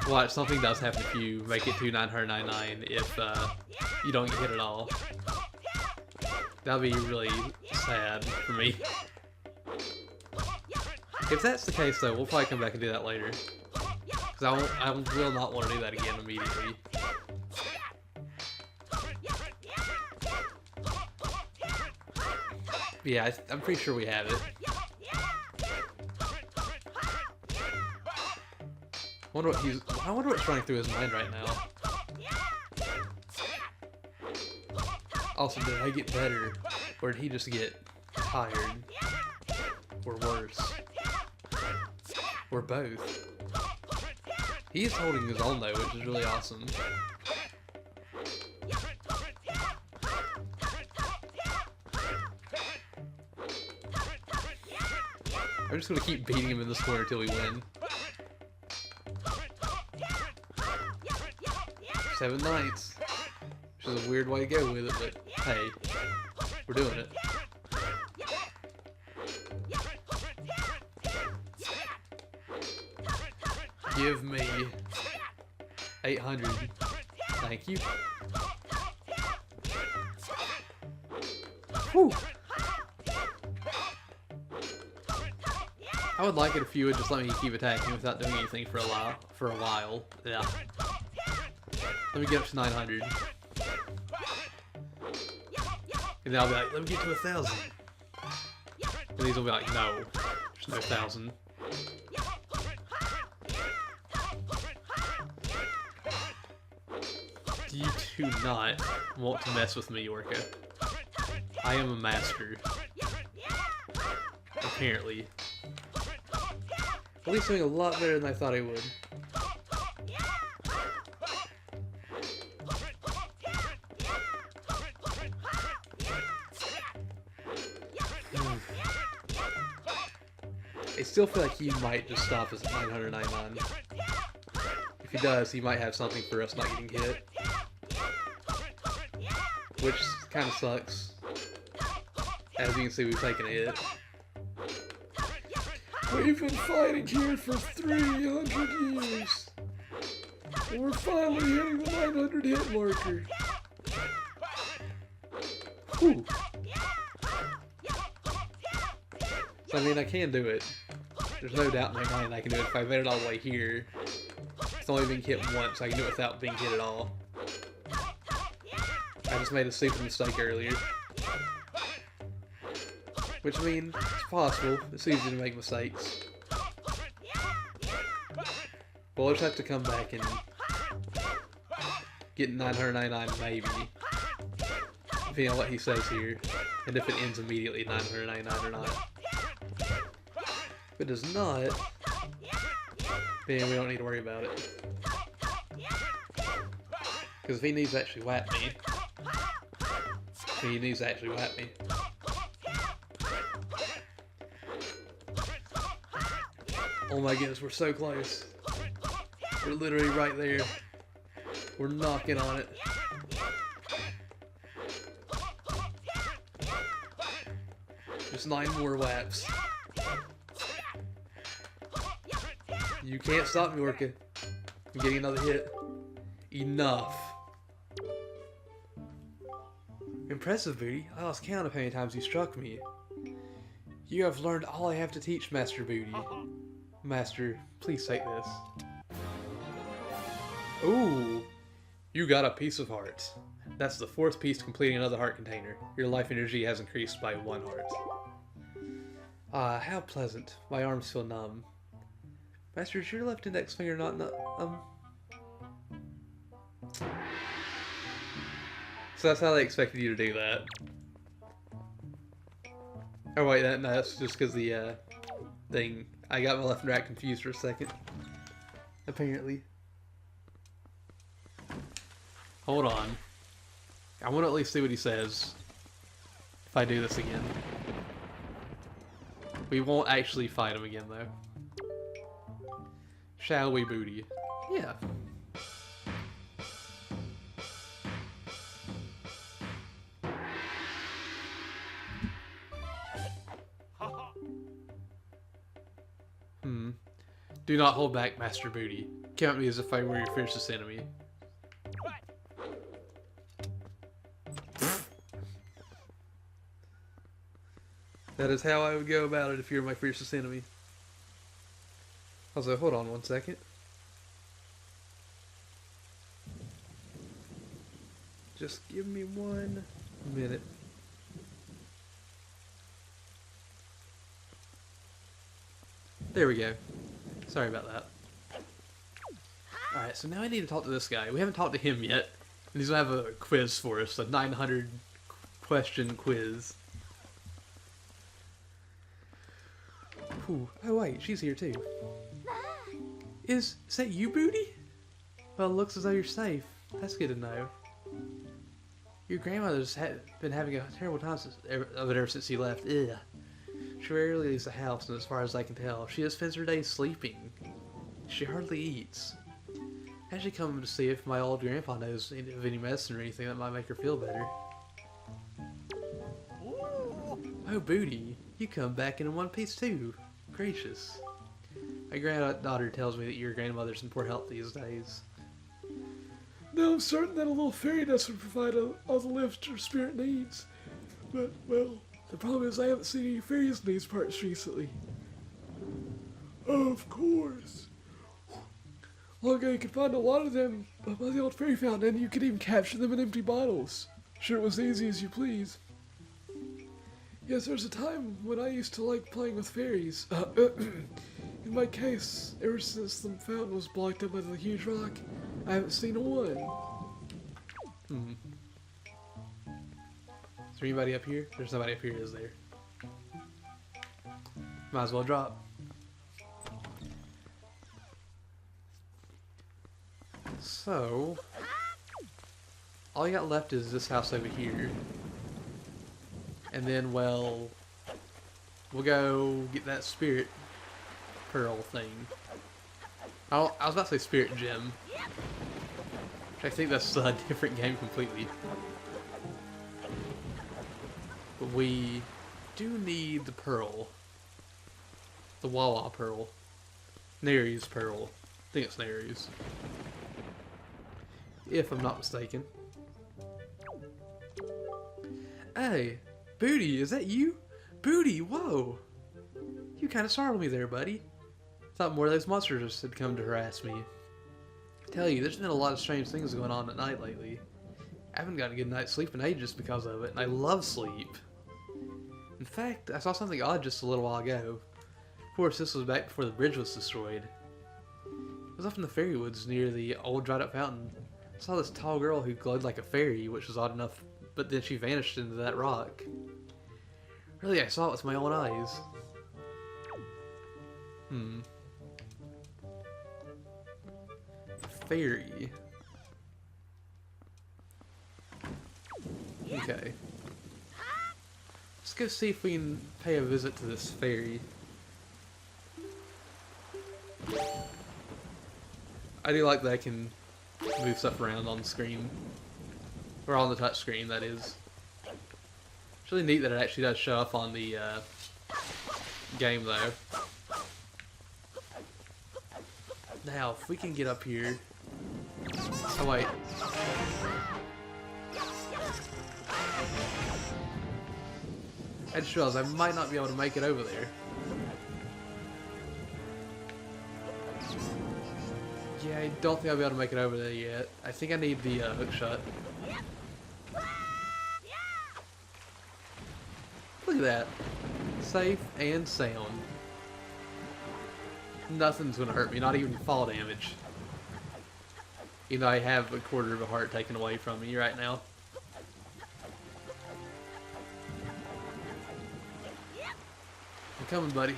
Watch, something does happen if you make it to 999 if you don't get hit at all. That'll be really sad for me. If that's the case, though, we'll probably come back and do that later. Because I will not want to do that again immediately. Yeah, I'm pretty sure we have it. I wonder what's running through his mind right now. Also, did I get better, or did he just get tired, or worse, or both? He's holding his own though, which is really awesome. I'm just gonna keep beating him in this corner until we win. 7 nights. Which is a weird way to go with it, but hey, we're doing it. Give me 800. Thank you. Whew. I would like it if you would just let me keep attacking without doing anything for a while. Yeah. Let me get up to 900. And then I'll be like, let me get to 1,000. And these will be like, no, there's no 1,000. You do not want to mess with me, Orca. I am a master. Apparently. At least doing a lot better than I thought I would. I still feel like he might just stop us at 999. If he does, he might have something for us not getting hit. Which kind of sucks. As you can see, we've taken a hit. We've been fighting here for 300 years. And we're finally hitting the 900 hit marker. Whew. So, I mean, I can do it. There's no doubt in my mind I can do it. If I made it all the way here, it's only being hit once. I can do it without being hit at all. I just made a stupid mistake earlier. Which, I mean, it's possible. It's easy to make mistakes. We'll just have to come back and get 999 maybe. Depending on what he says here. And if it ends immediately 999 or not. If it does not, then we don't need to worry about it. Because if he needs to actually whap me, he needs to actually whap me. Oh my goodness, we're so close. We're literally right there. We're knocking on it. Just 9 more whaps. You can't stop me, Orca. I'm getting another hit. Enough. Impressive, Booty. I lost count of how many times you struck me. You have learned all I have to teach, Master Booty. Master, please take this. Ooh, you got a piece of heart. That's the 4th piece completing another heart container. Your life energy has increased by 1 heart. Ah, how pleasant. My arms feel numb. Master, is your left index finger not So that's how they expected you to do that. Oh wait, no, that's just because the thing. I got my left and right confused for a second. Apparently. Hold on. I want to at least see what he says. If I do this again. We won't actually fight him again, though. Shall we, Booty? Yeah. Do not hold back, Master Booty. Count me as if I were your fiercest enemy. That is how I would go about it if you're my fiercest enemy. Also, hold on 1 second. Just give me 1 minute. There we go. Sorry about that. Alright, so now I need to talk to this guy. We haven't talked to him yet. And he's going to have a quiz for us, a 900 question quiz. Ooh. Oh wait, she's here too. Is that you, Booty? Well, it looks as though you're safe. That's good to know. Your grandmother's been having a terrible time ever since you left. Ugh. She rarely leaves the house, and as far as I can tell, she just spends her days sleeping. She hardly eats. I actually come to see if my old grandpa knows of any medicine or anything that might make her feel better. Oh, Booty, you come back in one piece too. Gracious. My granddaughter tells me that your grandmother's in poor health these days. Now I'm certain that a little fairy dust would provide all the lift her spirit needs. But, well, the problem is I haven't seen any fairies in these parts recently. Of course. Long ago you could find a lot of them by the old fairy fountain, and you could even capture them in empty bottles. Sure, it was easy as you please. Yes, there's a time when I used to like playing with fairies. In my case, ever since the fountain was blocked up by the huge rock, I haven't seen one. Is there anybody up here? There's nobody up here, is there? Might as well drop. So, all you got left is this house over here. And then, well, we'll go get that spirit pearl thing. I was about to say spirit gem. I think that's a different game completely. But we do need the pearl. The Wawa pearl. Neri's pearl. I think it's Neri's. If I'm not mistaken. Hey, Booty, is that you? Booty, whoa! You kind of startled me there, buddy. Thought more of those monsters had come to harass me. Tell you, there's been a lot of strange things going on at night lately. I haven't gotten a good night's sleep in ages because of it, and I love sleep. In fact, I saw something odd just a little while ago. Of course, this was back before the bridge was destroyed. It was up in the fairy woods near the old dried up fountain. I saw this tall girl who glowed like a fairy, which was odd enough, but then she vanished into that rock. Really, I saw it with my own eyes. Fairy. Okay. Let's go see if we can pay a visit to this fairy. I do like that I can move stuff around on the screen. Or on the touch screen, that is. It's really neat that it actually does show up on the game, though. Now, if we can get up here... Oh, wait. I just realized I might not be able to make it over there. Yeah, I don't think I'll be able to make it over there yet. I think I need the hook shot. Look at that. Safe and sound. Nothing's gonna hurt me, not even fall damage. Even though I have a quarter of a heart taken away from me right now. I'm coming, buddy.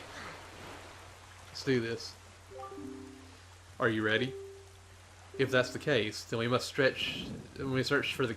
Let's do this. Are you ready? If that's the case, then we must search for the